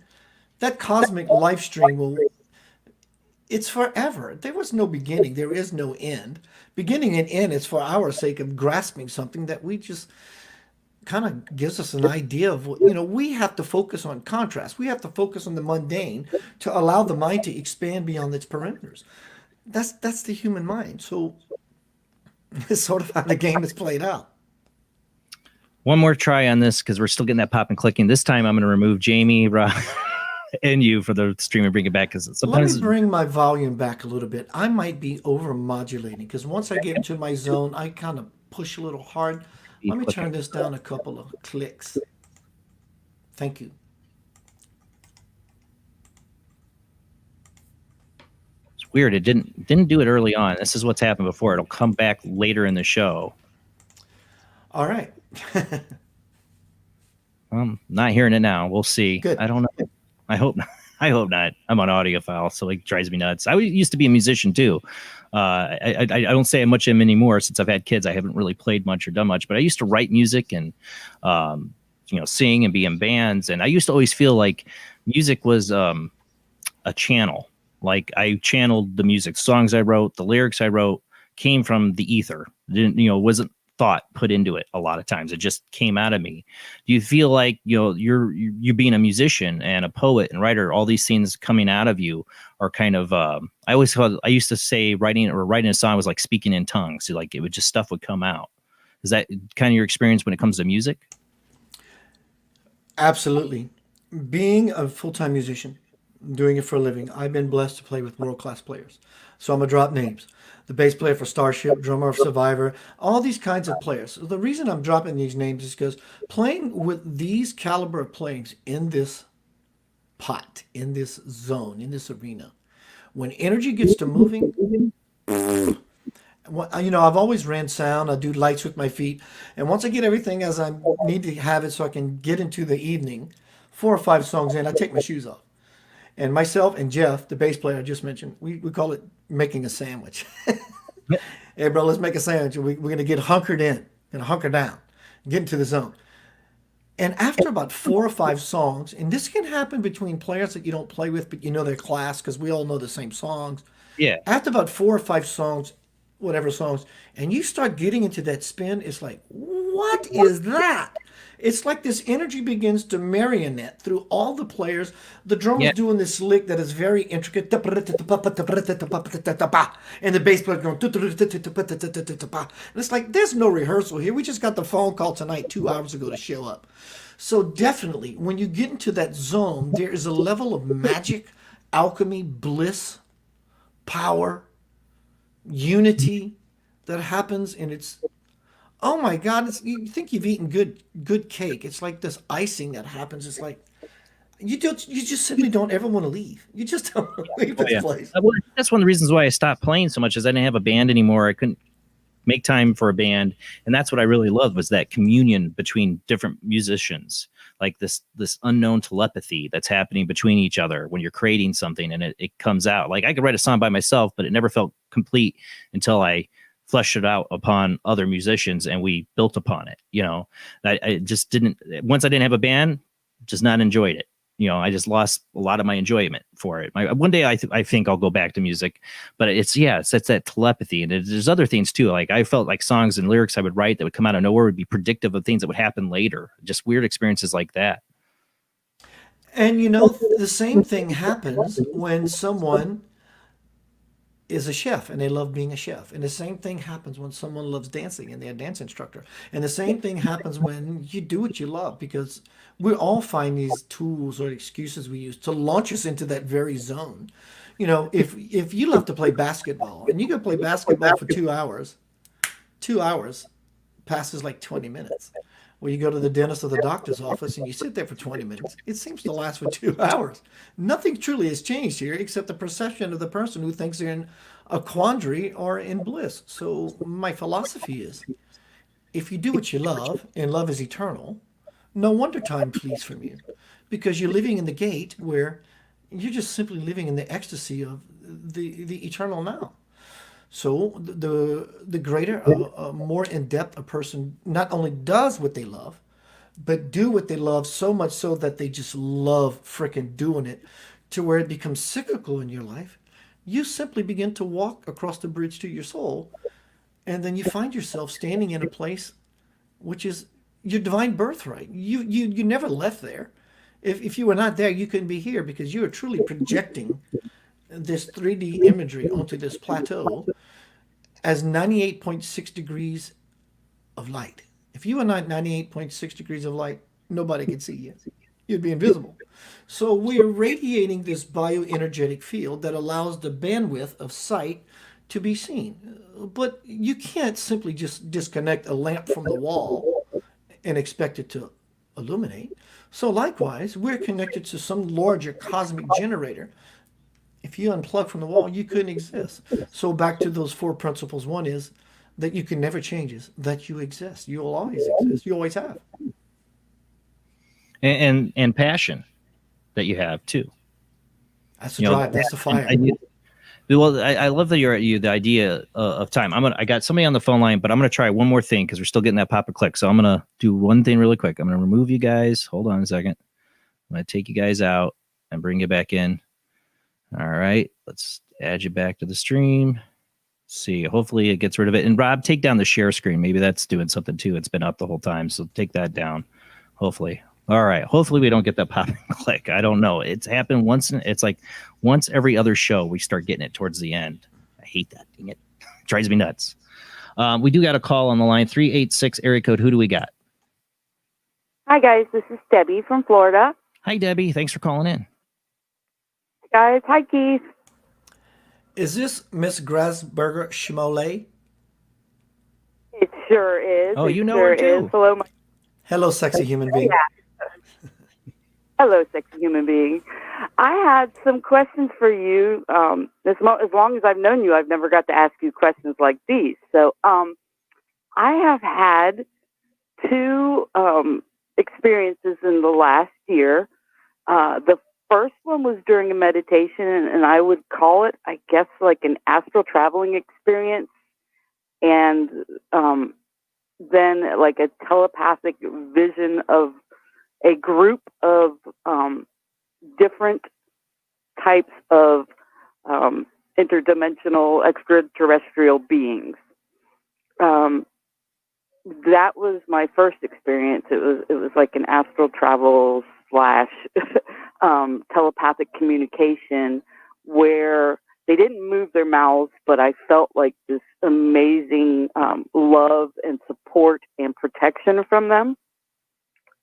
that cosmic life stream it's forever. There was no beginning. There is no end. Beginning and end is for our sake of grasping something that we just kind of gives us an idea of what, we have to focus on contrast. We have to focus on the mundane to allow the mind to expand beyond its perimeters. That's the human mind. So it's sort of how the game is played out. One more try on this because we're still getting that pop and clicking. This time I'm going to remove Jamie, Rob, and you for the stream and bring it back. Because sometimes let me bring my volume back a little bit. I might be over modulating because once I get into my zone, I kind of push a little hard. Let me turn this down a couple of clicks. Thank you. It's weird. It didn't do it early on. This is what's happened before. It'll come back later in the show. All right. I'm not hearing it now. We'll see. Good. I don't know. I hope not. I hope not. I'm on audiophile, so it drives me nuts. I used to be a musician too. I don't say much of him anymore since I've had kids. I haven't really played much or done much, but I used to write music and sing and be in bands. And I used to always feel like music was a channel. Like I channeled the music, songs I wrote, the lyrics I wrote came from the ether. Wasn't thought put into it a lot of times. It just came out of me. Do you feel like you being a musician and a poet and writer, all these things coming out of you are kind of I used to say writing a song was like speaking in tongues. So like stuff would come out. Is that kind of your experience when it comes to music? Absolutely. Being a full-time musician, doing it for a living. I've been blessed to play with world-class players. So I'm going to drop names. The bass player for Starship, drummer of Survivor, all these kinds of players. The reason I'm dropping these names is because playing with these caliber of players in this pot, in this zone, in this arena, when energy gets to moving, I've always ran sound. I do lights with my feet. And once I get everything as I need to have it so I can get into the evening, 4 or 5 songs in, I take my shoes off. And myself and Jeff, the bass player I just mentioned, we call it making a sandwich. Hey, bro, let's make a sandwich. We're going to get hunkered in, going to hunker down, get into the zone. And after about 4 or 5 songs, and this can happen between players that you don't play with, but you know their class because we all know the same songs. Yeah. After about 4 or 5 songs, whatever songs, and you start getting into that spin, it's like, what is that? It's like this energy begins to marionette through all the players. The drummer's doing this lick that is very intricate, and the bass player going, and it's like, there's no rehearsal here. We just got the phone call tonight 2 hours ago to show up. So definitely, when you get into that zone, there is a level of magic, alchemy, bliss, power, unity that happens, and it's, oh my God, you think you've eaten good cake. It's like this icing that happens. It's like you just simply don't ever want to leave. You just don't want to leave this place. Well, that's one of the reasons why I stopped playing so much is I didn't have a band anymore. I couldn't make time for a band, and that's what I really loved was that communion between different musicians, like this unknown telepathy that's happening between each other when you're creating something and it comes out. Like I could write a song by myself, but it never felt complete until I fleshed it out upon other musicians and we built upon it. I just didn't, once I didn't have a band, just not enjoyed it. I just lost a lot of my enjoyment for it. One day I think I'll go back to music, but it's that telepathy. And there's other things too. Like I felt like songs and lyrics I would write that would come out of nowhere would be predictive of things that would happen later. Just weird experiences like that. And the same thing happens when someone is a chef and they love being a chef. And the same thing happens when someone loves dancing and they're a dance instructor. And the same thing happens when you do what you love, because we all find these tools or excuses we use to launch us into that very zone. If you love to play basketball and you can play basketball for 2 hours, 2 hours passes like 20 minutes. Well, you go to the dentist or the doctor's office and you sit there for 20 minutes. It seems to last for 2 hours. Nothing truly has changed here except the perception of the person who thinks they're in a quandary or in bliss. So my philosophy is, if you do what you love, and love is eternal, no wonder time flees from you, because you're living in the gate where you're just simply living in the ecstasy of the eternal now. So the greater, more in-depth a person not only does what they love, but do what they love so much so that they just love frickin' doing it to where it becomes cyclical in your life, you simply begin to walk across the bridge to your soul, and then you find yourself standing in a place which is your divine birthright. You never left there. If you were not there, you couldn't be here, because you are truly projecting this 3D imagery onto this plateau as 98.6 degrees of light. If you were not 98.6 degrees of light, nobody could see you. You'd be invisible. So we are radiating this bioenergetic field that allows the bandwidth of sight to be seen. But you can't simply just disconnect a lamp from the wall and expect it to illuminate. So likewise, we're connected to some larger cosmic generator. If you unplug from the wall, you couldn't exist. So back to those 4 principles. One is that you can never change, is that you exist. You will always exist. You always have. And passion that you have too. That's the drive. That's the fire. I love that the idea of time. I got somebody on the phone line, but I'm going to try one more thing because we're still getting that pop-a-click. So I'm going to do one thing really quick. I'm going to remove you guys. Hold on a second. I'm going to take you guys out and bring you back in. All right, let's add you back to the stream. See, hopefully it gets rid of it. And Rob, take down the share screen. Maybe that's doing something too. It's been up the whole time, so take that down. Hopefully. All right. Hopefully we don't get that pop and click. I don't know. It's happened once. It's like once every other show we start getting it towards the end. I hate that. Dang it. It drives me nuts. We do got a call on the line. 386 area code. Who do we got? Hi guys, this is Debbie from Florida. Hi Debbie. Thanks for calling in. guys. Hi, Keith. Is this Miss Grasberger Schmole? It sure is. Oh, it you know sure her too. Is. Hello, Hello, sexy human being. Hello, sexy human being. I had some questions for you. As long as I've known you, I've never got to ask you questions like these. So, I have had two experiences in the last year. The first one was during a meditation, and I would call it, I guess, like an astral traveling experience, and then like a telepathic vision of a group of different types of interdimensional extraterrestrial beings. That was my first experience. It was like an astral travel / telepathic communication where they didn't move their mouths, but I felt like this amazing love and support and protection from them.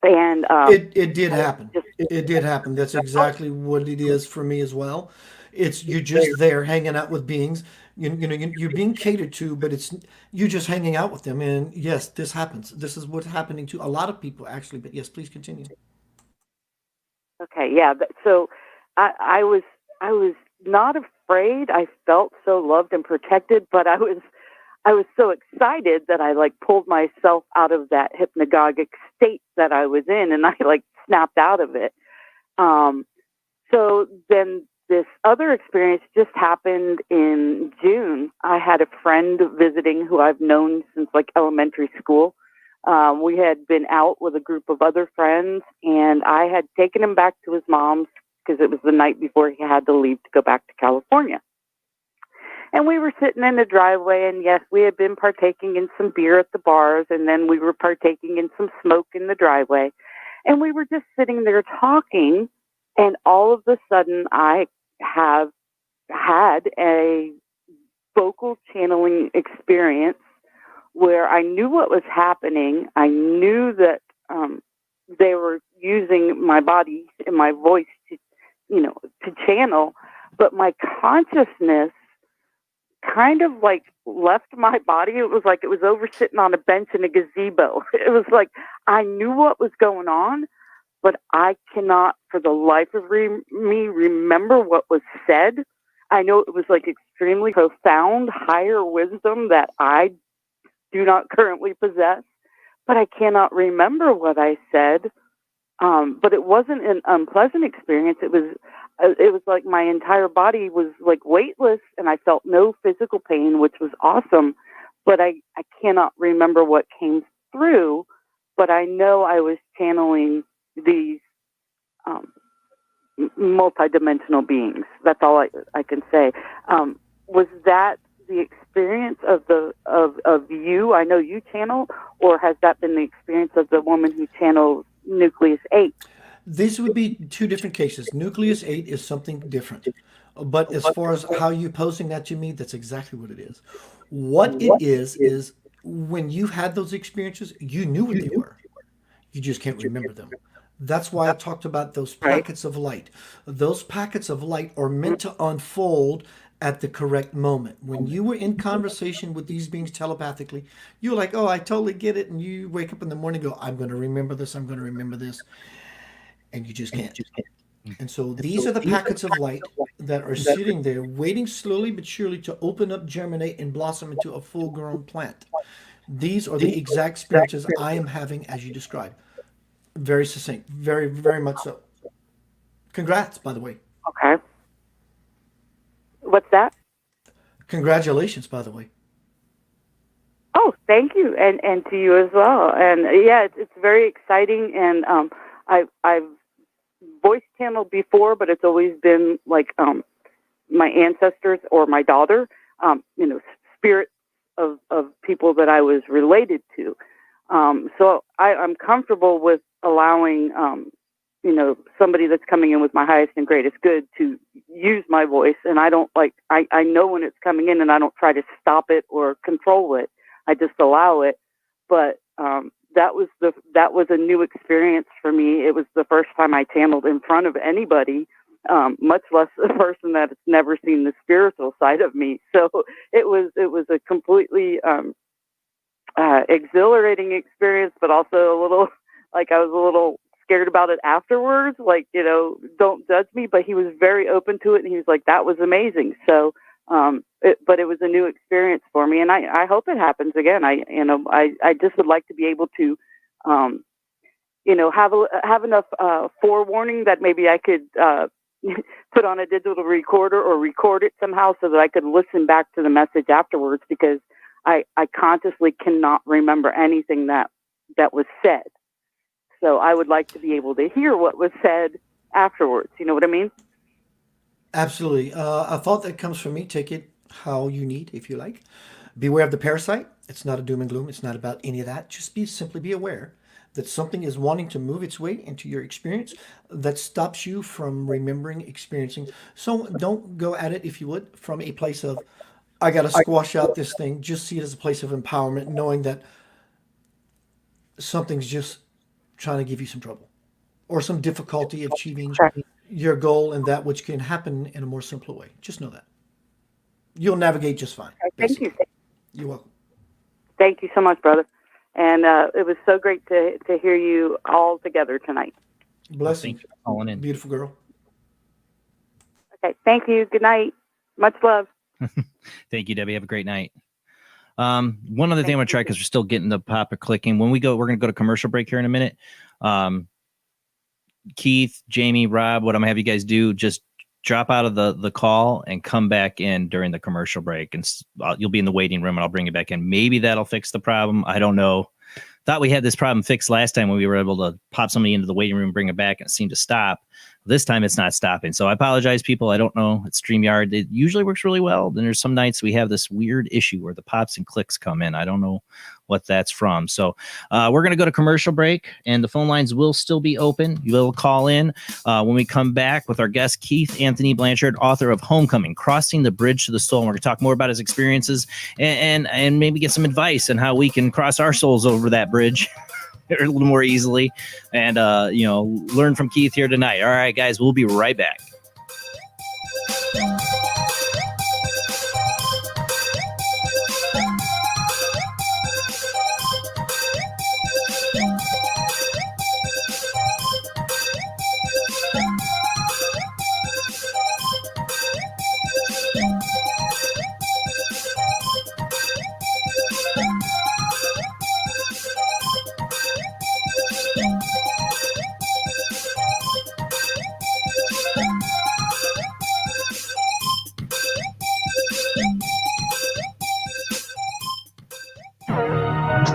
And It did happen. It did happen. That's exactly what it is for me as well. It's you're just there hanging out with beings. You're being catered to, but it's you're just hanging out with them. And yes, this happens. This is what's happening to a lot of people, actually. But yes, please continue. Okay, yeah. So I was not afraid. I felt so loved and protected, but I was so excited that I like pulled myself out of that hypnagogic state that I was in, and I like snapped out of it. So then this other experience just happened in June. I had a friend visiting who I've known since like elementary school. We had been out with a group of other friends, and I had taken him back to his mom's because it was the night before he had to leave to go back to California. And we were sitting in the driveway, and yes, we had been partaking in some beer at the bars, and then we were partaking in some smoke in the driveway. And we were just sitting there talking, and all of a sudden I have had a vocal channeling experience where I knew what was happening. I knew that they were using my body and my voice to channel, but my consciousness kind of like left my body. It was like it was over sitting on a bench in a gazebo. It was like I knew what was going on, but I cannot for the life of me remember what was said. I know it was like extremely profound, higher wisdom that I do not currently possess, but I cannot remember what I said. But it wasn't an unpleasant experience. It was like my entire body was like weightless, and I felt no physical pain, which was awesome. But I cannot remember what came through, but I know I was channeling these multidimensional beings. That's all I can say. Was that the experience of you? I know you channel, or has that been the experience of the woman who channeled Nucleus 8? These would be two different cases. Nucleus 8 is something different. But as far as how you're posing that to me, that's exactly what it is. What it is when you had those experiences, you knew what they were. You just can't remember them. That's why I talked about those packets of light. Those packets of light are meant to unfold at the correct moment. When you were in conversation with these beings telepathically, you're like, oh, I totally get it. And you wake up in the morning and go, I'm going to remember this. I'm going to remember this. And you just can't. And so these are the packets of light that are sitting there waiting slowly but surely to open up, germinate, and blossom into a full-grown plant. These are the exact experiences I am having as you described. Very succinct. Very, very much so. Congrats, by the way. Okay. What's that? Congratulations, by the way. Oh, thank you, and to you as well. And yeah, it's very exciting. And I've voice channeled before, but it's always been like my ancestors or my daughter, spirits of people that I was related to. So I'm comfortable with allowing somebody that's coming in with my highest and greatest good to use my voice. And I don't I know when it's coming in, and I don't try to stop it or control it. I just allow it. But that was a new experience for me. It was the first time I channeled in front of anybody. much less a person that's never seen the spiritual side of me. So it was a completely exhilarating experience, but also a little like I was a little scared about it afterwards. Like, you know, don't judge me, but he was very open to it, and he was like, "That was amazing." So, but it was a new experience for me, and I hope it happens again. I just would like to be able to, you know, have enough forewarning that maybe I could put on a digital recorder or record it somehow so that I could listen back to the message afterwards, because I consciously cannot remember anything that was said. So I would like to be able to hear what was said afterwards. You know what I mean? Absolutely. A thought that comes from me, take it how you need, if you like. Beware of the parasite. It's not a doom and gloom. It's not about any of that. Just simply be aware that something is wanting to move its way into your experience that stops you from remembering, experiencing. So don't go at it, if you would, from a place of, I got to squash out this thing. Just see it as a place of empowerment, knowing that something's just trying to give you some trouble or some difficulty achieving your goal, and that which can happen in a more simpler way. Just know that. You'll navigate just fine. Thank you. You're welcome. Thank you so much, brother. And it was so great to hear you all together tonight. Blessings. Thanks for calling in. Beautiful girl. Okay. Thank you. Good night. Much love. Thank you, Debbie. Have a great night. One other thing I'm going to try, because we're still getting the pop-up clicking. When we go, we're going to go to commercial break here in a minute. Keith, Jamie, Rob, what I'm going to have you guys do, just drop out of the call and come back in during the commercial break, and you'll be in the waiting room, and I'll bring you back in. Maybe that'll fix the problem. I don't know. Thought we had this problem fixed last time when we were able to pop somebody into the waiting room, bring it back, and it seemed to stop. This time it's not stopping. So I apologize, people. I don't know. It's StreamYard. It usually works really well. Then there's some nights we have this weird issue where the pops and clicks come in. I don't know what that's from. So we're going to go to commercial break, and the phone lines will still be open. You will call in when we come back with our guest, Keith Anthony Blanchard, author of Homecoming, Crossing the Bridge to the Soul. And we're going to talk more about his experiences and maybe get some advice on how we can cross our souls over that bridge a little more easily, and learn from Keith here tonight. All right, guys, we'll be right back.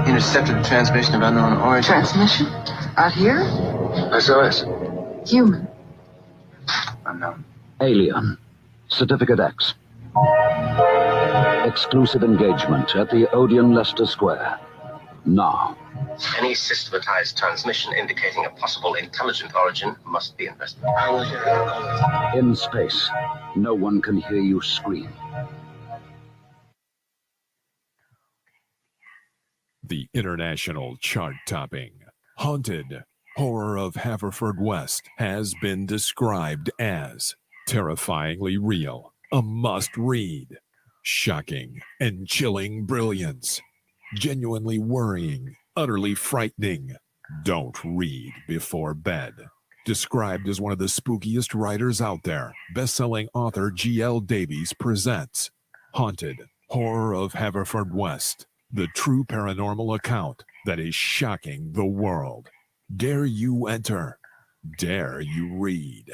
Intercepted the transmission of unknown origin. Transmission? Out here? SOS. Human. Unknown. Alien. Certificate X. Exclusive engagement at the Odeon Leicester Square. Now. Any systematized transmission indicating a possible intelligent origin must be investigated. In space, no one can hear you scream. The international chart-topping Haunted Horror of Haverfordwest has been described as terrifyingly real, a must-read, shocking and chilling brilliance, genuinely worrying, utterly frightening. Don't read before bed. Described as one of the spookiest writers out there, best-selling author G.L. Davies presents Haunted Horror of Haverfordwest, the true paranormal account that is shocking the world. Dare you enter? Dare you read?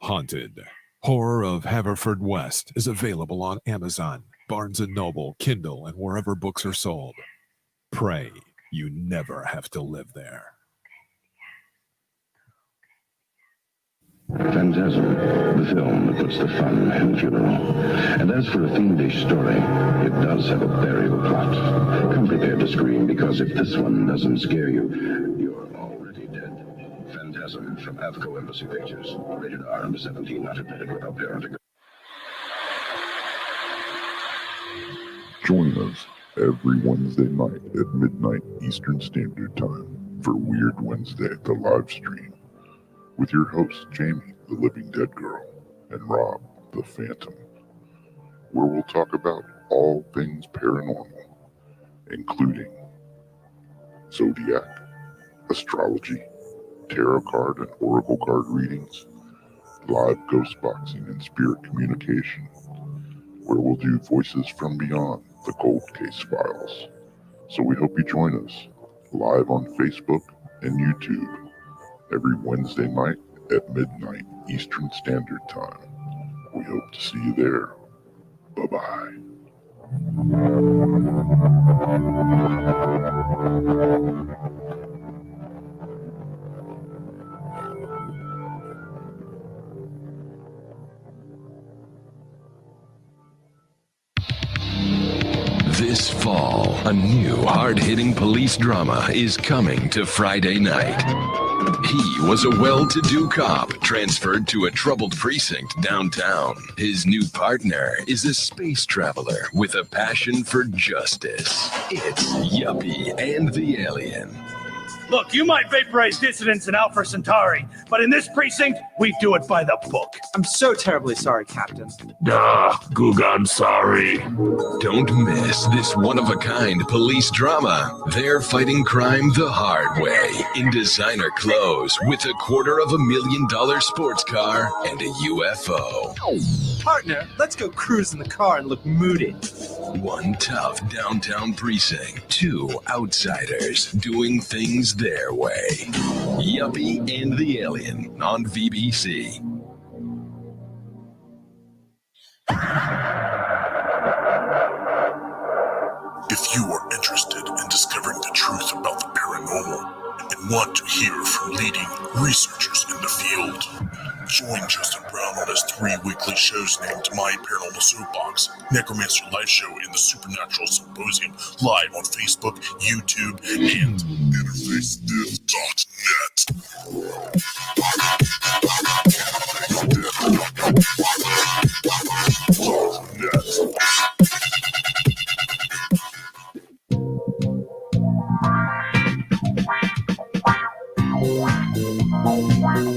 Haunted Horror of Haverfordwest is available on Amazon, Barnes & Noble, Kindle, and wherever books are sold. Pray you never have to live there. Phantasm, the film that puts the fun in the funeral. And as for a fiendish story, it does have a burial plot. Come prepared to scream, because if this one doesn't scare you, you're already dead. Phantasm from Avco Embassy Pictures. Rated R under 17, not admitted without parent. Join us every Wednesday night at midnight Eastern Standard Time for Weird Wednesday, the live stream, with your host, Jamie, the Living Dead Girl. and Rob the Phantom, where we'll talk about all things paranormal, including zodiac, astrology, tarot card and oracle card readings, live ghost boxing and spirit communication, where we'll do voices from beyond the cold case files. So we hope you join us live on Facebook and YouTube every Wednesday night at midnight Eastern Standard Time. We hope to see you there. Bye-bye. This fall, a new hard-hitting police drama is coming to Friday night. He was a well-to-do cop transferred to a troubled precinct downtown. His new partner is a space traveler with a passion for justice. It's Yuppie and the Alien. Look, you might vaporize dissidents in Alpha Centauri, but in this precinct, we do it by the book. I'm so terribly sorry, Captain. Duh, Goog, sorry. Don't miss this one-of-a-kind police drama. They're fighting crime the hard way, in designer clothes, with $250,000 sports car and a UFO. Partner, let's go cruise in the car and look moody. One tough downtown precinct, two outsiders doing things their way. Yuppie and the Alien on VBC. If you are interested in discovering the truth about the paranormal and want to hear from leading researchers in the field, join Justin Brown on his 3 weekly shows named My Paranormal Soapbox, Necromancer Live Show, and the Supernatural Symposium, live on Facebook, YouTube, and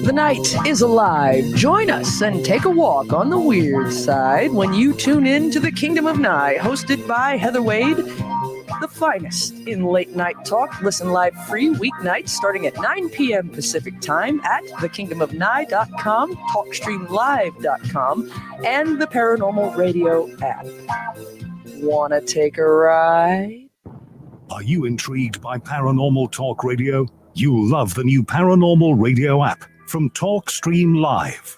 The night is alive. Join us and take a walk on the weird side when you tune in to the Kingdom of Nye, hosted by Heather Wade, the finest in late night talk. Listen live free weeknights starting at 9 p.m. Pacific time at thekingdomofnye.com, talkstreamlive.com, and the Paranormal Radio app. Wanna take a ride? Are you intrigued by Paranormal Talk Radio? You'll love the new Paranormal Radio app from Talkstream Live.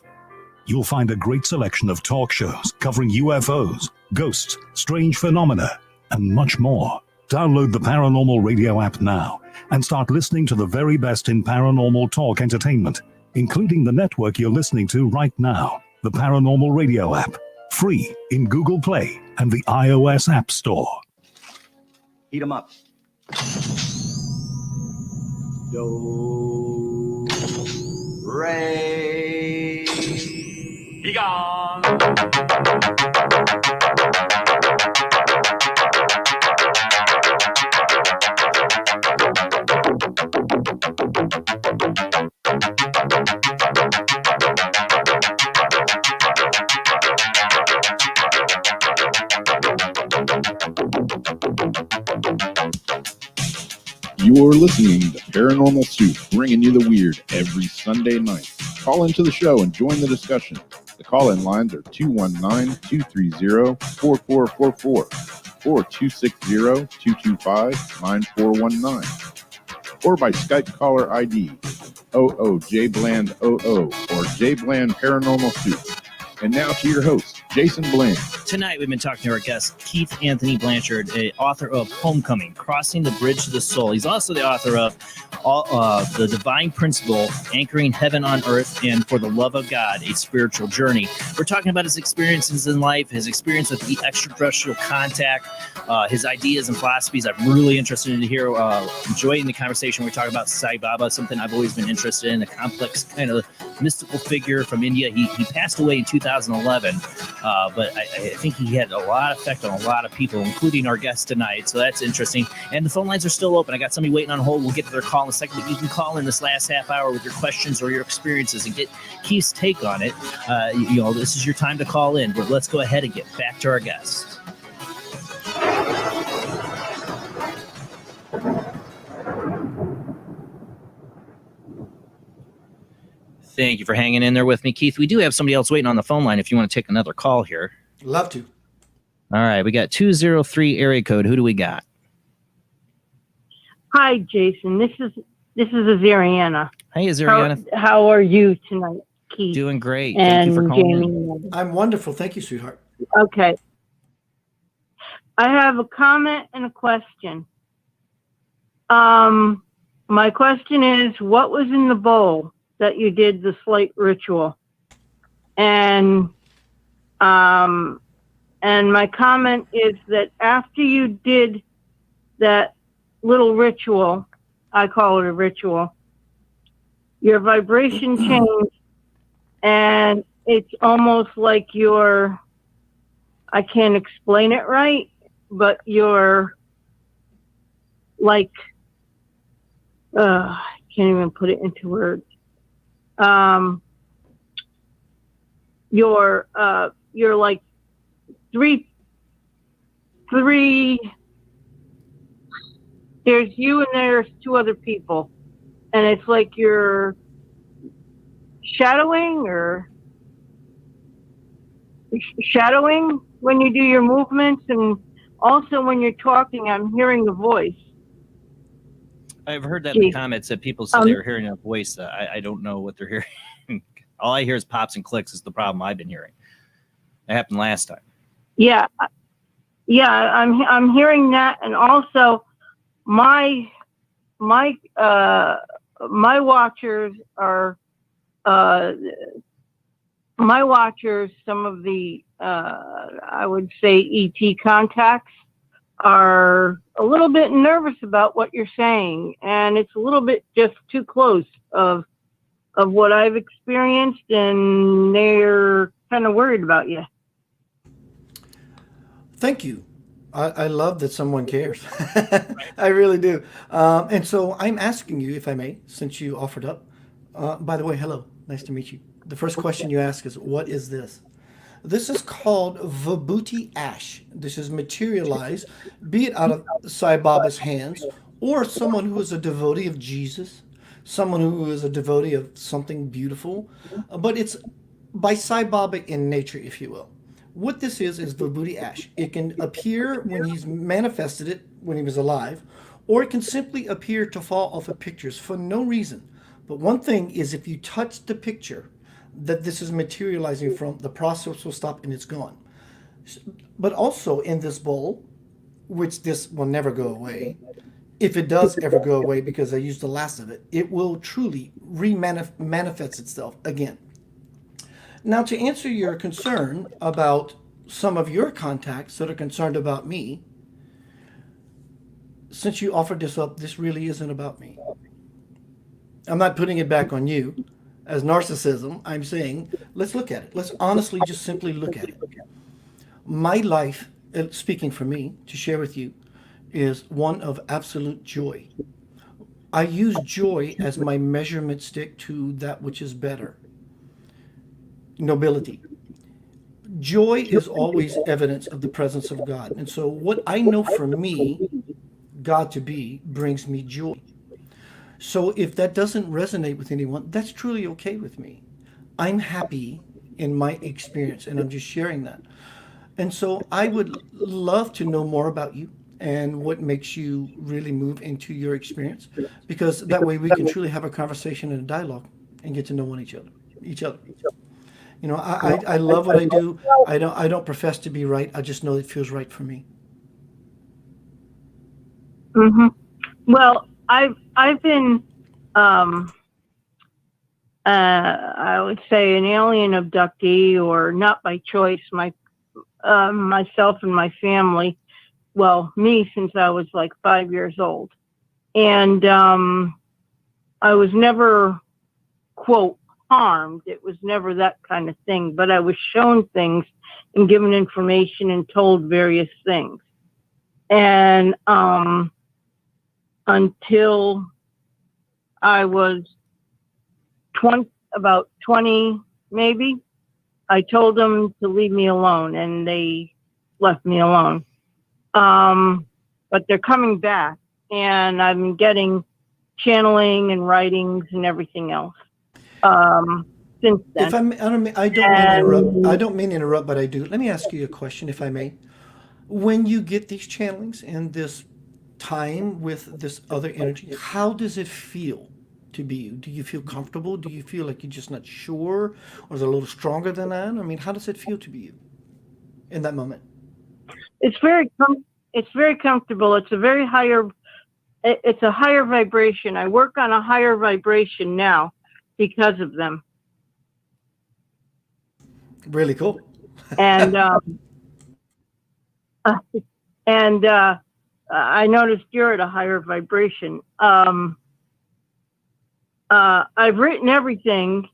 You'll find a great selection of talk shows covering UFOs, ghosts, strange phenomena, and much more. Download the Paranormal Radio app now and start listening to the very best in paranormal talk entertainment, including the network you're listening to right now, the Paranormal Radio app, free in Google Play and the iOS App Store. Heat 'em up. Do, re, be gone. You're listening to Paranormal Soup, bringing you the weird every Sunday night. Call into the show and join the discussion. The call-in lines are 219-230-4444 or 260-225-9419, or by Skype caller ID OOJBland00 or JBland Paranormal Soup. And now to your host, Jason Bland. Tonight, we've been talking to our guest, Keith Anthony Blanchard, author of Homecoming, Crossing the Bridge to the Soul. He's also the author of The Divine Principle, Anchoring Heaven on Earth, and For the Love of God, A Spiritual Journey. We're talking about his experiences in life, his experience with the extraterrestrial contact, his ideas and philosophies. I'm really interested to hear, enjoying the conversation. We're talking about Sai Baba, something I've always been interested in, a complex kind of mystical figure from India. He passed away in 2011, but I think he had a lot of effect on a lot of people, including our guest tonight. So that's interesting. And the phone lines are still open. I got somebody waiting on hold. We'll get to their call in a second, but you can call in this last half hour with your questions or your experiences and get Keith's take on it. This is your time to call in, but let's go ahead and get back to our guest. Thank you for hanging in there with me, Keith. We do have somebody else waiting on the phone line if you want to take another call here. Love to. All right, we got 203 area code. Who do we got? Hi, Jason. This is Azariana. Hey, Azariana. How are you tonight, Keith? Doing great. Thank you for calling in. I'm wonderful. Thank you, sweetheart. Okay. I have a comment and a question. My question is, what was in the bowl that you did the slate ritual? And my comment is that after you did that little ritual, I call it a ritual, your vibration changed, and it's almost like I can't explain it right, but you're like, I can't even put it into words. You're like three, there's you and there's two other people, and it's like you're shadowing when you do your movements, and also when you're talking, I'm hearing a voice. I've heard that in the comments that people said they were hearing a voice. I don't know what they're hearing. All I hear is pops and clicks is the problem I've been hearing. That happened last time. Yeah, I'm hearing that, and also my watchers are some of the I would say ET contacts are a little bit nervous about what you're saying, and it's a little bit just too close of what I've experienced, and they're kind of worried about you. Thank you. I love that someone cares. I really do. And so I'm asking you, if I may, since you offered up. By the way, hello. Nice to meet you. The first question you ask is, what is this? This is called Vibhuti ash. This is materialized, be it out of Sai Baba's hands, or someone who is a devotee of Jesus, someone who is a devotee of something beautiful. But it's by Sai Baba in nature, if you will. What this is Vibhuti ash. It can appear when he's manifested it when he was alive, or it can simply appear to fall off of pictures for no reason. But one thing is, if you touch the picture that this is materializing from, the process will stop and it's gone. But also in this bowl, which this will never go away, if it does ever go away because I used the last of it, it will truly manifest itself again. Now, to answer your concern about some of your contacts that are concerned about me, since you offered this up, this really isn't about me. I'm not putting it back on you as narcissism. I'm saying, let's look at it. Let's honestly just simply look at it. My life, speaking for me, to share with you, is one of absolute joy. I use joy as my measurement stick to that which is better. Nobility. Joy is always evidence of the presence of God. And so what I know for me, God to be, brings me joy. So if that doesn't resonate with anyone, that's truly okay with me. I'm happy in my experience, and I'm just sharing that. And so I would love to know more about you and what makes you really move into your experience, because that way we can truly have a conversation and a dialogue and get to know each other. You know, I love what I do. I don't profess to be right. I just know it feels right for me. Mm-hmm. Well, I've been I would say an alien abductee, or not by choice. Myself and my family. Well, me since I was like 5 years old, and I was never, quote, harmed. It was never that kind of thing, but I was shown things and given information and told various things. And until I was about 20, maybe, I told them to leave me alone, and they left me alone. But they're coming back, and I'm getting channeling and writings and everything else. Since then. If I don't mean to interrupt, but I do. Let me ask you a question, if I may. When you get these channelings and this time with this other energy, how does it feel to be you? Do you feel comfortable? Do you feel like you're just not sure, or is it a little stronger than that? I mean, how does it feel to be you in that moment? It's very comfortable. It's a very higher. It's a higher vibration. I work on a higher vibration now because of them. Really cool. And I noticed you're at a higher vibration. I've written everything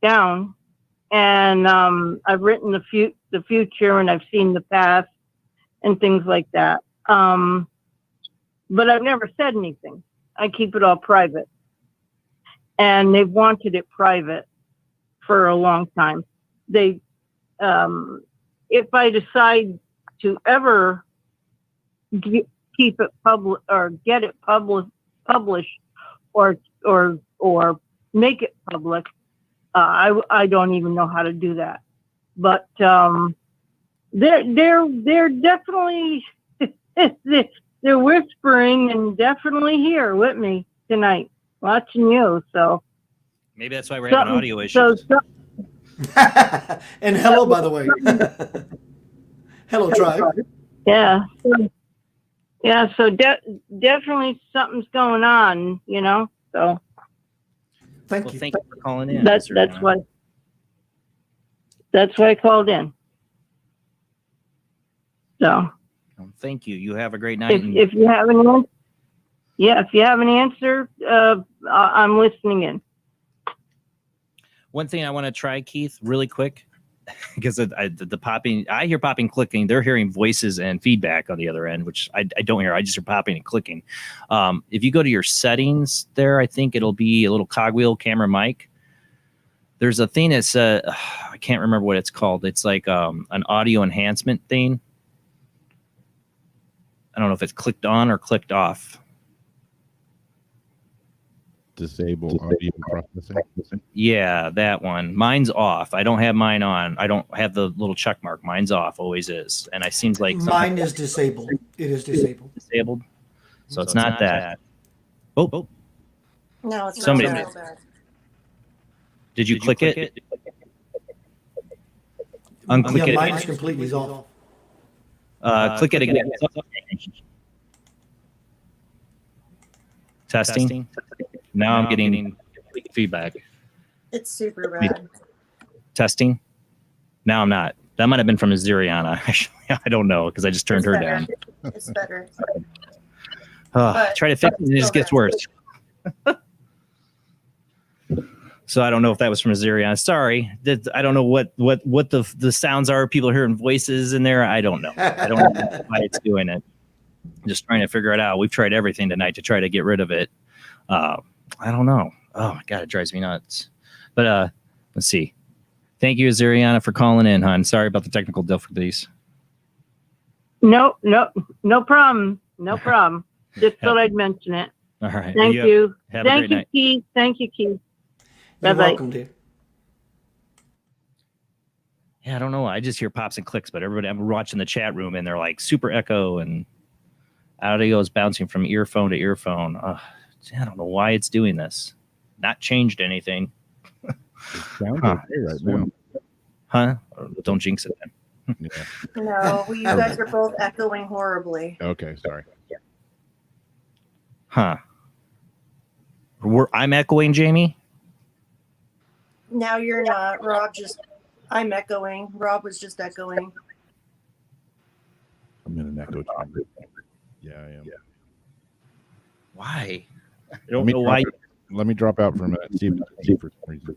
down, and I've written the future, and I've seen the past and things like that. But I've never said anything. I keep it all private. And they've wanted it private for a long time. They, if I decide to ever keep it public or get it published or make it public, I don't even know how to do that. But they're definitely they're whispering and definitely here with me tonight, watching you. So maybe that's why we're having audio issues. And hello, by the way. Hello, tribe. Yeah. So definitely something's going on, you know. So Thank you for calling in. That's why I called in. So thank you. You have a great night. If you have an answer, I'm listening in. One thing I want to try, Keith, really quick, because the popping, I hear popping, clicking. They're hearing voices and feedback on the other end, which I don't hear. I just hear popping and clicking. If you go to your settings there, I think it'll be a little cogwheel camera mic. There's a thing that's I can't remember what it's called. It's like an audio enhancement thing. I don't know if it's clicked on or clicked off. Disable audio processing. Yeah, that one. Mine's off. I don't have mine on. I don't have the little check mark. Mine's off. Always is. And I seems like mine is disabled. It is disabled. Disabled. So it's not that. Oh. No, it's Somebody. not that. Did you click it? Unclick it. Mine is completely off. Click it again. Testing. Now I'm getting feedback. It's super bad. Testing. Now I'm not. That might have been from Azeriana. Actually, I don't know because I just turned her down. It's better. Try to fix it, and it just gets worse. So I don't know if that was from Azeriana. Sorry, I don't know what the sounds are. People are hearing voices in there. I don't know. I don't know why it's doing it. I'm just trying to figure it out. We've tried everything tonight to try to get rid of it. I don't know. Oh my God, it drives me nuts. But let's see. Thank you, Azeriana, for calling in, hon. Sorry about the technical difficulties. No problem. No problem. Just thought I'd mention it. All right. Thank you. Have a great night. Keith. Thank you, Keith. You're welcome, dear. Yeah, I don't know. I just hear pops and clicks, but everybody, I'm watching the chat room and they're like super echo and audio is bouncing from earphone to earphone. I don't know why it's doing this. Not changed anything. Sounds okay right now. Huh? Don't jinx it then. Yeah. No, you guys are both echoing horribly. Okay, sorry. Huh. I'm echoing, Jamie? Now you're not. I'm echoing. Rob was just echoing. I'm in an echo chamber. Yeah, I am. Yeah. Why? I don't know why. Let me drop out for a minute. See for some reason.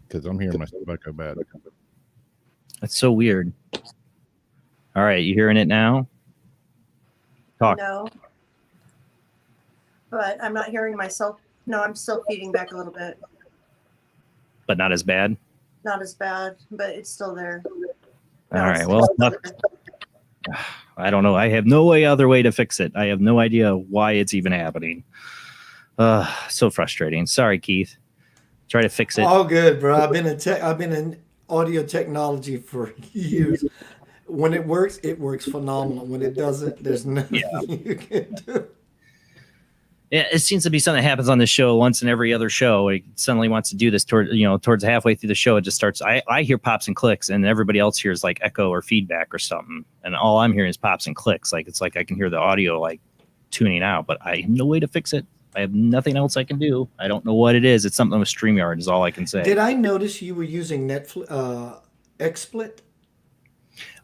because I'm hearing myself echo bad. That's so weird. All right, you hearing it now? Talk. No. But I'm not hearing myself. No, I'm still feeding back a little bit. But not as bad? Not as bad, but it's still there. All right, well, I don't know. I have no other way to fix it. I have no idea why it's even happening. So frustrating. Sorry, Keith. Try to fix it. All good, bro. I've been in audio technology for years. When it works phenomenal. When it doesn't, there's nothing you can do. Yeah, it seems to be something that happens on the show once in every other show. It suddenly wants to do this towards halfway through the show. It just starts. I hear pops and clicks, and everybody else hears like echo or feedback or something. And all I'm hearing is pops and clicks. Like it's like I can hear the audio like tuning out, but I have no way to fix it. I have nothing else I can do. I don't know what it is. It's something with StreamYard is all I can say. Did I notice you were using Netflix XSplit?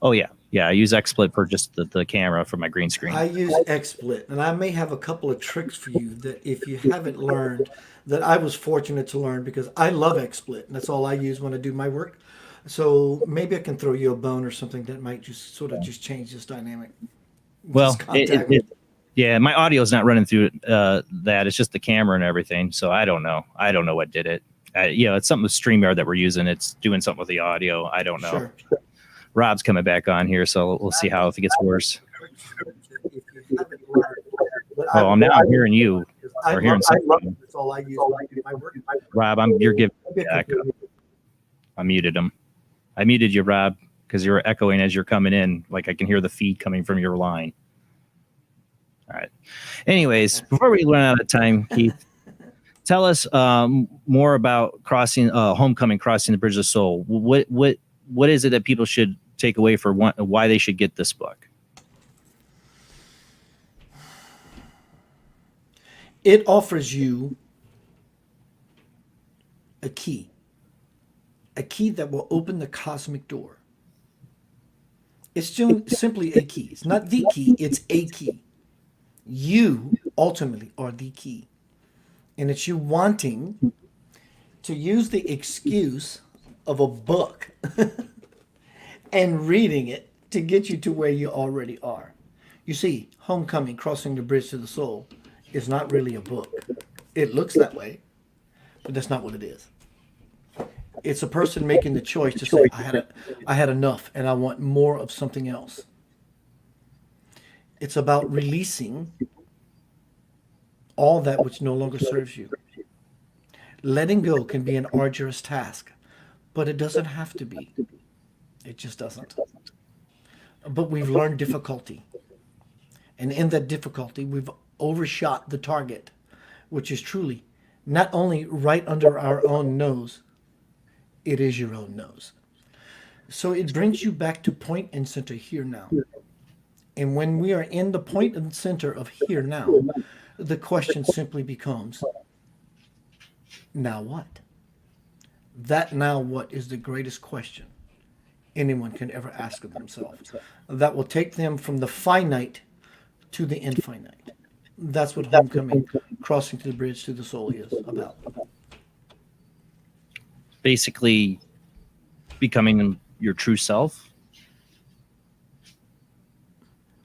Oh yeah. Yeah, I use XSplit for just the camera for my green screen. I use XSplit, and I may have a couple of tricks for you that if you haven't learned, that I was fortunate to learn because I love XSplit, and that's all I use when I do my work. So maybe I can throw you a bone or something that might just sort of just change this dynamic. Well, yeah, my audio is not running through that. It's just the camera and everything. So I don't know. I don't know what did it. It's something with StreamYard that we're using. It's doing something with the audio. I don't know. Sure. Rob's coming back on here, so we'll see if it gets worse. Oh, now I'm hearing you. Or hearing something. That's all I use when I do my work. Rob, you're giving back. I muted him. I muted you, Rob, because you're echoing as you're coming in. Like I can hear the feed coming from your line. All right. Anyways, before we run out of time, Keith, tell us more about Homecoming, Crossing the Bridge of the Soul. What is it that people should take away for why they should get this book? It offers you a key that will open the cosmic door. It's simply a key. It's not the key, it's a key. You ultimately are the key. And it's you wanting to use the excuse of a book and reading it to get you to where you already are. You see, Homecoming, Crossing the Bridge to the Soul is not really a book. It looks that way, but that's not what it is. It's a person making the choice to say, I had enough and I want more of something else. It's about releasing all that which no longer serves you. Letting go can be an arduous task, but it doesn't have to be. It just doesn't. But we've learned difficulty. And in that difficulty, we've overshot the target, which is truly not only right under our own nose, it is your own nose. So it brings you back to point and center here now. And when we are in the point and center of here now, the question simply becomes, now what? That now what is the greatest question anyone can ever ask of themselves. That will take them from the finite to the infinite. That's what Homecoming, Crossing to the Bridge to the Soul is about. Basically, becoming your true self.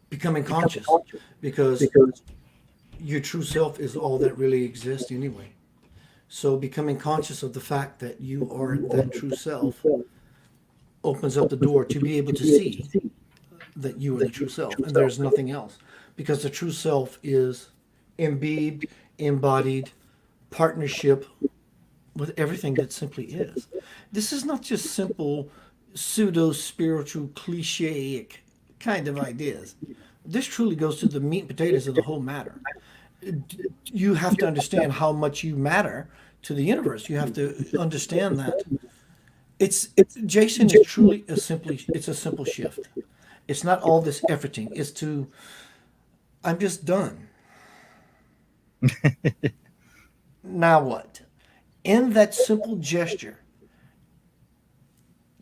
Becoming conscious, because your true self is all that really exists anyway. So becoming conscious of the fact that you are that true self opens up the door to be able to see that you are the true self and there's nothing else, because the true self is embodied partnership with everything that simply is. This is not just simple pseudo-spiritual cliche kind of ideas. This truly goes to the meat and potatoes of the whole matter. You have to understand how much you matter to the universe. You have to understand that it's Jason is truly a simple shift. It's not all this efforting. It's to, I'm just done. Now what? In that simple gesture,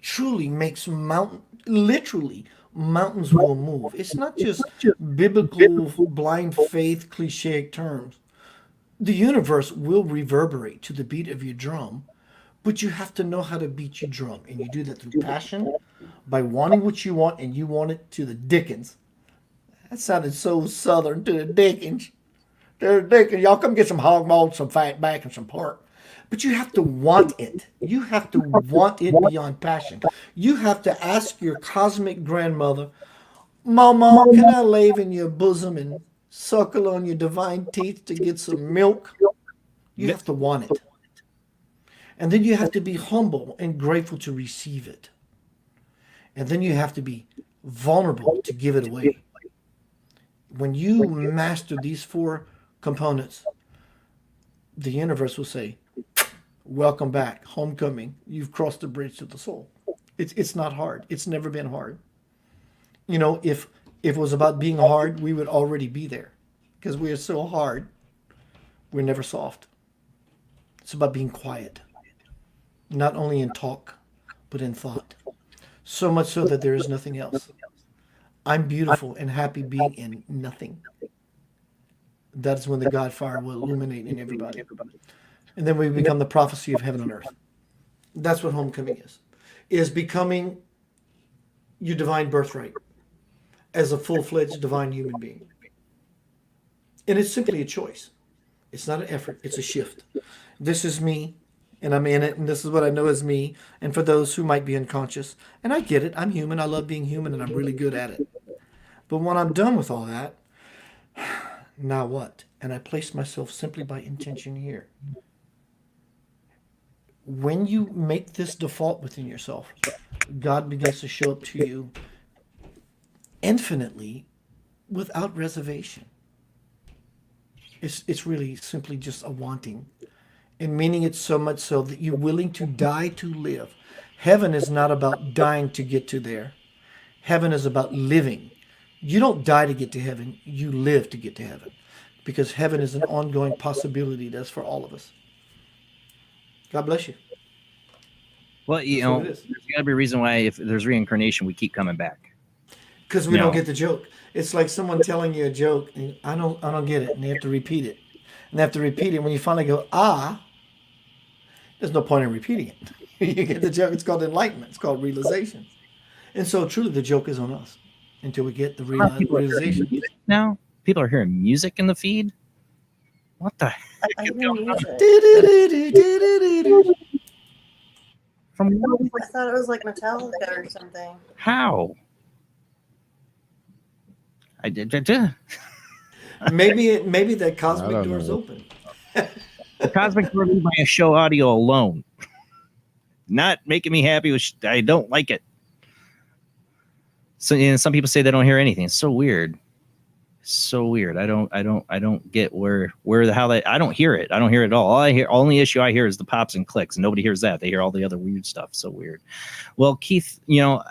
truly makes literally mountains will move. It's not just biblical blind faith cliche terms. The universe will reverberate to the beat of your drum, But you have to know how to beat your drum, and you do that through passion, by wanting what you want, and you want it to the dickens. That sounded so southern, to the dickens. To the dickens. Y'all come get some hog mauled, some fat back, and some pork. But you have to want it. You have to want it beyond passion. You have to ask your cosmic grandmother, Mama, can I lay in your bosom and suckle on your divine teeth to get some milk? You have to want it. And then you have to be humble and grateful to receive it. And then you have to be vulnerable to give it away. When you master these 4 components, the universe will say, welcome back, homecoming. You've crossed the bridge to the soul. It's not hard. It's never been hard. You know, if it was about being hard, we would already be there. Because we are so hard, we're never soft. It's about being quiet. Not only in talk, but in thought. So much so that there is nothing else. I'm beautiful and happy being in nothing. That's when the God fire will illuminate in everybody. And then we become the prophecy of heaven and earth. That's what homecoming is becoming your divine birthright as a full-fledged divine human being. And it's simply a choice. It's not an effort. It's a shift. This is me, and I'm in it, and this is what I know is me. And for those who might be unconscious, and I get it, I'm human. I love being human, and I'm really good at it. But when I'm done with all that, now what? And I place myself simply by intention here. When you make this default within yourself, God begins to show up to you infinitely without reservation. It's really simply just a wanting, and meaning it so much so that you're willing to die to live. Heaven is not about dying to get to there. Heaven is about living. You don't die to get to heaven. You live to get to heaven, because heaven is an ongoing possibility that's for all of us. God bless you. Well, you know, there's got to be a reason why if there's reincarnation, we keep coming back. Because we don't get the joke. It's like someone telling you a joke, and I don't get it, and they have to repeat it. And they have to repeat it. When you finally go, there's no point in repeating it. You get the joke. It's called enlightenment. It's called realization. And so truly the joke is on us until we get the realization. Now, people are hearing music in the feed? What the heck? I hear music. From I thought it was like Metallica or something. How? I did. Maybe that cosmic door is open. The cosmic door leave my show audio alone. Not making me happy with. I don't like it. So, and some people say they don't hear anything. It's so weird. So weird. I don't get where the hell I don't hear it. I don't hear it at all. Only issue I hear is the pops and clicks, and nobody hears that. They hear all the other weird stuff. So weird. Well, Keith, you know,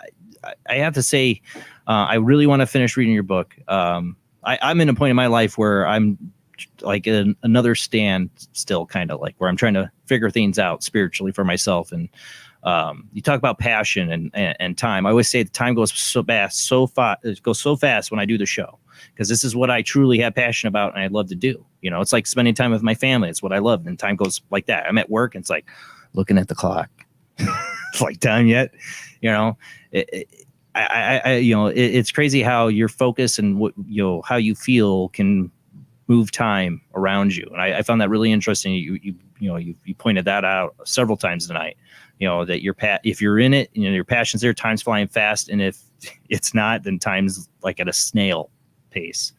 I have to say, I really want to finish reading your book. I'm in a point in my life where I'm like in another stand still, kind of like where I'm trying to figure things out spiritually for myself. And you talk about passion and time. I always say the time goes so fast, it goes so fast when I do the show, because this is what I truly have passion about and I love to do. You know, it's like spending time with my family. It's what I love. And time goes like that. I'm at work and it's like looking at the clock. It's like time yet, you know. It's crazy how your focus and what, you know, how you feel can move time around you. And I found that really interesting. You pointed that out several times tonight. You know, that if you're in it, you know, your passion's there, time's flying fast. And if it's not, then time's like at a snail pace.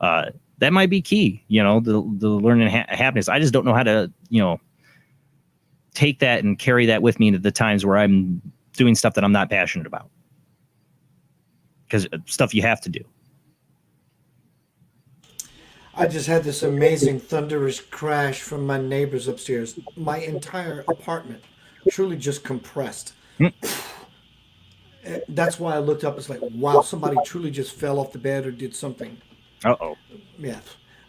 That might be key, you know, the learning happiness. I just don't know how to, you know, take that and carry that with me into the times where I'm doing stuff that I'm not passionate about. Because stuff you have to do. I just had this amazing thunderous crash from my neighbors upstairs. My entire apartment truly just compressed. That's why I looked up. It's like, wow, somebody truly just fell off the bed or did something. Uh-oh. Yeah.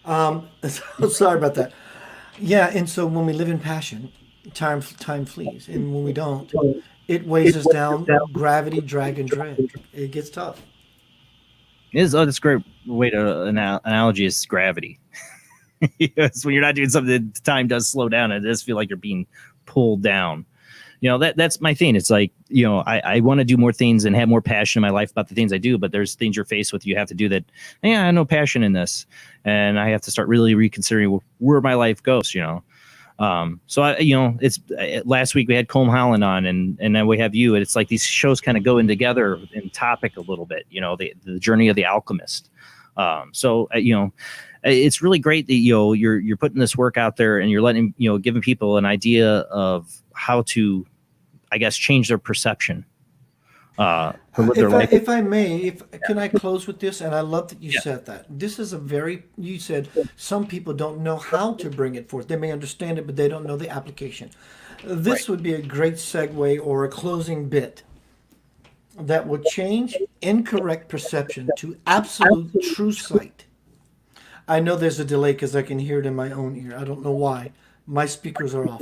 So sorry about that. Yeah, and so when we live in passion, time flees. And when we don't, it weighs us down. Gravity, drag, and dread. It gets tough. That's a great way to analogy is gravity. Yes, when you're not doing something, the time does slow down. And it does feel like you're being pulled down. that's my thing. It's like, I want to do more things and have more passion in my life about the things I do, but there's things you're faced with. You have to do that. Yeah, I have no passion in this. And I have to start really reconsidering where my life goes, So it's last week we had Colm Holland on and then we have you, and it's like these shows kind of go in together in topic a little bit, the journey of the alchemist. It's really great that, you're putting this work out there and you're letting, giving people an idea of how to, I guess, change their perception. If I may, can I close with this? And I love that you said that. This is you said some people don't know how to bring it forth. They may understand it, but they don't know the application. This would be a great segue or a closing bit that would change incorrect perception to absolute true sight. I know there's a delay because I can hear it in my own ear. I don't know why. My speakers are off.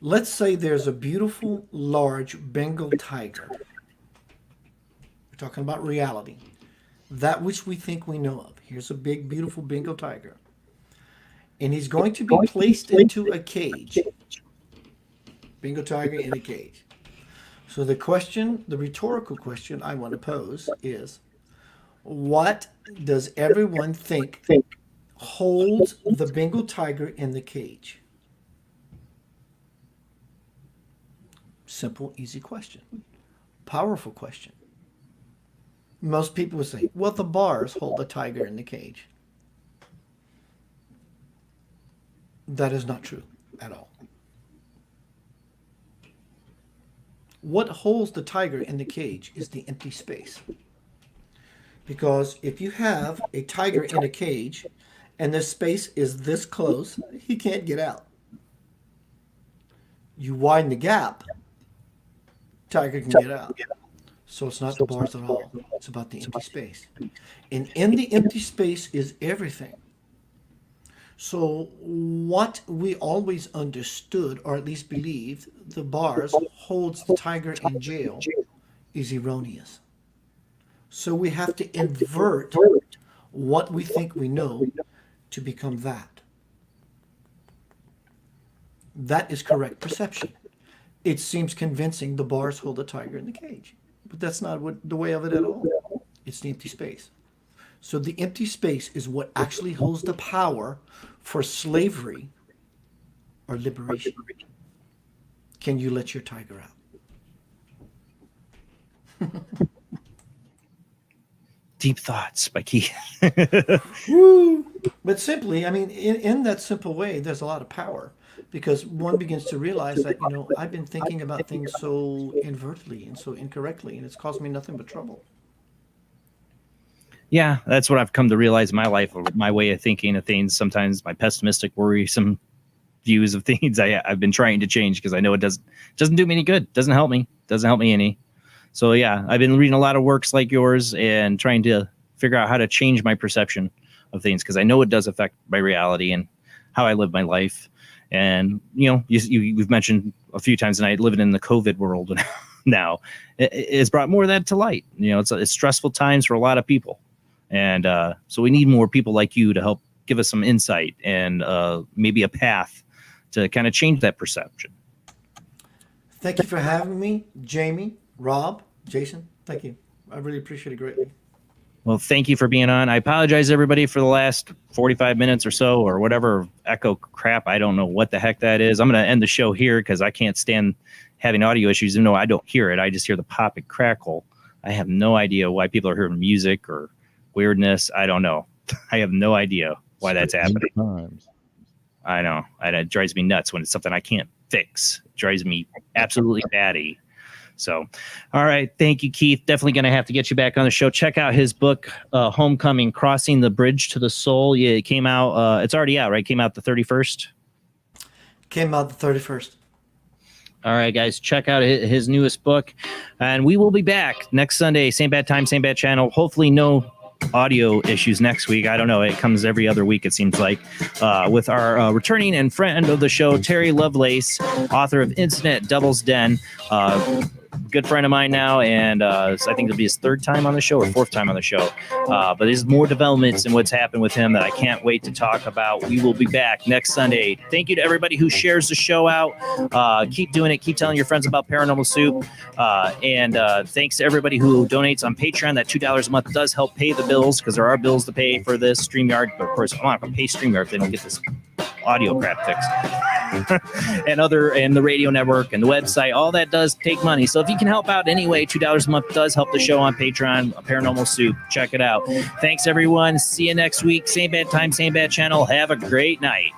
Let's say there's a beautiful, large Bengal tiger. We're talking about reality. That which we think we know of. Here's a big, beautiful Bengal tiger. And he's going to be placed into a cage. Bengal tiger in a cage. So the rhetorical question I want to pose is, what does everyone think holds the Bengal tiger in the cage? Simple, easy question. Powerful question. Most people would say, well, the bars hold the tiger in the cage. That is not true at all. What holds the tiger in the cage is the empty space. Because if you have a tiger in a cage and the space is this close, he can't get out. You widen the gap, tiger can get out. So it's not the bars at all. It's about the empty space. And in the empty space is everything. So what we always understood, or at least believed, the bars holds the tiger in jail is erroneous. So we have to invert what we think we know to become that. That is correct perception. It seems convincing the bars hold the tiger in the cage. But that's not the way of it at all. It's the empty space. So the empty space is what actually holds the power for slavery or liberation. Can you let your tiger out? Deep thoughts by Keith. Woo! But simply, I mean, in that simple way, there's a lot of power. Because one begins to realize that, I've been thinking about things so invertedly and so incorrectly, and it's caused me nothing but trouble. Yeah, that's what I've come to realize in my life, my way of thinking of things. Sometimes my pessimistic, worrisome views of things I've been trying to change because I know it doesn't do me any good. Doesn't help me any. So yeah, I've been reading a lot of works like yours and trying to figure out how to change my perception of things because I know it does affect my reality and how I live my life. And, you've mentioned a few times tonight living in the COVID world now. It's brought more of that to light. It's stressful times for a lot of people. And so we need more people like you to help give us some insight and maybe a path to kind of change that perception. Thank you for having me, Jamie, Rob, Jason. Thank you. I really appreciate it greatly. Well, thank you for being on. I apologize, everybody, for the last 45 minutes or so or whatever echo crap. I don't know what the heck that is. I'm going to end the show here because I can't stand having audio issues. Even though I don't hear it, I just hear the pop and crackle. I have no idea why people are hearing music or weirdness. I don't know. I have no idea why that's happening. I know. It drives me nuts when it's something I can't fix. It drives me absolutely batty. So, all right. Thank you, Keith. Definitely going to have to get you back on the show. Check out his book, Homecoming, Crossing the Bridge to the Soul. Yeah, it came out. It's already out, right? Came out the 31st? Came out the 31st. All right, guys. Check out his newest book. And we will be back next Sunday. Same bad time, same bad channel. Hopefully no audio issues next week. I don't know. It comes every other week, it seems like, with our returning and friend of the show, Terry Lovelace, author of Internet Devil's Den. good friend of mine now, and I think it'll be his third time on the show or fourth time on the show. But there's more developments in what's happened with him that I can't wait to talk about. We will be back next Sunday. Thank you to everybody who shares the show out. Keep doing it. Keep telling your friends about Paranormal Soup. And thanks to everybody who donates on Patreon. That $2 a month does help pay the bills, because there are bills to pay for this StreamYard. But of course, I'm not going to pay StreamYard if they don't get this audio crap fixed. and the radio network and the website, all that does take money. So if you can help out anyway, $2 a month does help the show on Patreon. Paranormal Soup, check it out. Thanks everyone. See you next week. Same bad time, same bad channel. Have a great night.